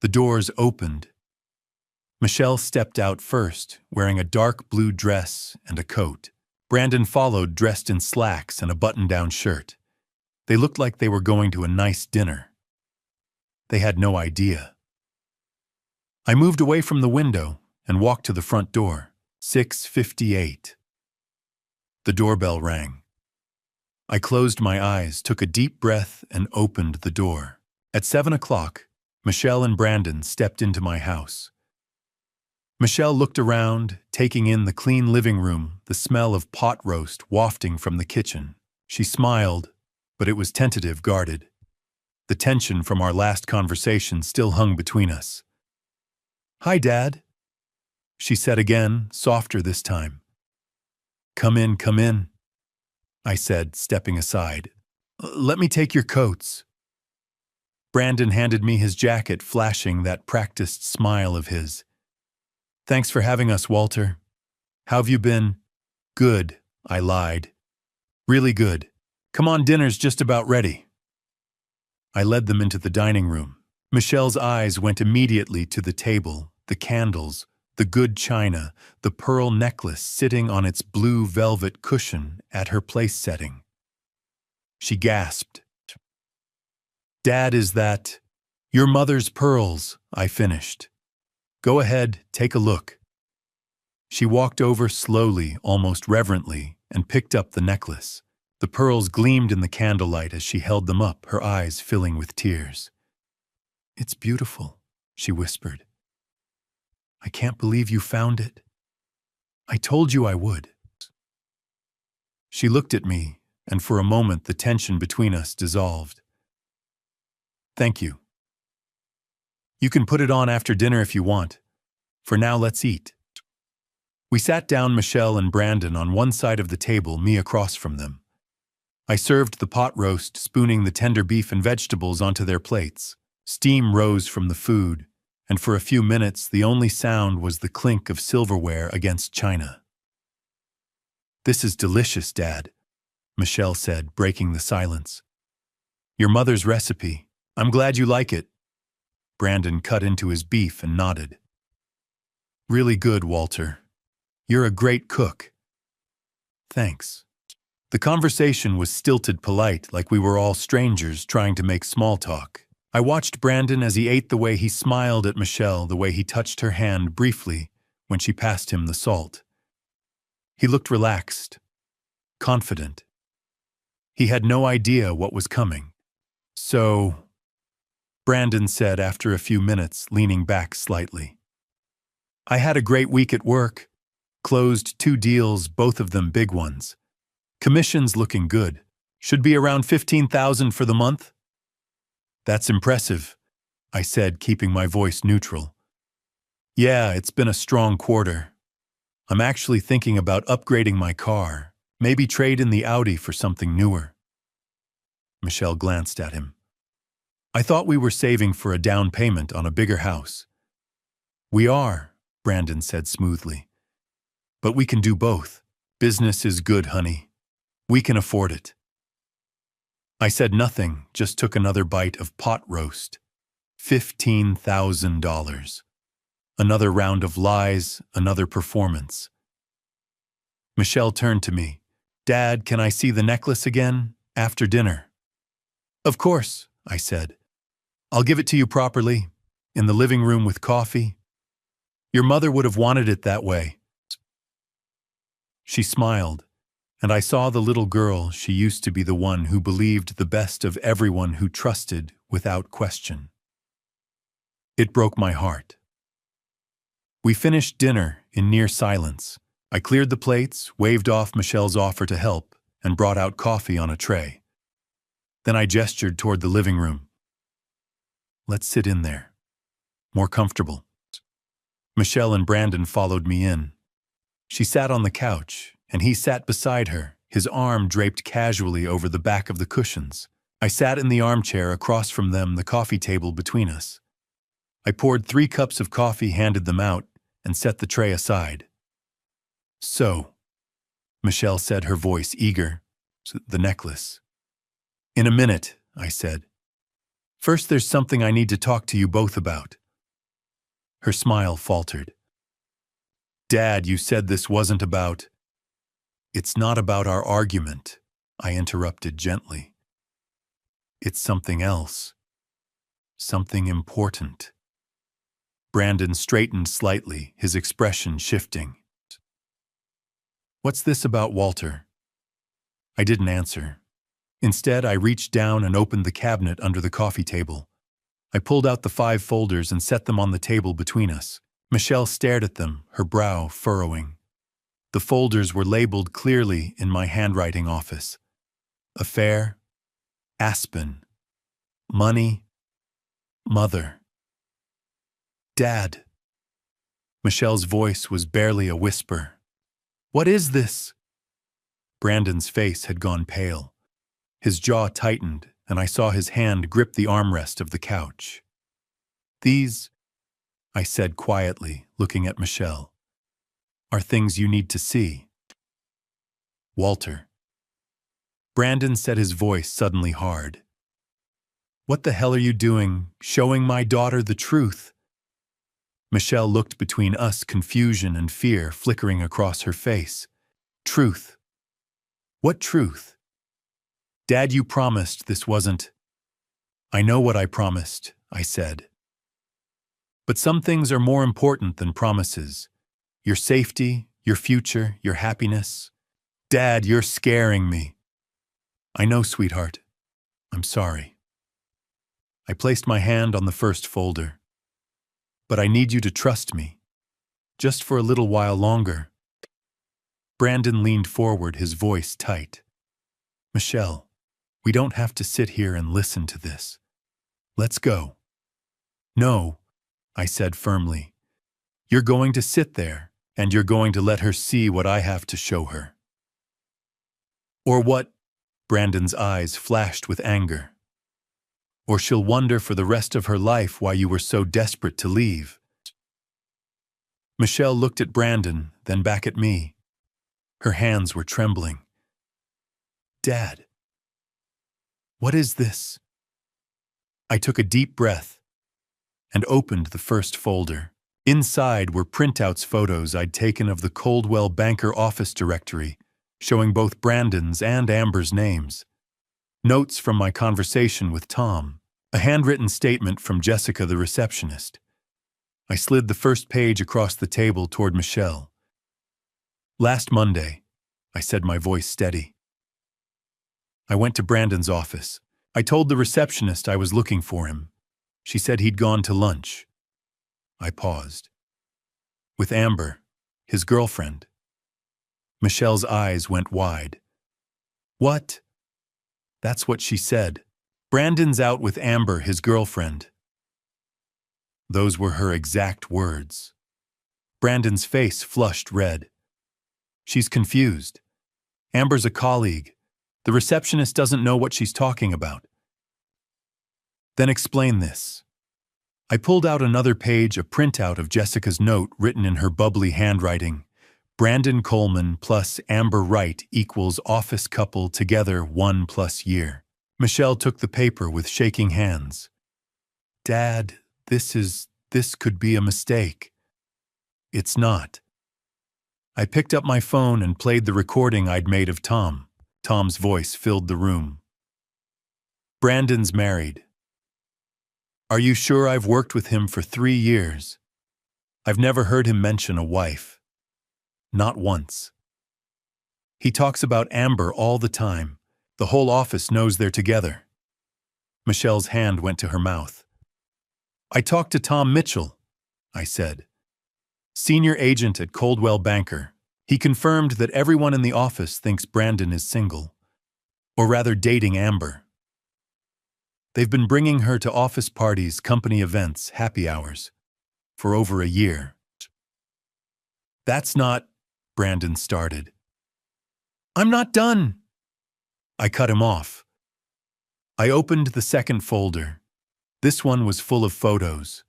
[SPEAKER 1] The doors opened. Michelle stepped out first, wearing a dark blue dress and a coat. Brandon followed, dressed in slacks and a button-down shirt. They looked like they were going to a nice dinner. They had no idea. I moved away from the window and walked to the front door. 6:58. The doorbell rang. I closed my eyes, took a deep breath, and opened the door. At 7 o'clock, Michelle and Brandon stepped into my house. Michelle looked around, taking in the clean living room, the smell of pot roast wafting from the kitchen. She smiled, but it was tentative, guarded. The tension from our last conversation still hung between us. "Hi, Dad," she said again, softer this time. Come in," I said, stepping aside. "Let me take your coats." Brandon handed me his jacket, flashing that practiced smile of his. "Thanks for having us, Walter. How have you been?" "Good," I lied. "Really good. Come on, dinner's just about ready." I led them into the dining room. Michelle's eyes went immediately to the table, the candles, the good china, the pearl necklace sitting on its blue velvet cushion at her place setting. She gasped. "Dad, is that your mother's pearls?" I finished. "Go ahead, take a look." She walked over slowly, almost reverently, and picked up the necklace. The pearls gleamed in the candlelight as she held them up, her eyes filling with tears. "It's beautiful," she whispered. "I can't believe you found it. I told you I would." She looked at me, and for a moment the tension between us dissolved. "Thank you. You can put it on after dinner if you want. For now, let's eat." We sat down, Michelle and Brandon on one side of the table, me across from them. I served the pot roast, spooning the tender beef and vegetables onto their plates. Steam rose from the food, and for a few minutes the only sound was the clink of silverware against china. "This is delicious, Dad," Michelle said, breaking the silence. "Your mother's recipe. I'm glad you like it." Brandon cut into his beef and nodded. "Really good, Walter. You're a great cook." "Thanks." The conversation was stilted, polite, like we were all strangers trying to make small talk. I watched Brandon as he ate, the way he smiled at Michelle, the way he touched her hand briefly when she passed him the salt. He looked relaxed, confident. He had no idea what was coming. "So," Brandon said after a few minutes, leaning back slightly. "I had a great week at work. Closed 2 deals, both of them big ones. Commission's looking good. Should be around 15,000 for the month." "That's impressive," I said, keeping my voice neutral. "Yeah, it's been a strong quarter. I'm actually thinking about upgrading my car, maybe trade in the Audi for something newer." Michelle glanced at him. "I thought we were saving for a down payment on a bigger house." "We are," Brandon said smoothly. "But we can do both. Business is good, honey. We can afford it." I said nothing, just took another bite of pot roast. $15,000. Another round of lies, another performance. Michelle turned to me. "Dad, can I see the necklace again? After dinner?" "Of course," I said. "I'll give it to you properly, in the living room with coffee. Your mother would have wanted it that way." She smiled, and I saw the little girl. She used to be the one who believed the best of everyone, who trusted without question. It broke my heart. We finished dinner in near silence. I cleared the plates, waved off Michelle's offer to help, and brought out coffee on a tray. Then I gestured toward the living room. Let's sit in there. More comfortable. Michelle and Brandon followed me in. She sat on the couch, and he sat beside her, his arm draped casually over the back of the cushions. I sat in the armchair across from them, the coffee table between us. I poured 3 cups of coffee, handed them out, and set the tray aside. So, Michelle said, her voice eager. The necklace. In a minute, I said. First, there's something I need to talk to you both about. Her smile faltered. Dad, you said this wasn't about... It's not about our argument, I interrupted gently. It's something else. Something important. Brandon straightened slightly, his expression shifting. What's this about Walter? I didn't answer. Instead, I reached down and opened the cabinet under the coffee table. I pulled out the 5 folders and set them on the table between us. Michelle stared at them, her brow furrowing. The folders were labeled clearly in my handwriting office. Affair, Aspen, money, mother. Dad. Michelle's voice was barely a whisper. What is this? Brandon's face had gone pale. His jaw tightened, and I saw his hand grip the armrest of the couch. These, I said quietly, looking at Michelle, are things you need to see. Walter. Brandon said, his voice suddenly hard. What the hell are you doing, showing my daughter the truth? Michelle looked between us, confusion and fear flickering across her face. Truth. What truth? Dad, you promised this wasn't... I know what I promised, I said. But some things are more important than promises. Your safety, your future, your happiness. Dad, you're scaring me. I know, sweetheart. I'm sorry. I placed my hand on the first folder. But I need you to trust me. Just for a little while longer. Brandon leaned forward, his voice tight. Michelle, we don't have to sit here and listen to this. Let's go. No, I said firmly. You're going to sit there, and you're going to let her see what I have to show her. Or what? Brandon's eyes flashed with anger. Or she'll wonder for the rest of her life why you were so desperate to leave. Michelle looked at Brandon, then back at me. Her hands were trembling. Dad, what is this? I took a deep breath and opened the first folder. Inside were printouts, photos I'd taken of the Coldwell Banker office directory, showing both Brandon's and Amber's names. Notes from my conversation with Tom. A handwritten statement from Jessica, the receptionist. I slid the first page across the table toward Michelle. Last Monday, I said, my voice steady. I went to Brandon's office. I told the receptionist I was looking for him. She said he'd gone to lunch. I paused. With Amber, his girlfriend. Michelle's eyes went wide. What? That's what she said. Brandon's out with Amber, his girlfriend. Those were her exact words. Brandon's face flushed red. She's confused. Amber's a colleague. The receptionist doesn't know what she's talking about. Then explain this. I pulled out another page, a printout of Jessica's note written in her bubbly handwriting. Brandon Coleman plus Amber Wright equals office couple together 1+ year. Michelle took the paper with shaking hands. Dad, this could be a mistake. It's not. I picked up my phone and played the recording I'd made of Tom. Tom's voice filled the room. Brandon's married. Are you sure? I've worked with him for 3 years. I've never heard him mention a wife. Not once. He talks about Amber all the time. The whole office knows they're together. Michelle's hand went to her mouth. I talked to Tom Mitchell, I said. Senior agent at Coldwell Banker. He confirmed that everyone in the office thinks Brandon is single. Or rather dating Amber. They've been bringing her to office parties, company events, happy hours for over a year. That's not, Brandon started. I'm not done. I cut him off. I opened the second folder. This one was full of photos.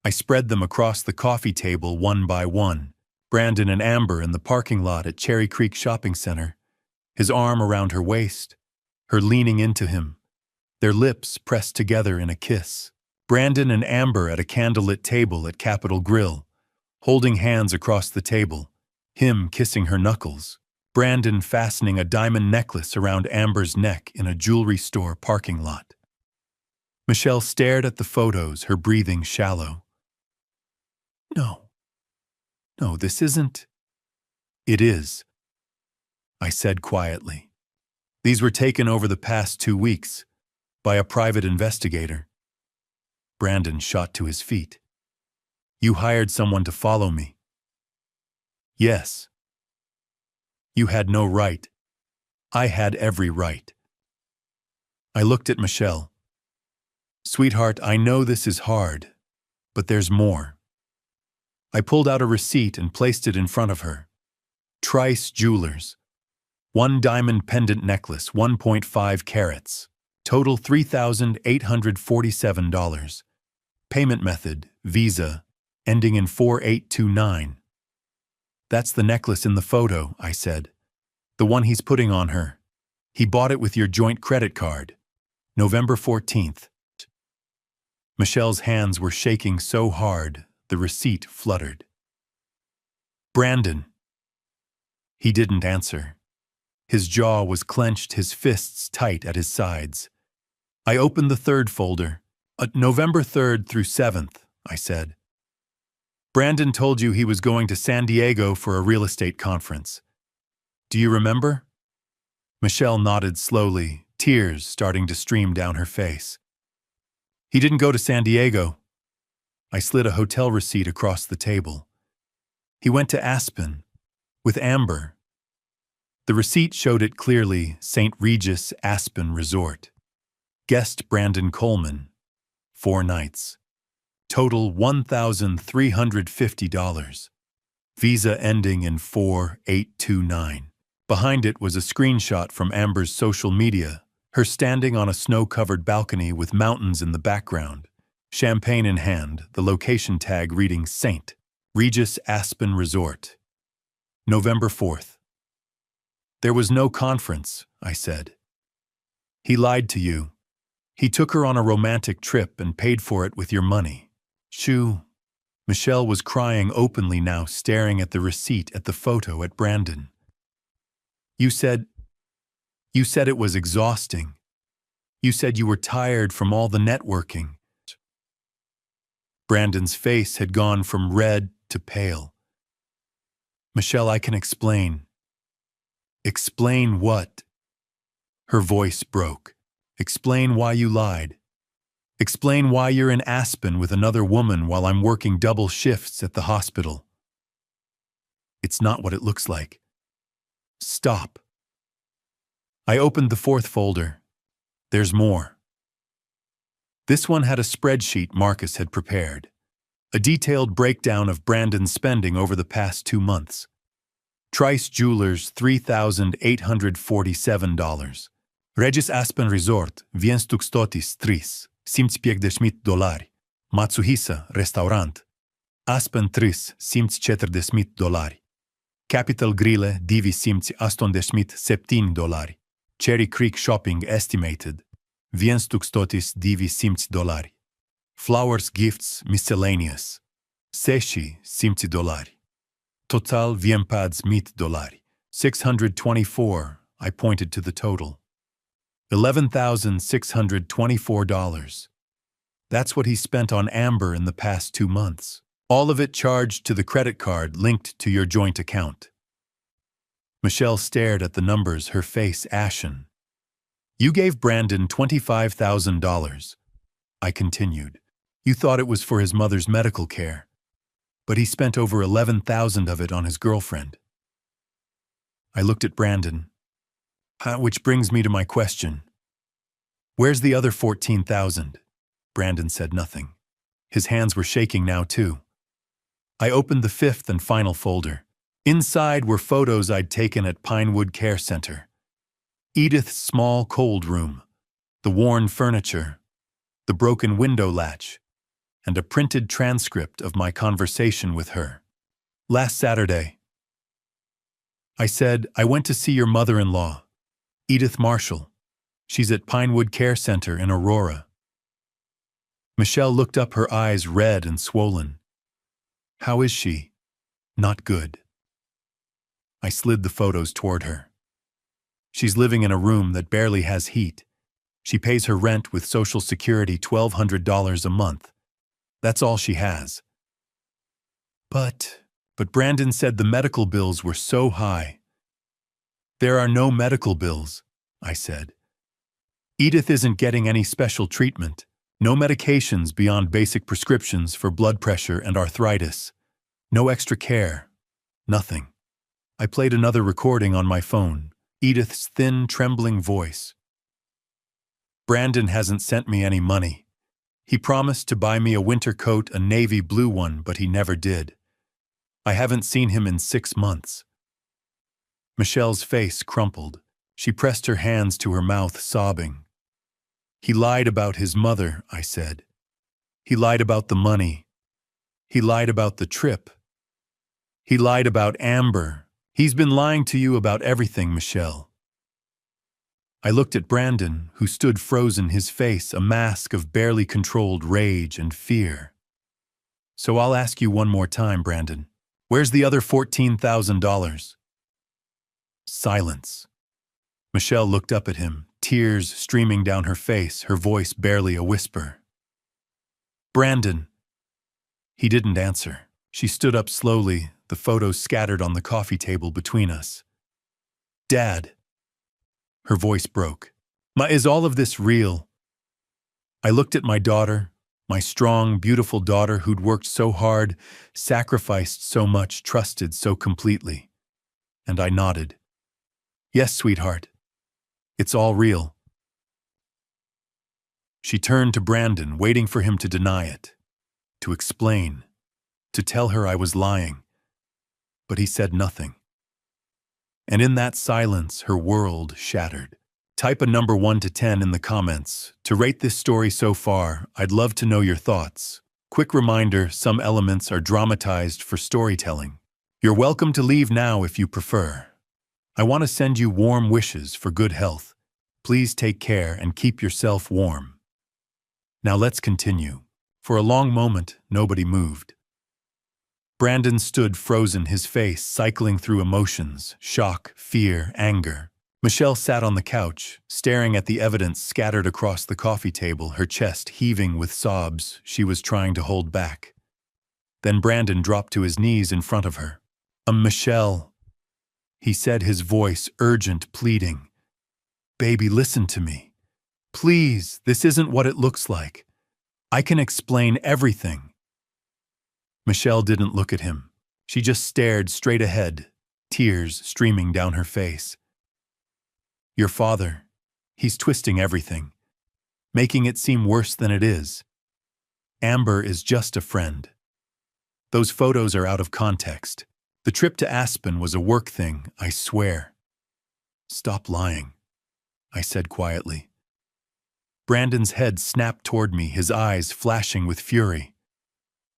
[SPEAKER 1] I spread them across the coffee table one by one. Brandon and Amber in the parking lot at Cherry Creek Shopping Center, his arm around her waist, her leaning into him, their lips pressed together in a kiss. Brandon and Amber at a candlelit table at Capitol Grill, holding hands across the table, him kissing her knuckles. Brandon fastening a diamond necklace around Amber's neck in a jewelry store parking lot. Michelle stared at the photos, her breathing shallow. No, this isn't. It is, I said quietly. These were taken over the past 2 weeks by a private investigator. Brandon shot to his feet. You hired someone to follow me? Yes. You had no right. I had every right. I looked at Michelle. Sweetheart, I know this is hard, but there's more. I pulled out a receipt and placed it in front of her. Trice Jewelers. 1 diamond pendant necklace, 1.5 carats. Total $3,847. Payment method, Visa, ending in 4829. That's the necklace in the photo, I said. The one he's putting on her. He bought it with your joint credit card. November 14th. Michelle's hands were shaking so hard, the receipt fluttered. Brandon. He didn't answer. His jaw was clenched, his fists tight at his sides. I opened the third folder. November 3rd through 7th, I said. Brandon told you he was going to San Diego for a real estate conference. Do you remember? Michelle nodded slowly, tears starting to stream down her face. He didn't go to San Diego. I slid a hotel receipt across the table. He went to Aspen, with Amber. The receipt showed it clearly, St. Regis Aspen Resort. Guest Brandon Coleman, 4 nights. Total $1,350. Visa ending in 4829. Behind it was a screenshot from Amber's social media, her standing on a snow-covered balcony with mountains in the background. Champagne in hand, the location tag reading St. Regis Aspen Resort. November 4th. There was no conference, I said. He lied to you. He took her on a romantic trip and paid for it with your money. Shoo. Michelle was crying openly now, staring at the receipt, at the photo, at Brandon. You said it was exhausting. You said you were tired from all the networking. Brandon's face had gone from red to pale. Michelle, I can explain. Explain what? Her voice broke. Explain why you lied. Explain why you're in Aspen with another woman while I'm working double shifts at the hospital. It's not what it looks like. Stop. I opened the fourth folder. There's more. This one had a spreadsheet Marcus had prepared. A detailed breakdown of Brandon's spending over the past 2 months. Trice Jewelers, $3,847. Regis Aspen Resort, $1,203, $150. Matsuhisa Restaurant, Aspen 3, $140. Capitol Grille, $217. Cherry Creek Shopping estimated, $120. Flowers Gifts Miscellaneous, $60. Total $100. 624, I pointed to the total. $11,624. That's what he spent on Amber in the past 2 months. All of it charged to the credit card linked to your joint account. Michelle stared at the numbers, her face ashen. You gave Brandon $25,000. I continued. You thought it was for his mother's medical care, but he spent over $11,000 of it on his girlfriend. I looked at Brandon. Which brings me to my question. Where's the other 14,000? Brandon said nothing. His hands were shaking now, too. I opened the fifth and final folder. Inside were photos I'd taken at Pinewood Care Center. Edith's small cold room, the worn furniture, the broken window latch, and a printed transcript of my conversation with her. Last Saturday, I said, I went to see your mother-in-law, Edith Marshall. She's at Pinewood Care Center in Aurora. Michelle looked up, her eyes red and swollen. How is she? Not good. I slid the photos toward her. She's living in a room that barely has heat. She pays her rent with Social Security, $1,200 a month. That's all she has. But Brandon said the medical bills were so high. There are no medical bills, I said. Edith isn't getting any special treatment, no medications beyond basic prescriptions for blood pressure and arthritis, no extra care, nothing. I played another recording on my phone, Edith's thin, trembling voice. Brandon hasn't sent me any money. He promised to buy me a winter coat, a navy blue one, but he never did. I haven't seen him in 6 months. Michelle's face crumpled. She pressed her hands to her mouth, sobbing. He lied about his mother, I said. He lied about the money. He lied about the trip. He lied about Amber. He's been lying to you about everything, Michelle. I looked at Brandon, who stood frozen, his face a mask of barely controlled rage and fear. So I'll ask you one more time, Brandon. Where's the other $14,000? Silence. Michelle looked up at him, tears streaming down her face, her voice barely a whisper. Brandon. He didn't answer. She stood up slowly, the photos scattered on the coffee table between us. Dad. Her voice broke. Is all of this real? I looked at my daughter, my strong, beautiful daughter who'd worked so hard, sacrificed so much, trusted so completely. And I nodded. Yes, sweetheart. It's all real. She turned to Brandon, waiting for him to deny it, to explain, to tell her I was lying. But he said nothing. And in that silence, her world shattered. Type a number 1 to 10 in the comments. To rate this story so far, I'd love to know your thoughts. Quick reminder, some elements are dramatized for storytelling. You're welcome to leave now if you prefer. I want to send you warm wishes for good health. Please take care and keep yourself warm. Now let's continue. For a long moment, nobody moved. Brandon stood frozen, his face cycling through emotions, shock, fear, anger. Michelle sat on the couch, staring at the evidence scattered across the coffee table, her chest heaving with sobs she was trying to hold back. Then Brandon dropped to his knees in front of her. Michelle, he said, his voice urgent, pleading. Baby, listen to me. Please, this isn't what it looks like. I can explain everything. Michelle didn't look at him. She just stared straight ahead, tears streaming down her face. Your father, he's twisting everything, making it seem worse than it is. Amber is just a friend. Those photos are out of context. The trip to Aspen was a work thing, I swear. Stop lying, I said quietly. Brandon's head snapped toward me, his eyes flashing with fury.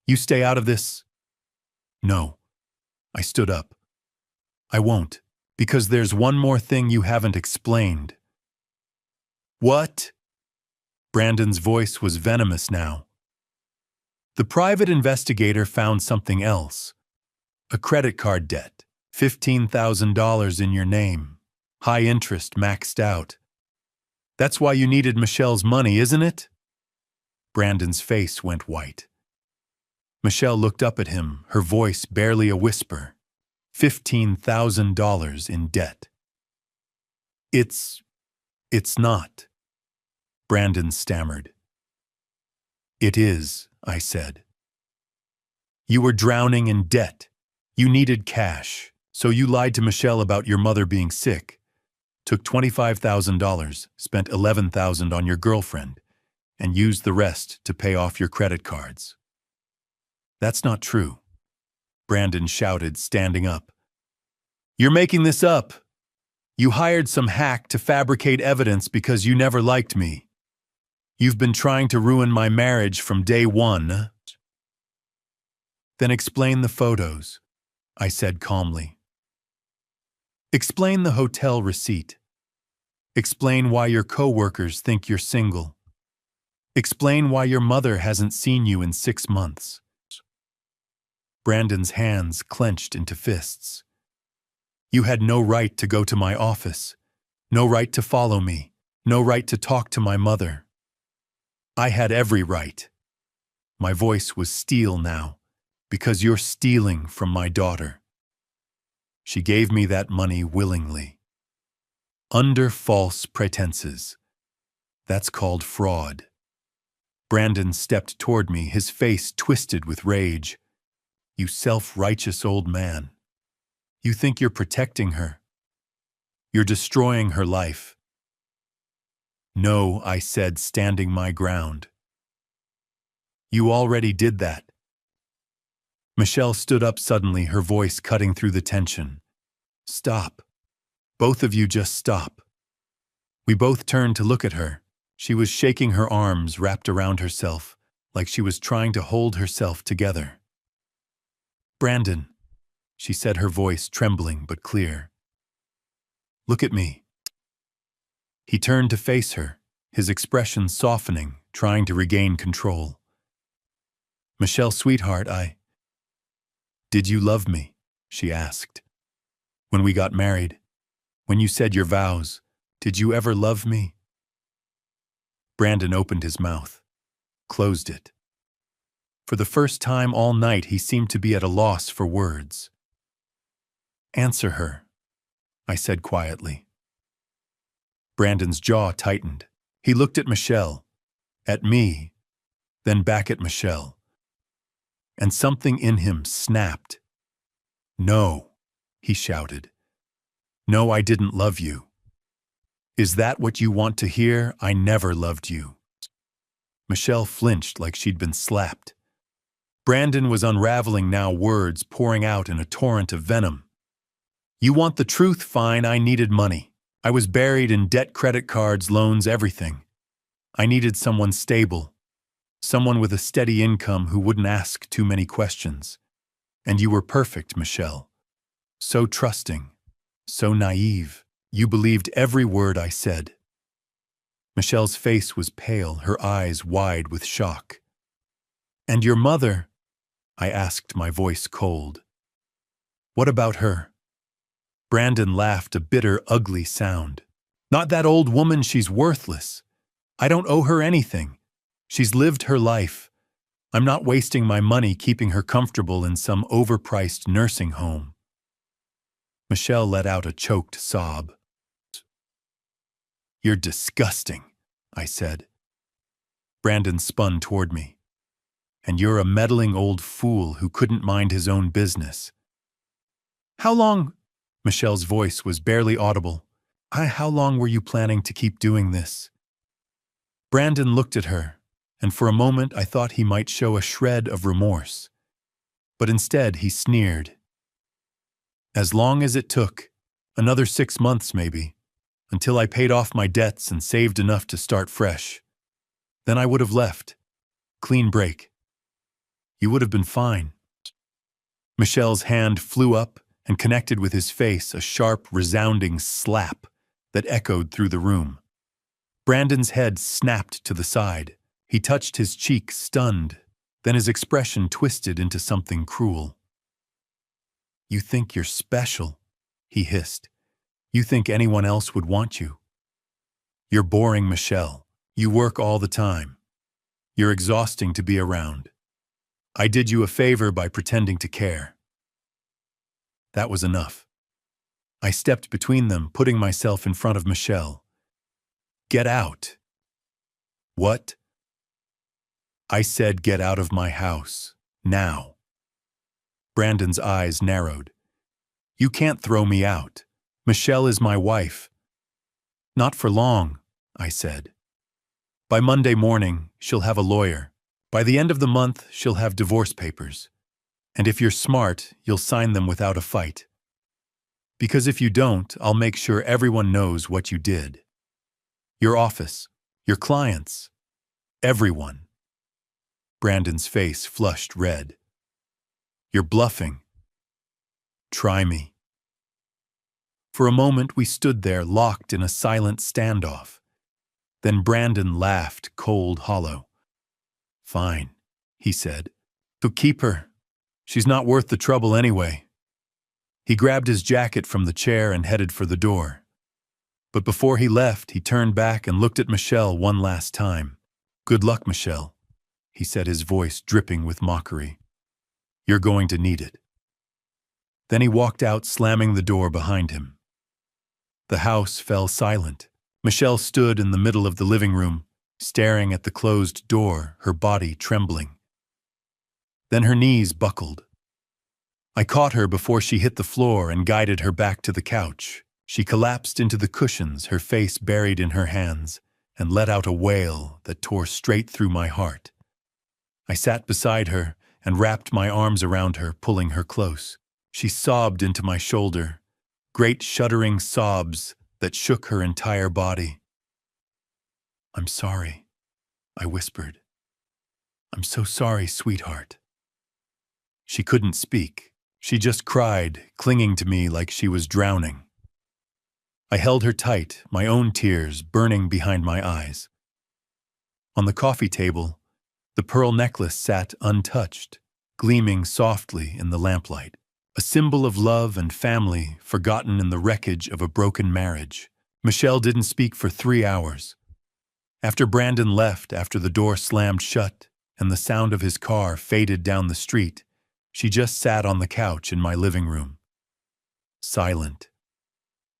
[SPEAKER 1] You stay out of this? No. I stood up. I won't, because there's one more thing you haven't explained. What? Brandon's voice was venomous now. The private investigator found something else. A credit card debt, $15,000 in your name, high interest, maxed out. That's why you needed Michelle's money, isn't it? Brandon's face went white. Michelle looked up at him, her voice barely a whisper. $15,000 in debt. It's not. Brandon stammered. It is, I said. You were drowning in debt. You needed cash, so you lied to Michelle about your mother being sick. Took $25,000, spent $11,000 on your girlfriend, and used the rest to pay off your credit cards. That's not true, Brandon shouted, standing up. You're making this up. You hired some hack to fabricate evidence because you never liked me. You've been trying to ruin my marriage from day one. Then explain the photos, I said calmly. Explain the hotel receipt. Explain why your coworkers think you're single. Explain why your mother hasn't seen you in 6 months. Brandon's hands clenched into fists. You had no right to go to my office, no right to follow me, no right to talk to my mother. I had every right. My voice was steel now, because you're stealing from my daughter. She gave me that money willingly. Under false pretenses. That's called fraud. Brandon stepped toward me, his face twisted with rage. You self-righteous old man. You think you're protecting her. You're destroying her life. No, I said, standing my ground. You already did that. Michelle stood up suddenly, her voice cutting through the tension. Stop. Both of you just stop. We both turned to look at her. She was shaking her arms wrapped around herself, like she was trying to hold herself together. Brandon, she said, her voice trembling but clear. Look at me. He turned to face her, his expression softening, trying to regain control. Michelle, sweetheart, Did you love me? She asked. When we got married, when you said your vows, did you ever love me? Brandon opened his mouth, closed it. For the first time all night, he seemed to be at a loss for words. Answer her, I said quietly. Brandon's jaw tightened. He looked at Michelle, at me, then back at Michelle. And something in him snapped. No, he shouted. No, I didn't love you. Is that what you want to hear? I never loved you. Michelle flinched like she'd been slapped. Brandon was unraveling now, words pouring out in a torrent of venom. You want the truth? Fine, I needed money. I was buried in debt, credit cards, loans, everything. I needed someone stable, someone with a steady income who wouldn't ask too many questions. And you were perfect, Michelle. So trusting, so naive. You believed every word I said. Michelle's face was pale, her eyes wide with shock. And your mother? I asked, my voice cold. What about her? Brandon laughed, a bitter, ugly sound. Not that old woman, she's worthless. I don't owe her anything. She's lived her life. I'm not wasting my money keeping her comfortable in some overpriced nursing home. Michelle let out a choked sob. You're disgusting, I said. Brandon spun toward me. And you're a meddling old fool who couldn't mind his own business. How long? Michelle's voice was barely audible. How long were you planning to keep doing this? Brandon looked at her, and for a moment I thought he might show a shred of remorse. But instead he sneered. As long as it took, another 6 months maybe, until I paid off my debts and saved enough to start fresh. Then I would have left. Clean break. You would have been fine. Michelle's hand flew up and connected with his face, a sharp, resounding slap that echoed through the room. Brandon's head snapped to the side. He touched his cheek, stunned, then his expression twisted into something cruel. You think you're special, he hissed. You think anyone else would want you. You're boring, Michelle. You work all the time. You're exhausting to be around. I did you a favor by pretending to care. That was enough. I stepped between them, putting myself in front of Michelle. Get out. What? I said get out of my house. Now. Brandon's eyes narrowed. You can't throw me out. Michelle is my wife. Not for long, I said. By Monday morning, she'll have a lawyer. By the end of the month, she'll have divorce papers. And if you're smart, you'll sign them without a fight. Because if you don't, I'll make sure everyone knows what you did. Your office, your clients, everyone. Brandon's face flushed red. You're bluffing. Try me. For a moment, we stood there locked in a silent standoff. Then Brandon laughed, cold, hollow. Fine, he said. So keep her. She's not worth the trouble anyway. He grabbed his jacket from the chair and headed for the door. But before he left, he turned back and looked at Michelle one last time. Good luck, Michelle, he said, his voice dripping with mockery. You're going to need it. Then he walked out, slamming the door behind him. The house fell silent. Michelle stood in the middle of the living room, staring at the closed door, her body trembling. Then her knees buckled. I caught her before she hit the floor and guided her back to the couch. She collapsed into the cushions, her face buried in her hands, and let out a wail that tore straight through my heart. I sat beside her and wrapped my arms around her, pulling her close. She sobbed into my shoulder, great shuddering sobs that shook her entire body. I'm sorry, I whispered. I'm so sorry, sweetheart. She couldn't speak. She just cried, clinging to me like she was drowning. I held her tight, my own tears burning behind my eyes. On the coffee table, the pearl necklace sat untouched, gleaming softly in the lamplight, a symbol of love and family forgotten in the wreckage of a broken marriage. Michelle didn't speak for 3 hours. After Brandon left, after the door slammed shut and the sound of his car faded down the street, she just sat on the couch in my living room. Silent.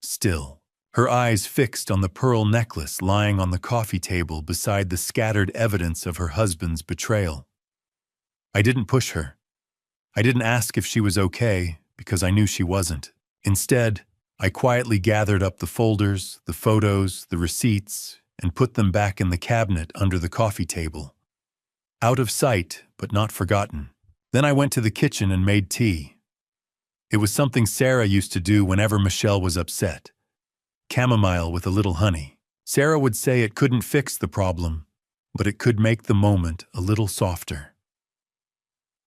[SPEAKER 1] Still. Her eyes fixed on the pearl necklace lying on the coffee table beside the scattered evidence of her husband's betrayal. I didn't push her. I didn't ask if she was okay, because I knew she wasn't. Instead, I quietly gathered up the folders, the photos, the receipts, and put them back in the cabinet under the coffee table. Out of sight, but not forgotten. Then I went to the kitchen and made tea. It was something Sarah used to do whenever Michelle was upset. Chamomile with a little honey. Sarah would say it couldn't fix the problem, but it could make the moment a little softer.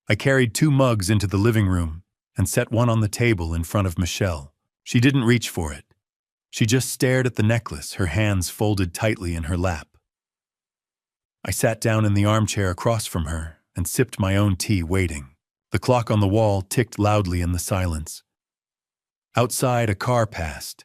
[SPEAKER 1] I carried 2 mugs into the living room and set one on the table in front of Michelle. She didn't reach for it. She just stared at the necklace, her hands folded tightly in her lap. I sat down in the armchair across from her and sipped my own tea, waiting. The clock on the wall ticked loudly in the silence. Outside, a car passed.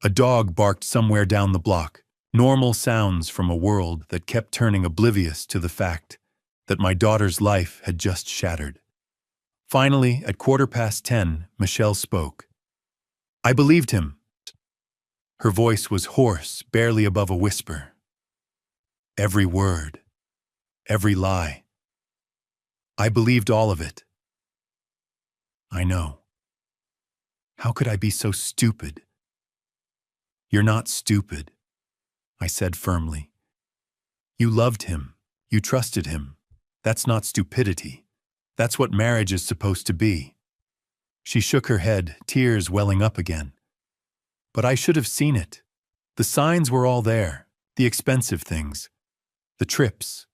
[SPEAKER 1] A dog barked somewhere down the block, normal sounds from a world that kept turning oblivious to the fact that my daughter's life had just shattered. Finally, at 10:15, Michelle spoke. I believed him. Her voice was hoarse, barely above a whisper. Every word, every lie. I believed all of it. I know. How could I be so stupid? You're not stupid, I said firmly. You loved him. You trusted him. That's not stupidity. That's what marriage is supposed to be. She shook her head, tears welling up again. But I should have seen it. The signs were all there, the expensive things, the trips,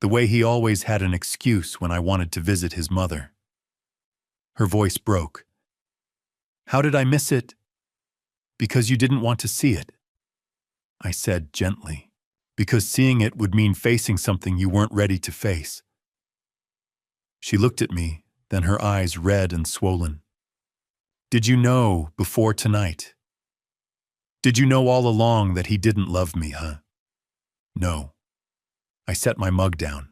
[SPEAKER 1] the way he always had an excuse when I wanted to visit his mother. Her voice broke. How did I miss it? Because you didn't want to see it, I said gently. Because seeing it would mean facing something you weren't ready to face. She looked at me, then her eyes red and swollen. Did you know before tonight? Did you know all along that he didn't love me, huh? No. I set my mug down.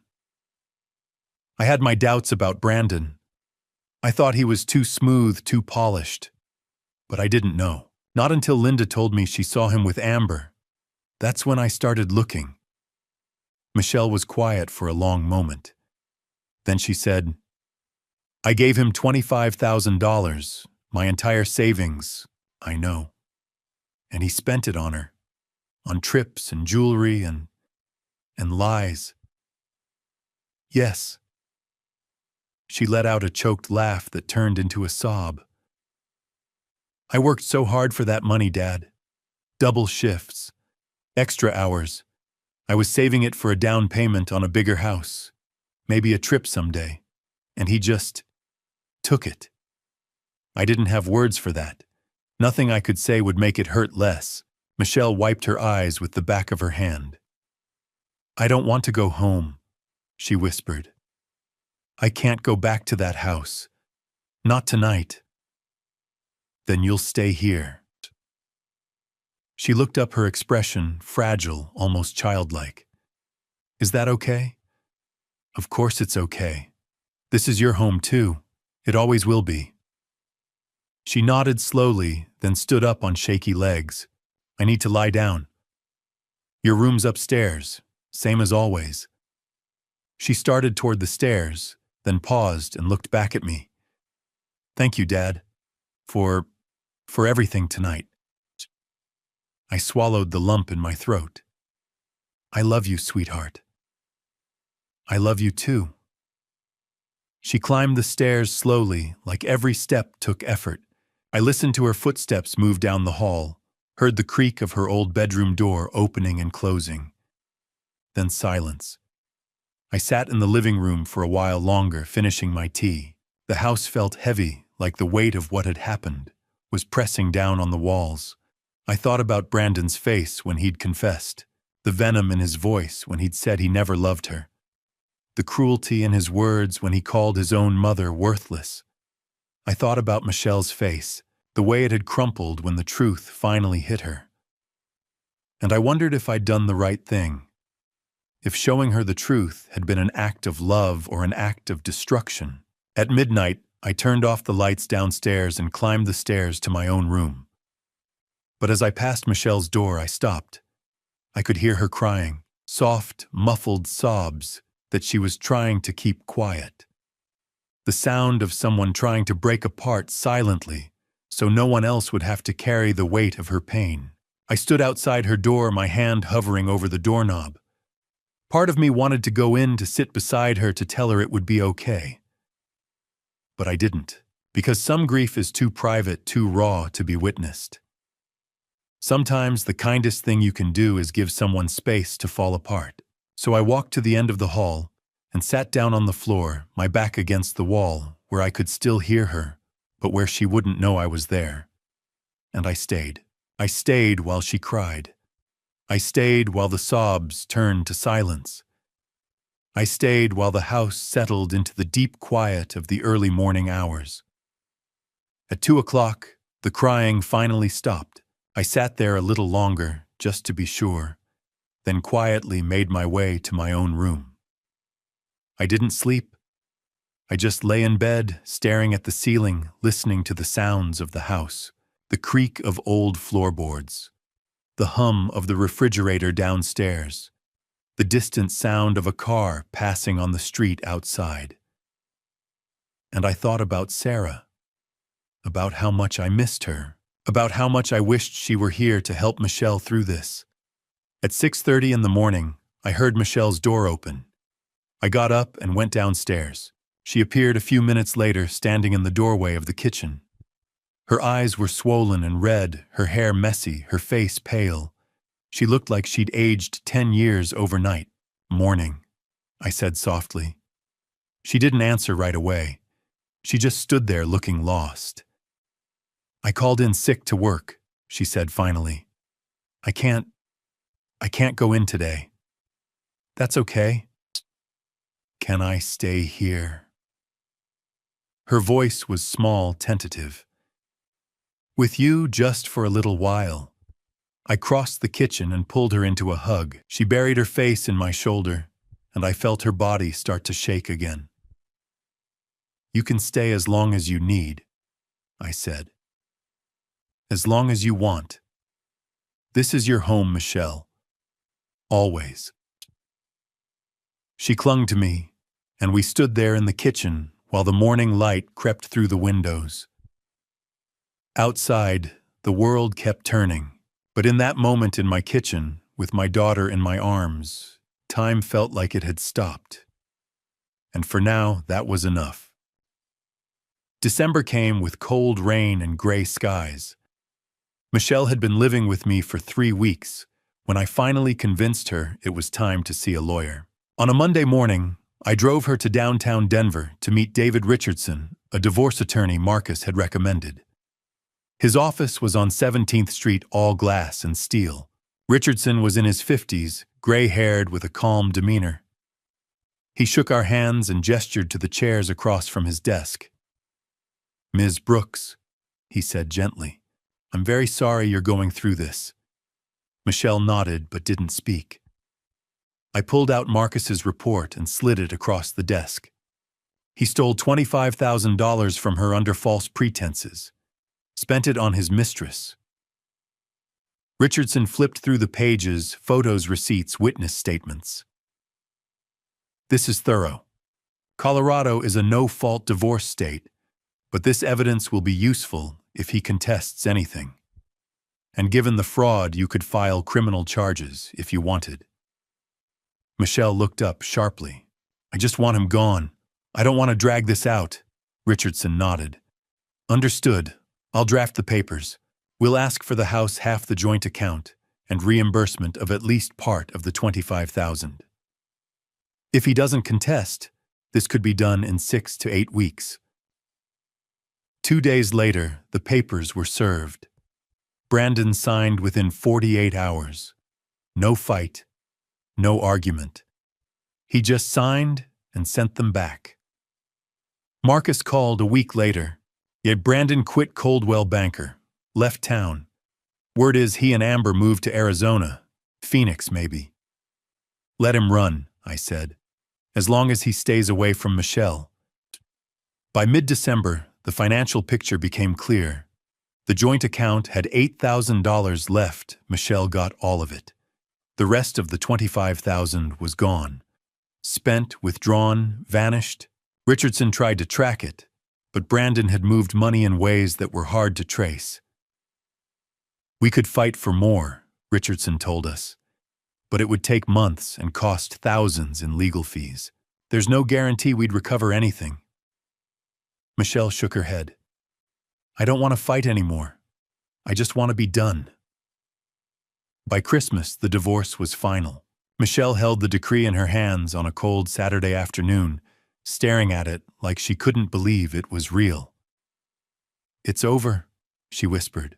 [SPEAKER 1] I had my doubts about Brandon. I thought he was too smooth, too polished. But I didn't know. Not until Linda told me she saw him with Amber. That's when I started looking. Michelle was quiet for a long moment. Then she said, I gave him $25,000, my entire savings, I know. And he spent it on her. on trips and jewelry and lies. Yes. She let out a choked laugh that turned into a sob. I worked so hard for that money, Dad. Double shifts, extra hours. I was saving it for a down payment on a bigger house, maybe a trip someday, and he just took it. I didn't have words for that. Nothing I could say would make it hurt less. Michelle wiped her eyes with the back of her hand. I don't want to go home, she whispered. I can't go back to that house. Not tonight. Then you'll stay here. She looked up, her expression fragile, almost childlike. Is that okay? Of course it's okay. This is your home too. It always will be. She nodded slowly, then stood up on shaky legs. I need to lie down. Your room's upstairs, same as always. She started toward the stairs, then paused and looked back at me. Thank you, Dad, for everything tonight. I swallowed the lump in my throat. I love you, sweetheart. I love you too. She climbed the stairs slowly, like every step took effort. I listened to her footsteps move down the hall, heard the creak of her old bedroom door opening and closing. Then silence. I sat in the living room for a while longer, finishing my tea. The house felt heavy, like the weight of what had happened was pressing down on the walls. I thought about Brandon's face when he'd confessed, the venom in his voice when he'd said he never loved her, the cruelty in his words when he called his own mother worthless. I thought about Michelle's face, the way it had crumpled when the truth finally hit her. And I wondered if I'd done the right thing, if showing her the truth had been an act of love or an act of destruction. At midnight, I turned off the lights downstairs and climbed the stairs to my own room. But as I passed Michelle's door, I stopped. I could hear her crying, soft, muffled sobs that she was trying to keep quiet. The sound of someone trying to break apart silently so no one else would have to carry the weight of her pain. I stood outside her door, my hand hovering over the doorknob. Part of me wanted to go in to sit beside her to tell her it would be okay. But I didn't, because some grief is too private, too raw to be witnessed. Sometimes the kindest thing you can do is give someone space to fall apart. So I walked to the end of the hall and sat down on the floor, my back against the wall, where I could still hear her, but where she wouldn't know I was there. And I stayed. I stayed while she cried. I stayed while the sobs turned to silence. I stayed while the house settled into the deep quiet of the early morning hours. At 2 o'clock, the crying finally stopped. I sat there a little longer, just to be sure, then quietly made my way to my own room. I didn't sleep. I just lay in bed, staring at the ceiling, listening to the sounds of the house, the creak of old floorboards, the hum of the refrigerator downstairs, the distant sound of a car passing on the street outside. And I thought about Sarah, about how much I missed her, about how much I wished she were here to help Michelle through this. At 6:30 in the morning, I heard Michelle's door open. I got up and went downstairs. She appeared a few minutes later, standing in the doorway of the kitchen. Her eyes were swollen and red, her hair messy, her face pale. She looked like she'd aged 10 years overnight. "Morning," I said softly. She didn't answer right away. She just stood there looking lost. "I called in sick to work," she said finally. I can't go in today." "That's okay. Can I stay here?" Her voice was small, tentative. "With you just for a little while." I crossed the kitchen and pulled her into a hug. She buried her face in my shoulder, and I felt her body start to shake again. "You can stay as long as you need," I said. "As long as you want. This is your home, Michelle. Always." She clung to me, and we stood there in the kitchen while the morning light crept through the windows. Outside, the world kept turning, But in that moment in my kitchen, with my daughter in my arms, time felt like it had stopped. And for now, that was enough. December came with cold rain and gray skies. Michelle had been living with me for 3 weeks when I finally convinced her it was time to see a lawyer. On a Monday morning, I drove her to downtown Denver to meet David Richardson, a divorce attorney Marcus had recommended. His office was on 17th Street, all glass and steel. Richardson was in his 50s, gray-haired with a calm demeanor. He shook our hands and gestured to the chairs across from his desk. "Ms. Brooks," he said gently, "I'm very sorry you're going through this." Michelle nodded but didn't speak. I pulled out Marcus's report and slid it across the desk. He stole $25,000 from her under false pretenses, spent it on his mistress. Richardson flipped through the pages, photos, receipts, witness statements. "This is thorough. Colorado is a no-fault divorce state, but this evidence will be useful if he contests anything. And given the fraud, you could file criminal charges if you wanted." Michelle looked up sharply. "I just want him gone. I don't want to drag this out." Richardson nodded. "Understood. I'll draft the papers. We'll ask for the house half the joint account and reimbursement of at least part of the $25,000. If he doesn't contest, this could be done in 6 to 8 weeks. 2 days later, the papers were served. Brandon signed within 48 hours. No fight, no argument. He just signed and sent them back. Marcus called a week later, yet Brandon quit Coldwell Banker, left town. Word is he and Amber moved to Arizona, Phoenix maybe. "Let him run," I said, "as long as he stays away from Michelle." By mid-December, the financial picture became clear. The joint account had $8,000 left. Michelle got all of it. The rest of the $25,000 was gone. Spent, withdrawn, vanished. Richardson tried to track it, but Brandon had moved money in ways that were hard to trace. "We could fight for more," Richardson told us, "but it would take months and cost thousands in legal fees. There's no guarantee we'd recover anything." Michelle shook her head. "I don't want to fight anymore. I just want to be done." By Christmas, the divorce was final. Michelle held the decree in her hands on a cold Saturday afternoon, staring at it like she couldn't believe it was real. "It's over," she whispered.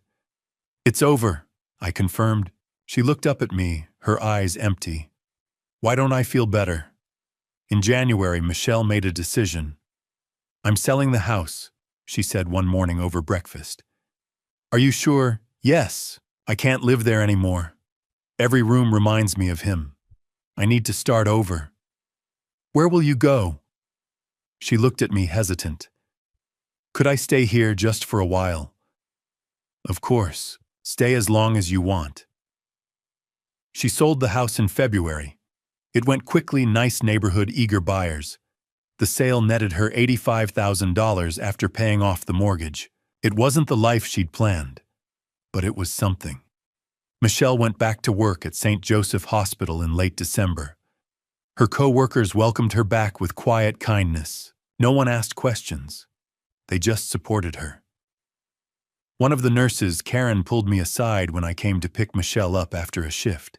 [SPEAKER 1] "It's over," I confirmed. She looked up at me, her eyes empty. "Why don't I feel better?" In January, Michelle made a decision. "I'm selling the house," she said one morning over breakfast. "Are you sure?" "Yes. I can't live there anymore. Every room reminds me of him. I need to start over." "Where will you go?" She looked at me hesitant. "Could I stay here just for a while?" "Of course. Stay as long as you want." She sold the house in February. It went quickly, nice neighborhood, eager buyers. The sale netted her $85,000 after paying off the mortgage. It wasn't the life she'd planned, but it was something. Michelle went back to work at St. Joseph Hospital in late December. Her co-workers welcomed her back with quiet kindness. No one asked questions. They just supported her. One of the nurses, Karen, pulled me aside when I came to pick Michelle up after a shift.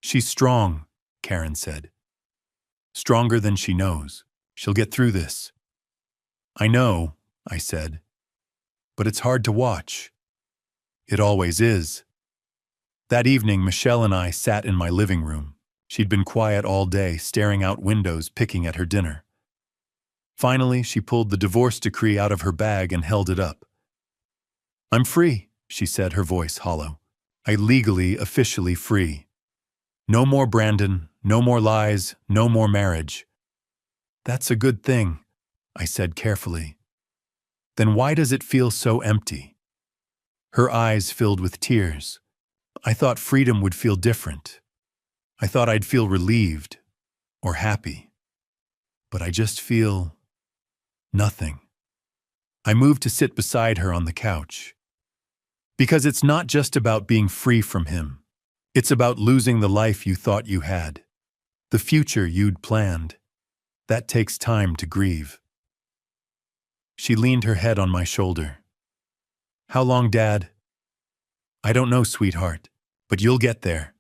[SPEAKER 1] "She's strong," Karen said. "Stronger than she knows. She'll get through this." "I know," I said, "but it's hard to watch." "It always is." That evening, Michelle and I sat in my living room. She'd been quiet all day, staring out windows, picking at her dinner. Finally, she pulled the divorce decree out of her bag and held it up. "I'm free," she said, her voice hollow. "I legally, officially free. No more Brandon, no more lies, no more marriage." "That's a good thing," I said carefully. "Then why does it feel so empty?" Her eyes filled with tears. "I thought freedom would feel different. I thought I'd feel relieved or happy. But I just feel nothing." I moved to sit beside her on the couch. Because it's not just about being free from him. It's about losing the life you thought you had, the future you'd planned. That takes time to grieve. She leaned her head on my shoulder. How long, Dad? I don't know, sweetheart, but you'll get there.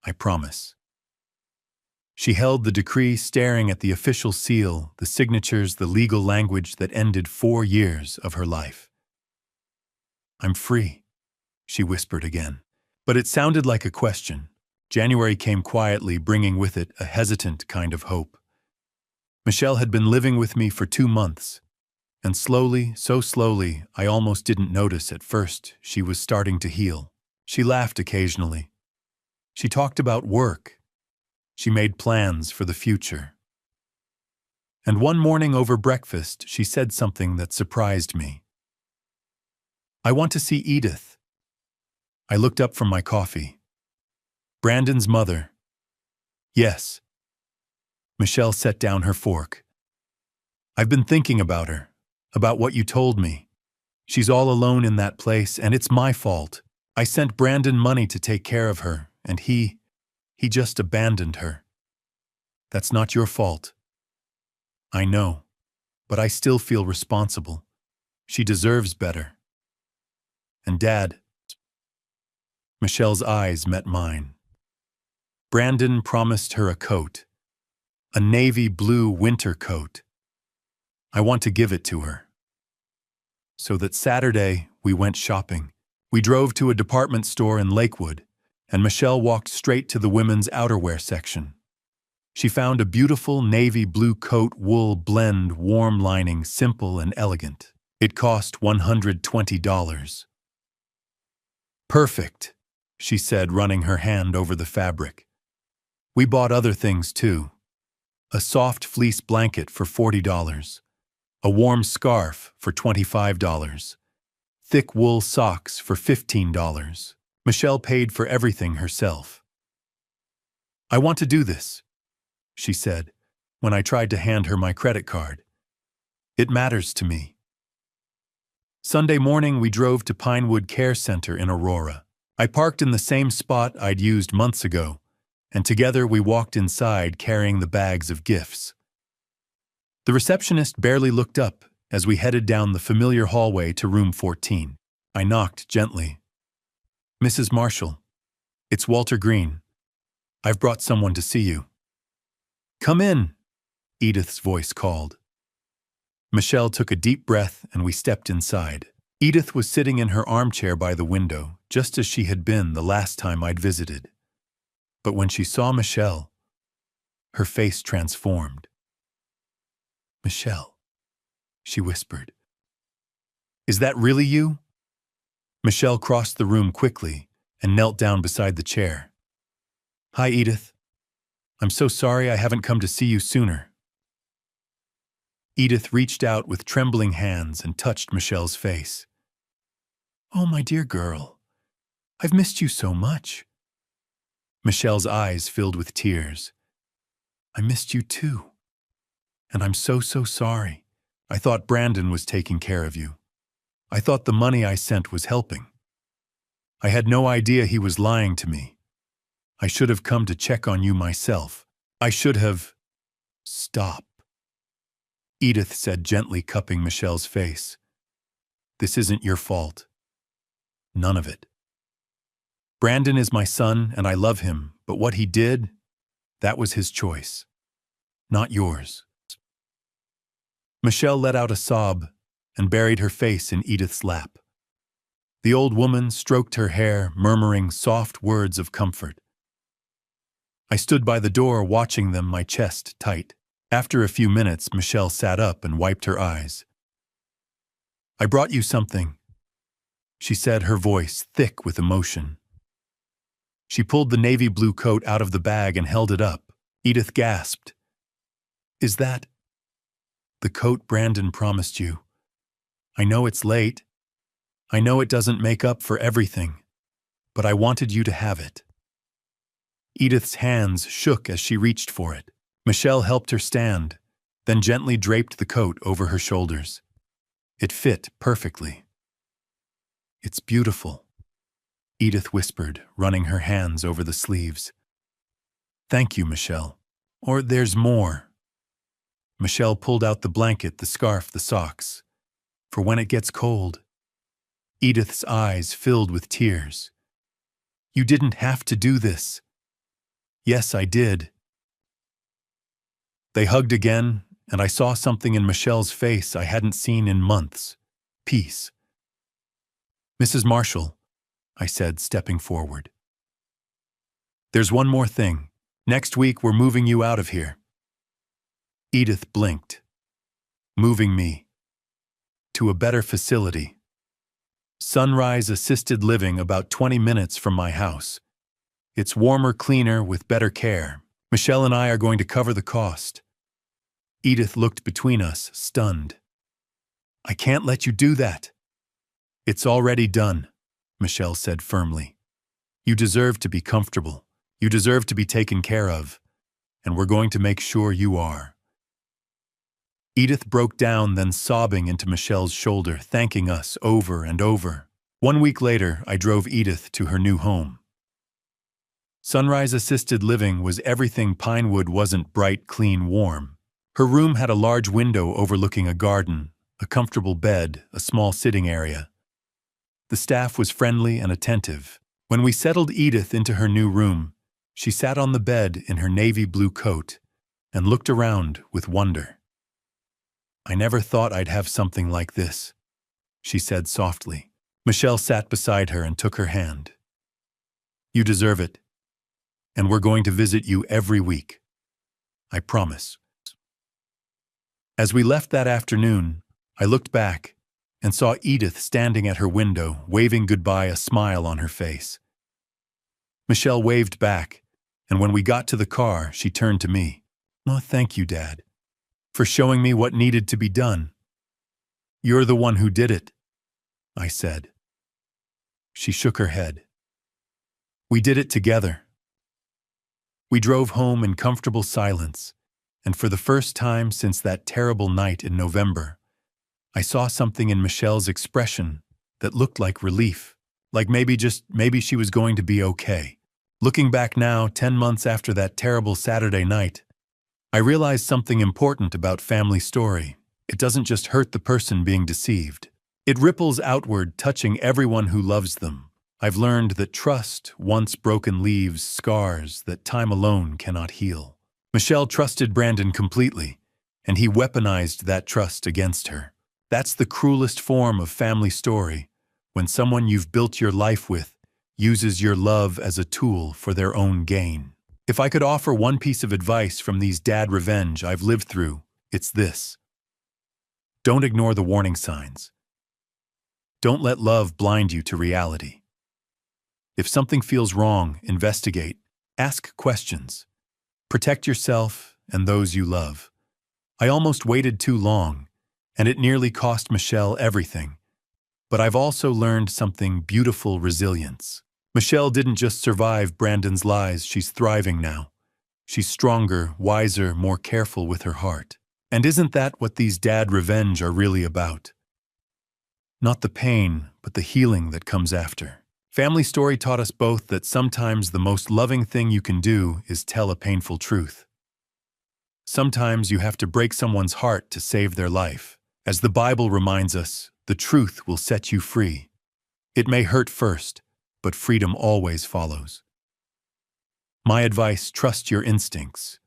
[SPEAKER 1] I promise. She held the decree, staring at the official seal, the signatures, the legal language that ended 4 years of her life. I'm free, she whispered again. But it sounded like a question. January came quietly, bringing with it a hesitant kind of hope. Michelle had been living with me for 2 months, and slowly, so slowly, I almost didn't notice at first, she was starting to heal. She laughed occasionally. She talked about work. She made plans for the future. And one morning over breakfast, she said something that surprised me. I want to see Edith. I looked up from my coffee. Brandon's mother. Yes. Michelle set down her fork. I've been thinking about her, about what you told me. She's all alone in that place, and it's my fault. I sent Brandon money to take care of her, and he just abandoned her. That's not your fault. I know, but I still feel responsible. She deserves better. And Dad. Michelle's eyes met mine. Brandon promised her a coat, a navy blue winter coat. I want to give it to her. So that Saturday, we went shopping. We drove to a department store in Lakewood, and Michelle walked straight to the women's outerwear section. She found a beautiful navy blue coat, wool blend, warm lining, simple and elegant. It cost $120. Perfect, she said, running her hand over the fabric. We bought other things too. A soft fleece blanket for $40. A warm scarf for $25. Thick wool socks for $15. Michelle paid for everything herself. I want to do this, she said, when I tried to hand her my credit card. It matters to me. Sunday morning, we drove to Pinewood Care Center in Aurora. I parked in the same spot I'd used months ago, and together we walked inside carrying the bags of gifts. The receptionist barely looked up as we headed down the familiar hallway to room 14. I knocked gently. Mrs. Marshall, it's Walter Green. I've brought someone to see you. Come in, Edith's voice called. Michelle took a deep breath and we stepped inside. Edith was sitting in her armchair by the window, just as she had been the last time I'd visited. But when she saw Michelle, her face transformed. Michelle, she whispered. Is that really you? Michelle crossed the room quickly and knelt down beside the chair. Hi, Edith. I'm so sorry I haven't come to see you sooner. Edith reached out with trembling hands and touched Michelle's face. Oh, my dear girl, I've missed you so much. Michelle's eyes filled with tears. I missed you too. And I'm so sorry. I thought Brandon was taking care of you. I thought the money I sent was helping. I had no idea he was lying to me. I should have come to check on you myself. I should have... Stop, Edith said, gently cupping Michelle's face. This isn't your fault. None of it. Brandon is my son and I love him, but what he did, that was his choice, not yours. Michelle let out a sob and buried her face in Edith's lap. The old woman stroked her hair, murmuring soft words of comfort. I stood by the door watching them, my chest tight. After a few minutes, Michelle sat up and wiped her eyes. I brought you something, she said, her voice thick with emotion. She pulled the navy blue coat out of the bag and held it up. Edith gasped. Is that the coat Brandon promised you? I know it's late. I know it doesn't make up for everything, but I wanted you to have it. Edith's hands shook as she reached for it. Michelle helped her stand, then gently draped the coat over her shoulders. It fit perfectly. It's beautiful, Edith whispered, running her hands over the sleeves. Thank you, Michelle. Or there's more. Michelle pulled out the blanket, the scarf, the socks. For when it gets cold. Edith's eyes filled with tears. You didn't have to do this. Yes, I did. They hugged again, and I saw something in Michelle's face I hadn't seen in months. Peace. Mrs. Marshall, I said, stepping forward. There's one more thing. Next week we're moving you out of here. Edith blinked. Moving me. To a better facility. Sunrise assisted living about 20 minutes from my house. It's warmer, cleaner, with better care. Michelle and I are going to cover the cost. Edith looked between us, stunned. I can't let you do that. It's already done, Michelle said firmly. You deserve to be comfortable. You deserve to be taken care of. And we're going to make sure you are. Edith broke down, then sobbing into Michelle's shoulder, thanking us over and over. 1 week later, I drove Edith to her new home. Sunrise assisted living was everything Pinewood wasn't: bright, clean, warm. Her room had a large window overlooking a garden, a comfortable bed, a small sitting area. The staff was friendly and attentive. When we settled Edith into her new room, she sat on the bed in her navy blue coat and looked around with wonder. I never thought I'd have something like this, she said softly. Michelle sat beside her and took her hand. You deserve it, and we're going to visit you every week. I promise. As we left that afternoon, I looked back and saw Edith standing at her window, waving goodbye, a smile on her face. Michelle waved back, and when we got to the car, she turned to me. Oh, thank you, Dad, for showing me what needed to be done. You're the one who did it, I said. She shook her head. We did it together. We drove home in comfortable silence, and for the first time since that terrible night in November, I saw something in Michelle's expression that looked like relief, like maybe she was going to be okay. Looking back now, 10 months after that terrible Saturday night, I realized something important about family story. It doesn't just hurt the person being deceived. It ripples outward, touching everyone who loves them. I've learned that trust, once broken, leaves scars that time alone cannot heal. Michelle trusted Brandon completely, and he weaponized that trust against her. That's the cruelest form of family story, when someone you've built your life with uses your love as a tool for their own gain. If I could offer one piece of advice from these dad revenge I've lived through, it's this. Don't ignore the warning signs. Don't let love blind you to reality. If something feels wrong, investigate. Ask questions. Protect yourself and those you love. I almost waited too long, and it nearly cost Michelle everything. But I've also learned something beautiful: resilience. Michelle didn't just survive Brandon's lies, she's thriving now. She's stronger, wiser, more careful with her heart. And isn't that what these dad revenge are really about? Not the pain, but the healing that comes after. Family Story taught us both that sometimes the most loving thing you can do is tell a painful truth. Sometimes you have to break someone's heart to save their life. As the Bible reminds us, the truth will set you free. It may hurt first, but freedom always follows. My advice: trust your instincts.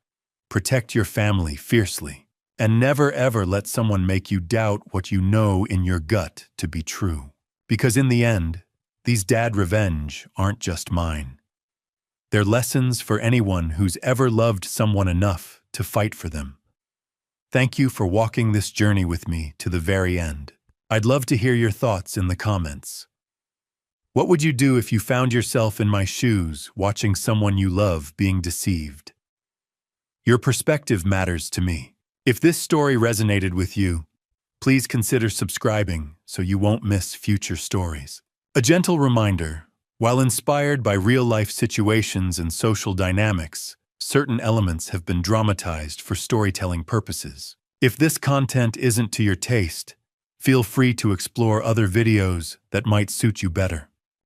[SPEAKER 1] Protect your family fiercely. And never ever let someone make you doubt what you know in your gut to be true. Because in the end, these dad revenge aren't just mine. They're lessons for anyone who's ever loved someone enough to fight for them. Thank you for walking this journey with me to the very end. I'd love to hear your thoughts in the comments. What would you do if you found yourself in my shoes, watching someone you love being deceived? Your perspective matters to me. If this story resonated with you, please consider subscribing so you won't miss future stories. A gentle reminder: while inspired by real-life situations and social dynamics, certain elements have been dramatized for storytelling purposes. If this content isn't to your taste, Feel free to explore other videos that might suit you better.